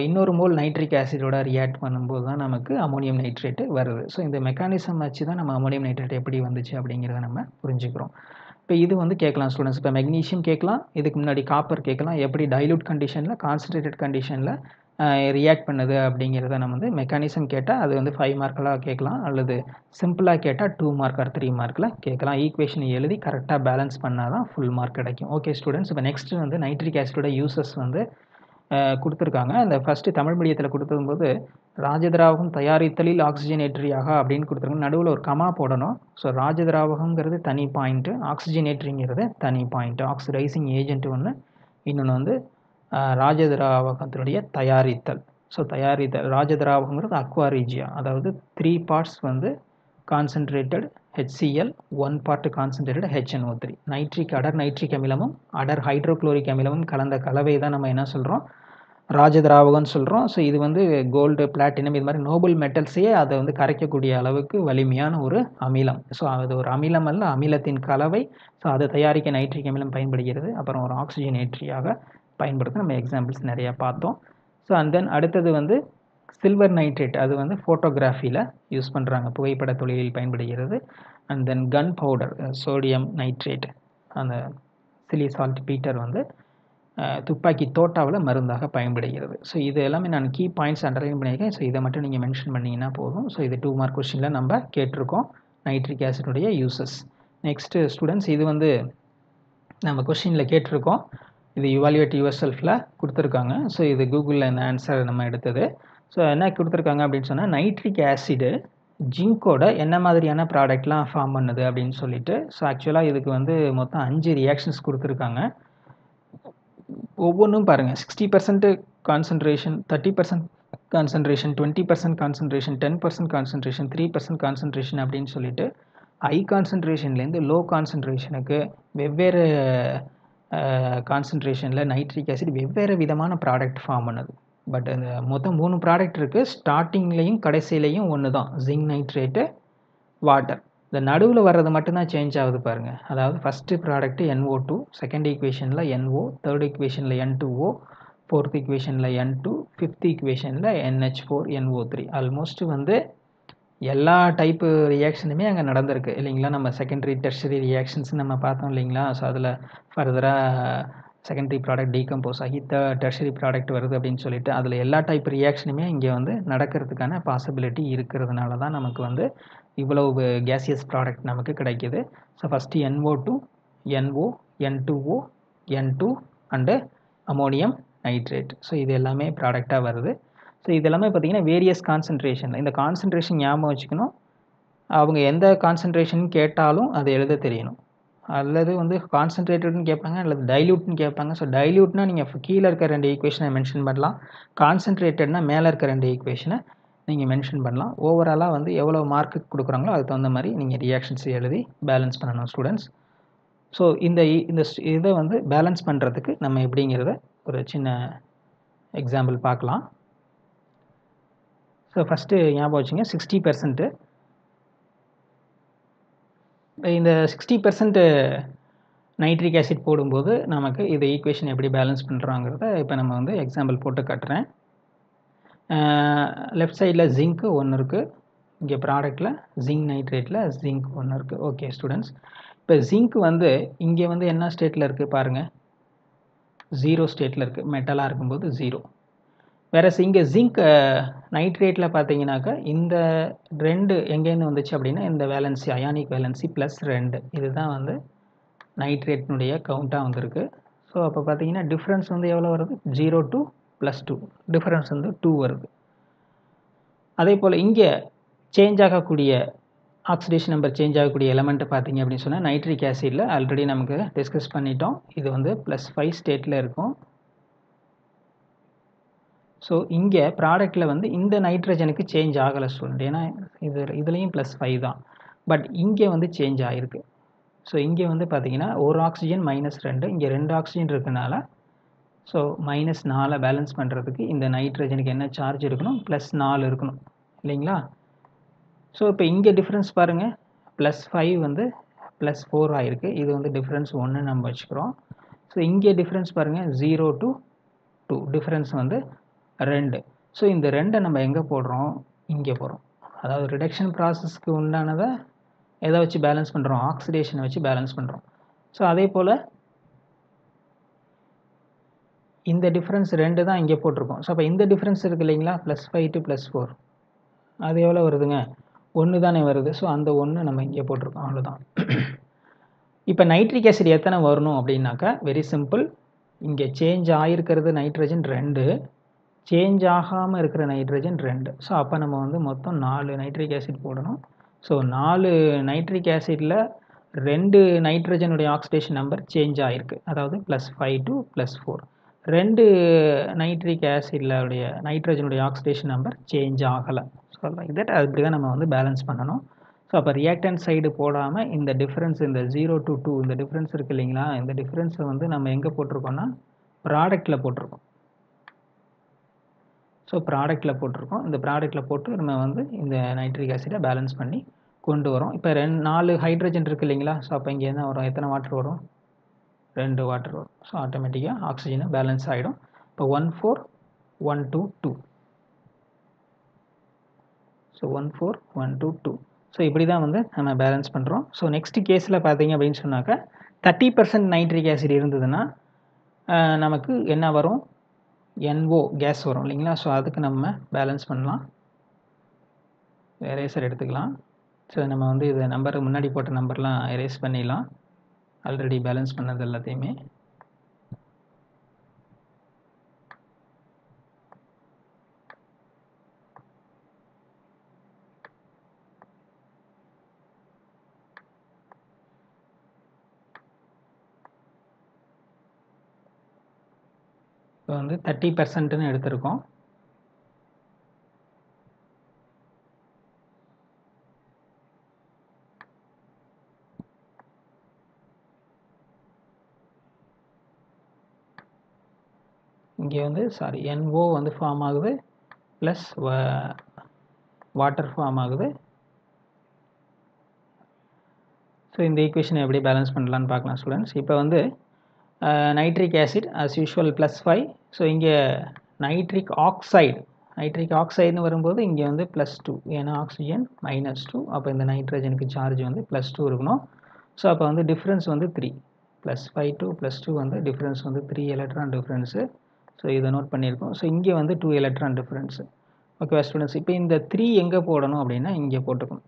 இன்னொரு மோல் நைட்ரிக் ஆசிடோட ரியாக்ட் பண்ணும்போது தான் நமக்கு அமோனியம் நைட்ரேட்டு வருது. ஸோ இந்த மெக்கானிசம் வச்சு தான் நம்ம அமோனியம் நைட்ரேட் எப்படி வந்துச்சு அப்படிங்கிறத நம்ம புரிஞ்சுக்கிறோம். இப்போ இது வந்து கேட்கலாம் ஸ்டூடெண்ட்ஸ், இப்போ மெக்னீஷியம் கேட்கலாம், இதுக்கு முன்னாடி காப்பர் கேட்கலாம், எப்படி டைல்யூட் கண்டிஷனில் கான்சன்ட்ரேட்டட் கண்டிஷனில் ரியாக்ட் பண்ணுது அப்படிங்கிறத நம்ம வந்து மெக்கானிசம் கேட்டால் அது வந்து 5 மார்க்கெலாம் கேட்கலாம், அல்லது சிம்பிளாக கேட்டால் 2 மார்க் ஆர் 3 மார்க்கில் கேட்கலாம். ஈக்குவேஷன் எழுதி கரெக்டாக பேலன்ஸ் பண்ணால் தான் ஃபுல் மார்க் கிடைக்கும். ஓகே ஸ்டூடெண்ட்ஸ், இப்போ நெக்ஸ்ட்டு வந்து நைட்ரிக் ஆசிடோட யூசஸ் வந்து கொடுத்துருக்காங்க. அந்த ஃபஸ்ட்டு தமிழ் மீடியத்தில் கொடுத்துருக்கும்போது ராஜதிராவகம் தயாரித்தலில் ஆக்சிஜனேற்றியாக அப்படின்னு கொடுத்துருக்காங்க, நடுவில் ஒரு கமா போடணும். ஸோ ராஜதிராவகங்கிறது தனி பாயிண்ட்டு, ஆக்சிஜனேட்ரிங்கிறது தனி பாயிண்ட்டு. ஆக்சிடைசிங் ஏஜென்ட் ஒன்று, இன்னொன்று வந்து ராஜதிராவகத்தினுடைய தயாரித்தல். ஸோ தயாரித்தல் ராஜதிராவகங்கிறது அக்வா ரீஜியா, அதாவது 3 பார்ட்ஸ் வந்து concentrated HCl, 1 part concentrated HNO3. அடர் நைட்ரிக் அமிலமும் அடர் ஹைட்ரோக்ளோரிக் அமிலமும் கலந்த கலவை தான் நம்ம என்ன சொல்கிறோம், ராஜதிராவகம்னு சொல்கிறோம். ஸோ இது வந்து கோல்டு, பிளாட்டினம் இது மாதிரி நோபல் மெட்டல்ஸையே அதை வந்து கரைக்கக்கூடிய அளவுக்கு வலிமையான ஒரு அமிலம். ஸோ அது ஒரு அமிலம் அல்ல, அமிலத்தின் கலவை. ஸோ அதை தயாரிக்க நைட்ரிக் அமிலம் பயன்படுகிறது. அப்புறம் ஒரு ஆக்சிஜனேற்றியாக பயன்படுத்த நம்ம எக்ஸாம்பிள்ஸ் நிறையா பார்த்தோம். ஸோ அண்ட் தென் அடுத்தது வந்து சில்வர் நைட்ரேட், அது வந்து ஃபோட்டோகிராஃபியில் யூஸ் பண்ணுறாங்க, புகைப்பட தொழிலில் பயன்படுகிறது. And then gun powder, sodium nitrate, அந்த சிலி சால்ட் பீட்டர் வந்து துப்பாக்கி தோட்டாவில் மருந்தாக பயன்படுகிறது. ஸோ இது எல்லாமே நான் கீ பாயிண்ட்ஸ் அண்டர்லைன் பண்ணியிருக்கேன். ஸோ இதை மட்டும் நீங்கள் மென்ஷன் பண்ணிங்கன்னா போதும். ஸோ இது 2 மார்க் கொஸ்டினில் நம்ம கேட்டிருக்கோம், நைட்ரிக் ஆசிடுடைய யூசஸ். நெக்ஸ்ட்டு ஸ்டூடெண்ட்ஸ், இது வந்து நம்ம கொஸ்டினில் கேட்டிருக்கோம், இது யுவாலுவேட் யுவர் செல்ஃபில் கொடுத்துருக்காங்க. ஸோ இது கூகுளில் இந்த ஆன்சர் நம்ம எடுத்தது. ஸோ என்ன கொடுத்துருக்காங்க அப்படின்னு சொன்னால், நைட்ரிக் ஆசிடு ஜிங்கோட என்ன மாதிரியான ப்ராடக்ட்லாம் ஃபார்ம் பண்ணுது அப்படின்னு சொல்லிட்டு. ஸோ ஆக்சுவலாக இதுக்கு வந்து மொத்தம் 5 ரியாக்ஷன்ஸ் கொடுத்துருக்காங்க. ஒவ்வொன்றும் பாருங்கள், 60% concentration, 30% concentration, 20% concentration, 10% concentration, 3% concentration அப்படின்னு சொல்லிட்டு ஹை கான்சன்ட்ரேஷன்லேருந்து லோ கான்சன்ட்ரேஷனுக்கு வெவ்வேறு கான்சன்ட்ரேஷனில் நைட்ரிக் ஆசிட் வெவ்வேறு விதமான ப்ராடக்ட் ஃபார்ம் பண்ணுது. பட் அந்த மொத்தம் 3 ப்ராடக்ட் இருக்குது. ஸ்டார்டிங்லேயும் கடைசியிலையும் ஒன்று தான், ஜிங்க் நைட்ரேட்டு, வாட்டர். இந்த நடுவில் வர்றது மட்டும்தான் சேஞ்ச் ஆகுது பாருங்கள். அதாவது ஃபஸ்ட்டு ப்ராடக்ட்டு NO2, செகண்ட் ஈக்குவேஷனில் NO, தேர்ட் ஈக்குவேஷனில் N2O, ஃபோர்த் ஈக்குவேஷனில் N2, ஃபிஃப்த் ஈக்குவேஷனில் NH4, NO3. ஆல்மோஸ்ட் வந்து எல்லா டைப்பு ரியாக்ஷனுமே அங்கே நடந்திருக்கு இல்லைங்களா. நம்ம செகண்டரி டெர்ஷரி ரியாக்ஷன்ஸ் நம்ம பார்த்தோம் இல்லைங்களா. ஸோ அதில் ஃபர்தராக செகண்டரி ப்ராடக்ட் டீகம்போஸ் ஆகி டெர்ஷரி ப்ராடக்ட் வருது அப்படின்னு சொல்லிட்டு அதில் எல்லா டைப் ரியாக்ஷனுமே இங்கே வந்து நடக்கிறதுக்கான பாசிபிலிட்டி இருக்கிறதுனால தான் நமக்கு வந்து இவ்வளவு கேசியஸ் ப்ராடக்ட் நமக்கு கிடைக்கிது. So first NO2, NO, N2O, N2 அண்டு அமோனியம் நைட்ரேட். ஸோ இது எல்லாமே ப்ராடக்டாக வருது. ஸோ இது எல்லாமே பார்த்திங்கன்னா வேரியஸ் கான்சன்ட்ரேஷனில். இந்த கான்சன்ட்ரேஷன் ஞாபகம் வச்சுக்கணும், அவங்க எந்த கான்சன்ட்ரேஷன் கேட்டாலும் அதை எழுத தெரியணும். அல்லது வந்து கான்சன்ட்ரேட்டட்னு கேட்பாங்க, அல்லது டைல்யூட்னு கேட்பாங்க. ஸோ டைல்யூட்னா நீங்கள் கீழே இருக்க 2 ஈக்குவேஷனை மென்ஷன் பண்ணலாம், கான்சன்ட்ரேட்டட்னா மேலே இருக்க 2 ஈக்குவேஷனை நீங்கள் மென்ஷன் பண்ணலாம். ஓவராலாக வந்து எவ்வளோ மார்க்குக்கு கொடுக்குறாங்களோ அதுக்கு தகுந்த மாதிரி நீங்கள் ரியாக்ஷன்ஸ் எழுதி பேலன்ஸ் பண்ணணும் ஸ்டூடெண்ட்ஸ். ஸோ இந்த இதை வந்து பேலன்ஸ் பண்ணுறதுக்கு நம்ம எப்படிங்கிறத ஒரு சின்ன எக்ஸாம்பிள் பார்க்கலாம். ஸோ ஃபஸ்ட்டு ஞாபகம் வச்சுங்க, 60%. இந்த 60% நைட்ரிக் ஆசிட் போடும்போது நமக்கு இது ஈக்குவேஷன் எப்படி பேலன்ஸ் பண்ணுறாங்கிறத இப்போ நம்ம வந்து எக்ஸாம்பிள் போட்டு காட்டுறேன். லெஃப்ட் சைடில் ஜிங்க்கு 1 இருக்குது, இங்கே ப்ராடக்டில் ஜிங்க் நைட்ரேட்டில் ஜிங்க் 1 இருக்குது. ஓகே ஸ்டூடெண்ட்ஸ், இப்போ ஜிங்க் வந்து இங்கே வந்து என்ன ஸ்டேட்டில் இருக்குது பாருங்கள், 0 ஸ்டேட்டில் இருக்குது, மெட்டலாக இருக்கும்போது 0. வேறு இங்கே ஜிங்க் நைட்ரேட்டில் பார்த்தீங்கன்னாக்கா இந்த 2 எங்கேருந்து வந்துச்சு அப்படின்னா இந்த வேலன்சி, அயானிக் வேலன்சி +2, இதுதான் வந்து நைட்ரேட்னுடைய கவுண்ட்டாக வந்திருக்கு. ஸோ அப்போ பார்த்தீங்கன்னா டிஃப்ரென்ஸ் வந்து எவ்வளோ வருது, 0 to +2, டிஃப்ரென்ஸ் வந்து 2 வருது. அதே போல் இங்கே சேஞ்ச் ஆகக்கூடிய ஆக்சிடேஷன் நம்பர் சேஞ்ச் ஆகக்கூடிய எலமெண்ட்டை பார்த்தீங்க அப்படின்னு சொன்னால் நைட்ரிக் ஆசிடில் ஆல்ரெடி நமக்கு டிஸ்கஸ் பண்ணிட்டோம், இது வந்து +5 ஸ்டேட்டில் இருக்கும். ஸோ இங்கே ப்ராடக்டில் வந்து இந்த நைட்ரஜனுக்கு சேஞ்ச் ஆகலை ஸ்டூடெண்ட், ஏன்னா இதுலேயும் +5 தான், பட் இங்கே வந்து சேஞ்ச் ஆகிருக்கு. ஸோ இங்கே வந்து பார்த்தீங்கன்னா ஒரு ஆக்சிஜன் -2, இங்கே 2 ஆக்சிஜன் இருக்கனால ஸோ -4 பேலன்ஸ் பண்ணுறதுக்கு இந்த நைட்ரஜனுக்கு என்ன சார்ஜ் இருக்கணும், +4 இருக்கணும் இல்லைங்களா. ஸோ இப்போ இங்கே டிஃப்ரென்ஸ் பாருங்கள், +5 வந்து +4 ஆகிருக்கு, இது வந்து டிஃப்ரென்ஸ் 1 நம்ம வச்சுக்கிறோம். ஸோ இங்கே டிஃப்ரென்ஸ் பாருங்கள், 0 to 2, டிஃப்ரென்ஸ் வந்து 2. ஸோ இந்த 2 நம்ம எங்கே போடுறோம், இங்கே போடுறோம். அதாவது ரிடக்ஷன் ப்ராசஸ்க்கு உண்டானதை எதை வச்சு பேலன்ஸ் பண்ணுறோம், ஆக்சிடேஷனை வச்சு பேலன்ஸ் பண்ணுறோம். ஸோ அதே போல் இந்த டிஃப்ரென்ஸ் 2 தான் இங்கே போட்டிருக்கோம். ஸோ அப்போ இந்த டிஃப்ரென்ஸ் இருக்குது இல்லைங்களா, +5 to +4, அது எவ்வளோ வருதுங்க, 1 தானே வருது. ஸோ அந்த 1 நம்ம இங்கே போட்டிருக்கோம், அவ்வளோதான். இப்போ நைட்ரிக் ஆசிட் எத்தனை வரணும் அப்படின்னாக்கா வெரி சிம்பிள், இங்கே சேஞ்ச் ஆகிருக்கிறது நைட்ரஜன் 2, சேஞ்ச் ஆகாமல் இருக்கிற நைட்ரஜன் 2. ஸோ அப்போ நம்ம வந்து மொத்தம் 4 நைட்ரிக் ஆசிட் போடணும். ஸோ 4 நைட்ரிக் ஆசிடில் 2 நைட்ரஜனுடைய ஆக்சிடேஷன் நம்பர் சேஞ்ச் ஆகிருக்கு, அதாவது +5 to +4. 2 நைட்ரிக் ஆசிட்லோடைய நைட்ரஜனுடைய ஆக்சிடேஷன் நம்பர் சேஞ்ச் ஆகலை. ஸோ லைக் தட் அப்படி தான் நம்ம வந்து பேலன்ஸ் பண்ணணும். ஸோ அப்போ ரியாக்டன்ட் சைடு போடாமல் இந்த டிஃப்ரென்ஸ் இந்த 0 to 2 இந்த டிஃப்ரென்ஸ் இருக்குது இல்லைங்களா, இந்த டிஃப்ரென்ஸை வந்து நம்ம எங்கே போட்டிருக்கோம்னா ப்ராடக்டில் போட்டிருக்கோம். ஸோ ப்ராடக்டில் போட்டிருக்கோம். இந்த ப்ராடக்டில் போட்டு நம்ம வந்து இந்த நைட்ரிக் ஆசிடை பேலன்ஸ் பண்ணி கொண்டு வரோம். இப்போ 4 ஹைட்ரஜன் இருக்குது இல்லைங்களா, ஸோ அப்போ இங்கே என்ன வரும், எத்தனை வாட்டர் வரும், 2 வாட்டர் வரும். ஸோ ஆட்டோமேட்டிக்காக ஆக்சிஜனை பேலன்ஸ் ஆகிடும். இப்போ 1 4 1 2 2. ஸோ 1 4 1 2 2. ஸோ இப்படி தான் வந்து நம்ம பேலன்ஸ் பண்ணுறோம். ஸோ நெக்ஸ்ட் கேஸில் பார்த்தீங்க அப்படின்னு சொன்னாக்கா 30% நைட்ரிக் ஆசிட் இருந்ததுன்னா நமக்கு என்ன வரும், NO கேஸ் வரும் இல்லைங்களா. ஸோ அதுக்கு நம்ம பேலன்ஸ் பண்ணலாம். எரேசர் எடுத்துக்கலாம். ஸோ நம்ம வந்து இது நம்பர் முன்னாடி போட்ட நம்பர்லாம் எரேஸ் பண்ணிடலாம், ஆல்ரெடி பேலன்ஸ் பண்ணது எல்லாத்தையுமே. இப்போ வந்து 30%ன்னு எடுத்திருக்கோம். இங்கே வந்து NO வந்து ஃபார்ம் ஆகுது, ப்ளஸ் வாட்டர் ஃபார்ம் ஆகுது. ஸோ இந்த ஈக்குவேஷனை எப்படி பேலன்ஸ் பண்ணலான்னு பார்க்கலாம் ஸ்டூடெண்ட்ஸ். இப்போ வந்து nitric acid as usual +5. So இங்கே நைட்ரிக் ஆக்சைடுன்னு வரும்போது இங்கே வந்து +2, ஏன்னா ஆக்சிஜன் -2. அப்போ இந்த நைட்ரஜனுக்கு சார்ஜ் வந்து +2 இருக்கணும். ஸோ அப்போ வந்து டிஃப்ரென்ஸ் வந்து 3, +5 to +2 வந்து டிஃப்ரென்ஸ் வந்து 3 எலக்ட்ரான் டிஃப்ரென்ஸு. ஸோ இதை நோட் பண்ணியிருக்கோம். ஸோ இங்கே வந்து 2 எலக்ட்ரான் டிஃப்ரென்ஸு. ஓகேவா ஸ்டூடெண்ட்ஸ். இப்போ இந்த 3 எங்கே போடணும் அப்படின்னா இங்கே போட்டுக்கணும்.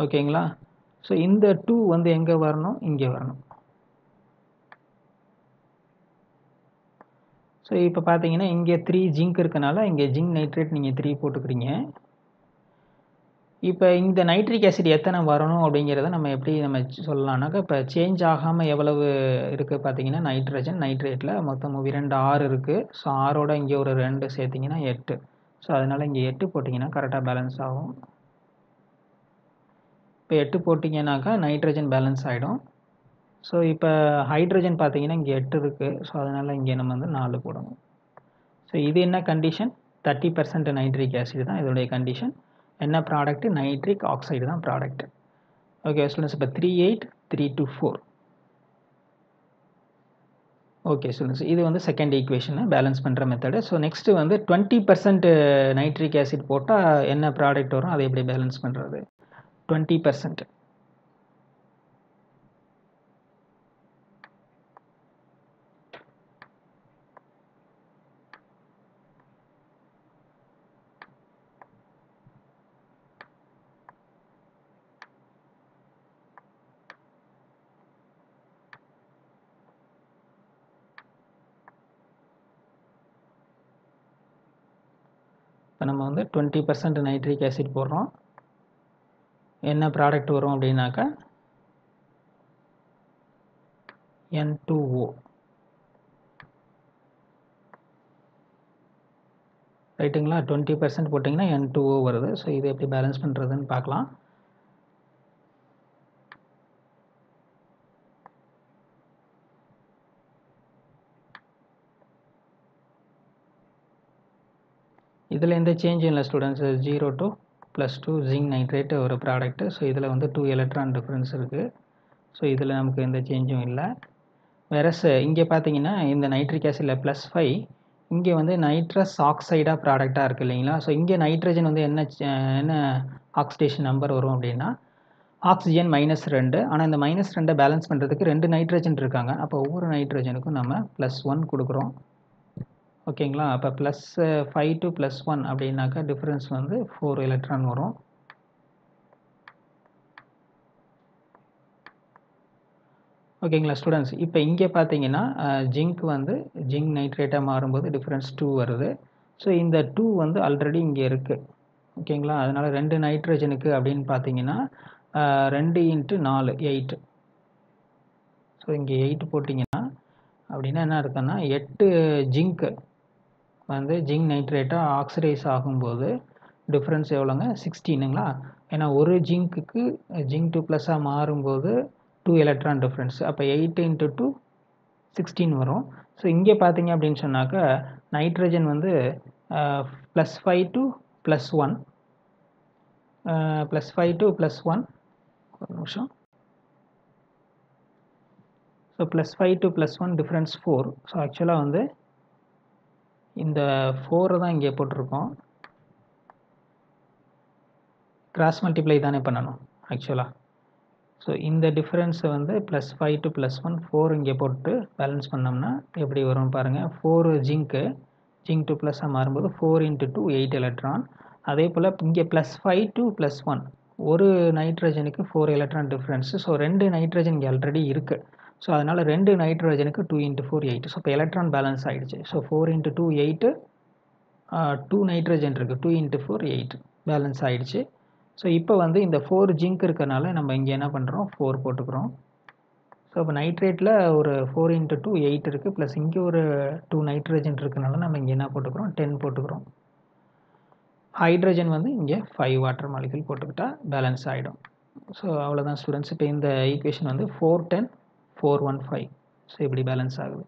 ஓகேங்களா. ஸோ இந்த 2 வந்து எங்கே வரணும், இங்கே வரணும். ஸோ இப்போ பார்த்தீங்கன்னா இங்கே 3 ஜிங்க் இருக்கனால இங்கே ஜிங்க் நைட்ரேட் நீங்கள் 3 போட்டுக்கிறீங்க. இப்போ இந்த நைட்ரிக் ஆசிட் எத்தனை வரணும் அப்படிங்கிறத நம்ம எப்படி நம்ம சொல்லலாம்னாக்கா, இப்போ சேஞ்ச் ஆகாமல் எவ்வளவு இருக்குது பார்த்தீங்கன்னா, நைட்ரேட்டில் மொத்தம் 2 6 இருக்குது. ஸோ 6ஓட இங்கே ஒரு 2 சேர்த்திங்கன்னா 8. ஸோ அதனால் இங்கே 8 போட்டிங்கன்னா கரெக்டாக பேலன்ஸ் ஆகும். இப்போ 8 போட்டிங்கன்னாக்கா நைட்ரஜன் பேலன்ஸ் ஆகிடும். ஸோ இப்போ ஹைட்ரஜன் பார்த்தீங்கன்னா இங்கே 8 இருக்குது. ஸோ அதனால் இங்கே நம்ம வந்து 4 போடணும். ஸோ இது என்ன கண்டிஷன், 30% நைட்ரிக் ஆசிட் தான் இதோடைய கண்டிஷன். என்ன ப்ராடக்ட், நைட்ரிக் ஆக்சைடு தான் ப்ராடக்ட். Okay students. இப்போ 3 8 3 2 4. ஓகே ஸ்டூடெண்ட்ஸ், இது வந்து செகண்ட் ஈக்குவேஷனை பேலன்ஸ் பண்ணுற மெத்தடு. ஸோ நெக்ஸ்ட்டு வந்து 20% நைட்ரிக் ஆசிட் போட்டால் என்ன ப்ராடக்ட் வரும், அதை எப்படி பேலன்ஸ் பண்ணுறது. 20%. இப்போ நம்ம வந்து 20% நைட்ரிக் ஆசிட் போடுறோம். என்ன ப்ராடக்ட் வரும் அப்படின்னாக்கா N2O. ரைட்டுங்களா. 20% போட்டிங்கன்னா N2O வருது. ஸோ இதை எப்படி பேலன்ஸ் பண்ணுறதுன்னு பார்க்கலாம். இதில் எந்த சேஞ்சும் இல்லை ஸ்டூடெண்ட்ஸ். 0 to +2 ஜிங்க் நைட்ரேட் ஒரு ப்ராடக்ட்டு. ஸோ இதில் வந்து 2 எலக்ட்ரான் டிஃப்ரென்ஸ் இருக்குது. ஸோ இதில் நமக்கு எந்த சேஞ்சும் இல்லை. வேறஸ் இங்கே பார்த்தீங்கன்னா இந்த நைட்ரிக் ஆசிடில் +5, இங்கே வந்து நைட்ரஸ் ஆக்சைடாக ப்ராடக்டாக இருக்குது இல்லைங்களா. ஸோ இங்கே நைட்ரஜன் வந்து என்ன ஆக்சிடேஷன் நம்பர் வரும் அப்படின்னா ஆக்சிஜன் -2. ஆனால் இந்த -2 பேலன்ஸ் பண்ணுறதுக்கு 2 நைட்ரஜன் இருக்காங்க. அப்போ ஒவ்வொரு நைட்ரஜனுக்கும் நம்ம +1 கொடுக்குறோம். ஓகேங்களா. அப்போ +5 to +1 அப்படின்னாக்கா டிஃப்ரென்ஸ் வந்து 4 எலக்ட்ரான் வரும். ஓகேங்களா ஸ்டூடெண்ட்ஸ். இப்போ இங்கே பார்த்தீங்கன்னா ஜிங்க் வந்து ஜிங்க் நைட்ரேட்டாக மாறும்போது டிஃப்ரென்ஸ் 2 வருது. ஸோ இந்த 2 வந்து ஆல்ரெடி இங்கே இருக்குது. ஓகேங்களா. அதனால் 2 நைட்ரஜனுக்கு அப்படின்னு பார்த்தீங்கன்னா 2 × 4 8. ஸோ இங்கே 8 போட்டிங்கன்னா அப்படின்னா என்ன அர்த்தம்னா 8 ஜிங்க் வந்து ஜிங்க் நைட்ரேட்டாக ஆக்சிடைஸ் ஆகும்போது டிஃப்ரென்ஸ் எவ்வளோங்க 16ங்களா. ஏன்னா ஒரு ஜிங்க்குக்கு ஜிங்க் 2+ மாறும்போது 2 எலக்ட்ரான் டிஃப்ரென்ஸ். அப்போ 8 × 2 16 வரும். ஸோ இங்கே பார்த்தீங்க அப்படின்னு சொன்னாக்கா நைட்ரஜன் வந்து +5 to +1 +5 to +1 ஒரு நிமிஷம். So +5 to +1 difference 4. ஸோ ஆக்சுவலாக வந்து இந்த 4 தான் இங்கே போட்டிருக்கோம். கிராஸ் மல்டிப்ளை தானே பண்ணணும் ஆக்சுவலாக. ஸோ இந்த டிஃப்ரென்ஸை வந்து +5 to +1 4 இங்கே போட்டு பேலன்ஸ் பண்ணோம்னா எப்படி வரும் பாருங்கள். 4 ஜிங்க் 2+ மாறும்போது 4 × 2 8 எலக்ட்ரான். அதே போல் இங்கே +5 to +1 ஒரு நைட்ரஜனுக்கு 4 எலக்ட்ரான் டிஃப்ரென்ஸு. ஸோ 2 நைட்ரஜன் இங்கே ஆல்ரெடி இருக்குது. ஸோ அதனால் 2 நைட்ரஜனுக்கு 2 × 4 8. ஸோ இப்போ எலக்ட்ரான் பேலன்ஸ் ஆகிடுச்சு. ஸோ 4 × 2 8 2 நைட்ரஜன் இருக்குது. 2 × 4 8 பேலன்ஸ் ஆகிடுச்சு. ஸோ இப்போ வந்து இந்த 4 ஜிங்க் இருக்கிறனால நம்ம இங்கே என்ன பண்ணுறோம் 4 போட்டுக்கிறோம். ஸோ இப்போ நைட்ரேட்டில் ஒரு 4 × 2 8 இருக்குது. ப்ளஸ் இங்கே ஒரு 2 நைட்ரஜன் இருக்கிறனால நம்ம இங்கே என்ன போட்டுக்கிறோம் 10 போட்டுக்கிறோம். ஹைட்ரஜன் வந்து இங்கே 5 வாட்டர் மாலிகுல் போட்டுக்கிட்டா பேலன்ஸ் ஆகிடும். ஸோ அவ்வளோதான் ஸ்டூடெண்ட்ஸ். இப்போ இந்த ஈக்குவேஷன் வந்து 4 10 4 1 5. ஸோ இப்படி பேலன்ஸ் ஆகுது.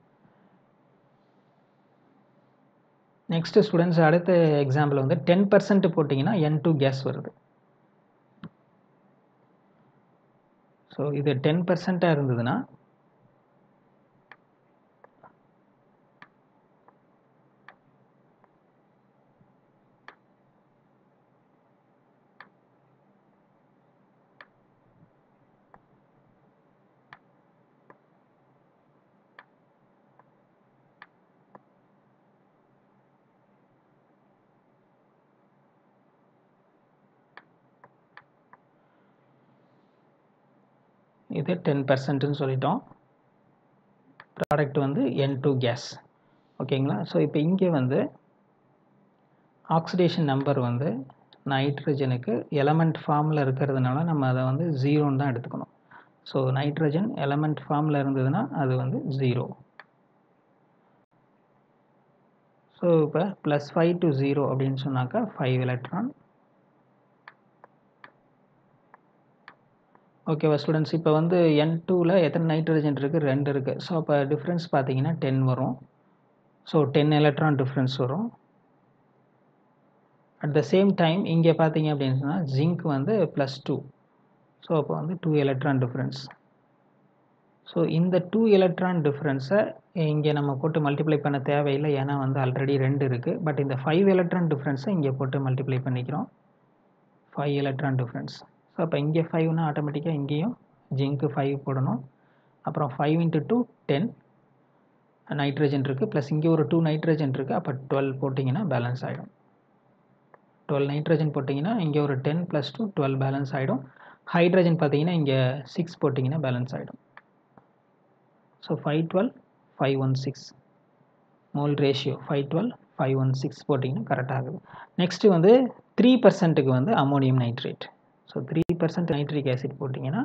நெக்ஸ்ட் ஸ்டூடெண்ட்ஸ் அடுத்த எக்ஸாம்பிள் வந்து 10% போட்டிங்கன்னா N2 கேஸ் வருது. ஸோ இது 10% இருந்ததுன்னா இது 10%ன்னு சொல்லிட்டோம். ப்ராடக்ட் வந்து N2 கேஸ். ஓகேங்களா. ஸோ இப்போ இங்கே வந்து ஆக்சிடேஷன் நம்பர் வந்து நைட்ரஜனுக்கு எலமெண்ட் ஃபார்மில் இருக்கிறதுனால நம்ம அதை வந்து 0ன்னு தான் எடுத்துக்கணும். ஸோ நைட்ரஜன் எலமெண்ட் ஃபார்மில் இருந்ததுன்னா அது வந்து 0. ஸோ இப்போ +5 to 0 அப்படின்னு சொன்னாக்கா 5 எலக்ட்ரான். ஓகேவா ஸ்டூடெண்ட்ஸ். இப்போ வந்து N2ல் எத்தனை நைட்ரஜன் இருக்குது 2 இருக்குது. ஸோ அப்போ டிஃப்ரென்ஸ் பார்த்தீங்கன்னா 10 வரும். ஸோ 10 எலக்ட்ரான் டிஃப்ரென்ஸ் வரும். அட் த சேம் டைம் இங்கே பார்த்தீங்க அப்படின்னு சொன்னால் ஜிங்க் வந்து +2. ஸோ அப்போ வந்து 2 எலக்ட்ரான் டிஃப்ரென்ஸ். ஸோ இந்த 2 எலக்ட்ரான் டிஃப்ரென்ஸை இங்கே நம்ம போட்டு மல்டிப்ளை பண்ண தேவையில்லை. ஏன்னா வந்து ஆல்ரெடி 2 இருக்குது. பட் இந்த 5 எலக்ட்ரான் டிஃப்ரென்ஸை இங்கே போட்டு மல்டிப்ளை பண்ணிக்கிறோம். 5 எலக்ட்ரான் டிஃப்ரென்ஸ். ஸோ அப்போ இங்கே 5னா ஆட்டோமேட்டிக்காக இங்கேயும் ஜிங்க்கு 5 போடணும். அப்புறம் 5 × 2 10 நைட்ரஜன் இருக்குது. ப்ளஸ் இங்கே ஒரு 2 நைட்ரஜன் இருக்குது. அப்போ 12 போட்டிங்கன்னா பேலன்ஸ் ஆகிடும். 12 நைட்ரஜன் போட்டிங்கன்னா இங்கே ஒரு 10 + 2 12 பேலன்ஸ் ஆகிடும். ஹைட்ரஜன் பார்த்தீங்கன்னா இங்கே 6 போட்டிங்கன்னா பேலன்ஸ் ஆகிடும். ஸோ 512 516 மோல் ரேஷியோ 512 516 போட்டிங்கன்னா கரெக்டாக ஆகுது. நெக்ஸ்ட்டு வந்து 3%க்கு வந்து ammonium nitrate. So 3% nitric acid போட்டிங்கன்னா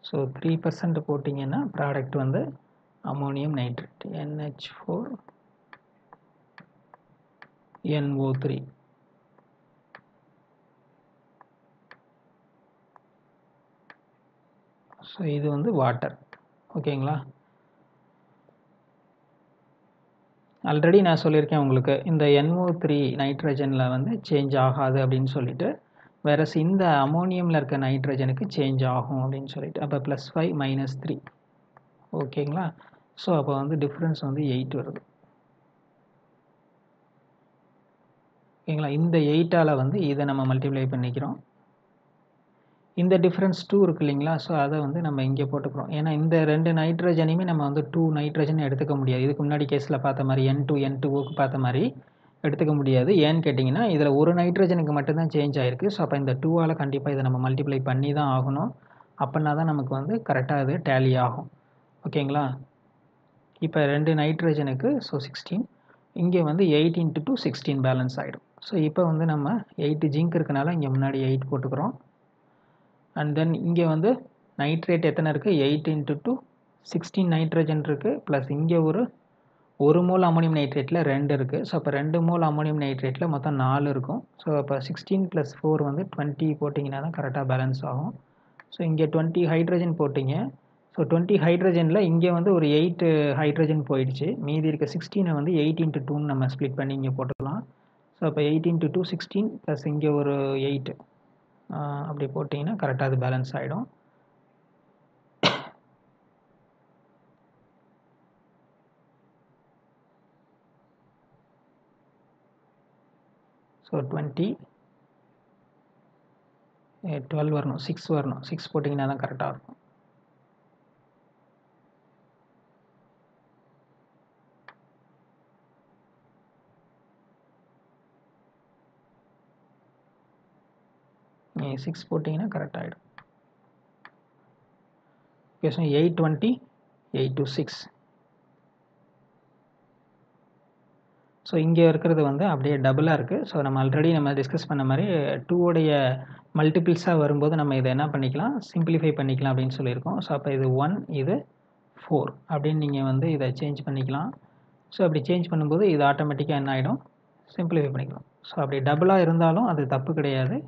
ஸோ 3% போட்டிங்கன்னா ப்ராடக்ட் வந்து ammonium nitrate NH4 NO3. So இது வந்து வாட்டர். ஓகேங்களா. ஆல்ரெடி நான் சொல்லியிருக்கேன் உங்களுக்கு இந்த NO3 நைட்ரஜனில் வந்து சேஞ்ச் ஆகாது அப்படின்னு சொல்லிட்டு, வேறஸ் இந்த அமோனியமில் இருக்க நைட்ரஜனுக்கு சேஞ்ச் ஆகும் அப்படின்னு சொல்லிட்டு. அப்போ +5 -3. ஓகேங்களா. ஸோ அப்போ வந்து டிஃப்ரென்ஸ் வந்து 8 வருது. ஓகேங்களா. இந்த 8ஆல் வந்து இதை நம்ம மல்டிப்ளை பண்ணிக்கிறோம். இந்த டிஃப்ரென்ஸ் 2 இருக்கு இல்லைங்களா. ஸோ அதை வந்து நம்ம இங்கே போட்டுக்கிறோம். ஏன்னா இந்த 2 நைட்ரஜனையுமே நம்ம வந்து 2 நைட்ரஜன் எடுத்துக்க முடியாது. இதுக்கு முன்னாடி கேஸில் பார்த்த மாதிரி N2 N2Oக்கு பார்த்த மாதிரி எடுத்துக்க முடியாது. ஏன்னு கேட்டிங்கன்னா, இதில் ஒரு நைட்ரஜனுக்கு மட்டும் தான் சேஞ்ச் ஆயிருக்கு. ஸோ அப்போ இந்த 2ஆல் கண்டிப்பாக இதை நம்ம மல்டிப்ளை பண்ணி தான் ஆகணும். அப்படின்னா தான் நமக்கு வந்து கரெக்டாக அது டேலி ஆகும். ஓகேங்களா? இப்போ 2 நைட்ரஜனுக்கு ஸோ 16, இங்கே வந்து 8 × 2 16 பேலன்ஸ் ஆகிடும். ஸோ இப்போ வந்து நம்ம 8 ஜிங்க் இருக்கனால இங்கே முன்னாடி 8 போட்டுக்கிறோம். அண்ட் தென் இங்கே வந்து நைட்ரேட் எத்தனை இருக்குது? 8 × 2 16 நைட்ரஜன் இருக்குது. ப்ளஸ் இங்கே ஒரு மோல் அமோனியம் நைட்ரேட்டில் 2 இருக்குது. ஸோ அப்போ 2 மோல் அமோனியம் நைட்ரேட்டில் மொத்தம் 4 இருக்கும். ஸோ அப்போ 16 + 4 வந்து 20 போட்டிங்கன்னா தான் கரெக்டாக பேலன்ஸ் ஆகும். ஸோ இங்கே 20 ஹைட்ரஜன் போட்டிங்க. ஸோ 20 ஹைட்ரஜனில் இங்கே வந்து ஒரு 8 ஹைட்ரஜன் போயிடுச்சு. மீதி இருக்க 16 வந்து 8 × 2ன்னு நம்ம ஸ்ப்ளிட் பண்ணி இங்கே போட்டுக்கலாம். ஸோ அப்போ 8 × 2 16 ப்ளஸ் இங்கே ஒரு 8 அப்படி போட்டிங்கன்னா கரெக்டாக அது பேலன்ஸ் ஆகிடும். ஸோ 20 12 வரணும், 6 வரணும். 6 போட்டிங்கன்னா தான் கரெக்டாக இருக்கும். நீங்கள் 6 போட்டிங்கன்னா கரெக்ட் ஆகிடும். Okay, so 8 20 8 to 6. ஸோ இங்கே இருக்கிறது வந்து அப்படியே டபுளாக இருக்குது. ஸோ நம்ம ஆல்ரெடி நம்ம டிஸ்கஸ் பண்ண மாதிரி 2உடைய மல்டிபிள்ஸாக வரும்போது நம்ம இதை என்ன பண்ணிக்கலாம், சிம்பிளிஃபை பண்ணிக்கலாம் அப்படின்னு சொல்லியிருக்கோம். ஸோ அப்போ இது 1, இது 4 அப்படின்னு நீங்கள் வந்து இதை சேஞ்ச் பண்ணிக்கலாம். ஸோ அப்படி சேஞ்ச் பண்ணும்போது இது ஆட்டோமேட்டிக்காக என்ன ஆகிடும், சிம்பிளிஃபை பண்ணிக்கலாம். ஸோ அப்படி டபுளாக இருந்தாலும் அது தப்பு கிடையாது.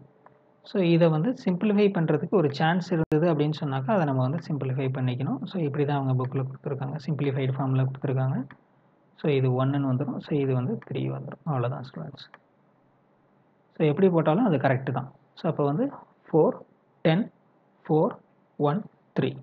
ஸோ இதை வந்து சிம்பிளிஃபை பண்ணுறதுக்கு ஒரு சான்ஸ் இருந்தது அப்படின்னு சொன்னாக்கா அதை நம்ம வந்து சிம்பிளிஃபை பண்ணிக்கணும். ஸோ இப்படி தான் அவங்க புக்கில் கொடுத்துருக்காங்க, சிம்பிளிஃபைடு ஃபார்மில் கொடுத்துருக்காங்க. ஸோ இது 1ன்னு வந்துடும். ஸோ இது வந்து 3 வந்துடும். அவ்வளோதான் ஸ்டூடெண்ட்ஸ். ஸோ எப்படி போட்டாலும் அது கரெக்டு தான். ஸோ அப்போ வந்து 4 10 4 1 3.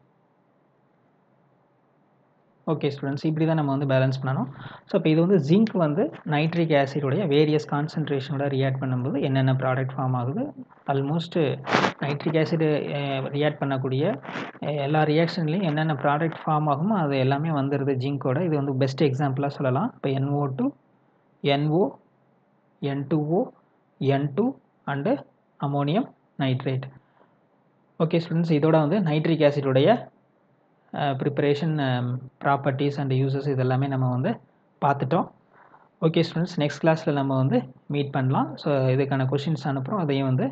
ஓகே ஸ்டூடெண்ட்ஸ், இப்படி தான் நம்ம வந்து பேலன்ஸ் பண்ணணும். ஸோ இப்போ இது வந்து ஜிங்க் வந்து நைட்ரிக் ஆசிடுடைய வேரியஸ் கான்சன்ட்ரேஷனோட ரியாக்ட் பண்ணும்போது என்னென்ன ப்ராடக்ட் ஃபார்ம் ஆகுது. ஆல்மோஸ்ட்டு நைட்ரிக் ஆசிடு ரியாக்ட் பண்ணக்கூடிய எல்லா ரியாக்ஷன்லேயும் என்னென்ன ப்ராடக்ட் ஃபார்ம் ஆகுமோ அது எல்லாமே வந்துடுது ஜிங்கோட. இது வந்து பெஸ்ட் எக்ஸாம்பிளாக சொல்லலாம். இப்போ NO2 NO N2O N2 அண்டு அமோனியம் நைட்ரேட். ஓகே ஸ்டூடெண்ட்ஸ், இதோட வந்து நைட்ரிக் ஆசிடுடைய ப்ரிப்பரேஷன் ப்ராப்பர்ட்டிஸ் அண்ட் யூசஸ் இதெல்லாமே நம்ம வந்து பார்த்துட்டோம். ஓகே ஸ்டூடெண்ட்ஸ், நெக்ஸ்ட் கிளாஸில் நம்ம வந்து மீட் பண்ணலாம். ஸோ இதுக்கான கொஷின்ஸ் அனுப்புகிறோம், அதையும் வந்து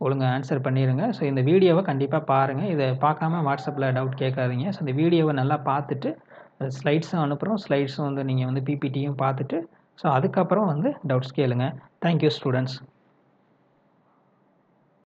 ஒழுங்காக ஆன்சர் பண்ணிடுங்க. ஸோ இந்த வீடியோவை கண்டிப்பாக பாருங்கள். இதை பார்க்காம வாட்ஸ்அப்பில் டவுட் கேட்காதீங்க. ஸோ இந்த வீடியோவை நல்லா பார்த்துட்டு ஸ்லைட்ஸும் அனுப்புகிறோம். ஸ்லைட்ஸும் வந்து நீங்கள் வந்து PPTயும் பார்த்துட்டு ஸோ அதுக்கப்புறம் வந்து டவுட்ஸ் கேளுங்க. Thank you students.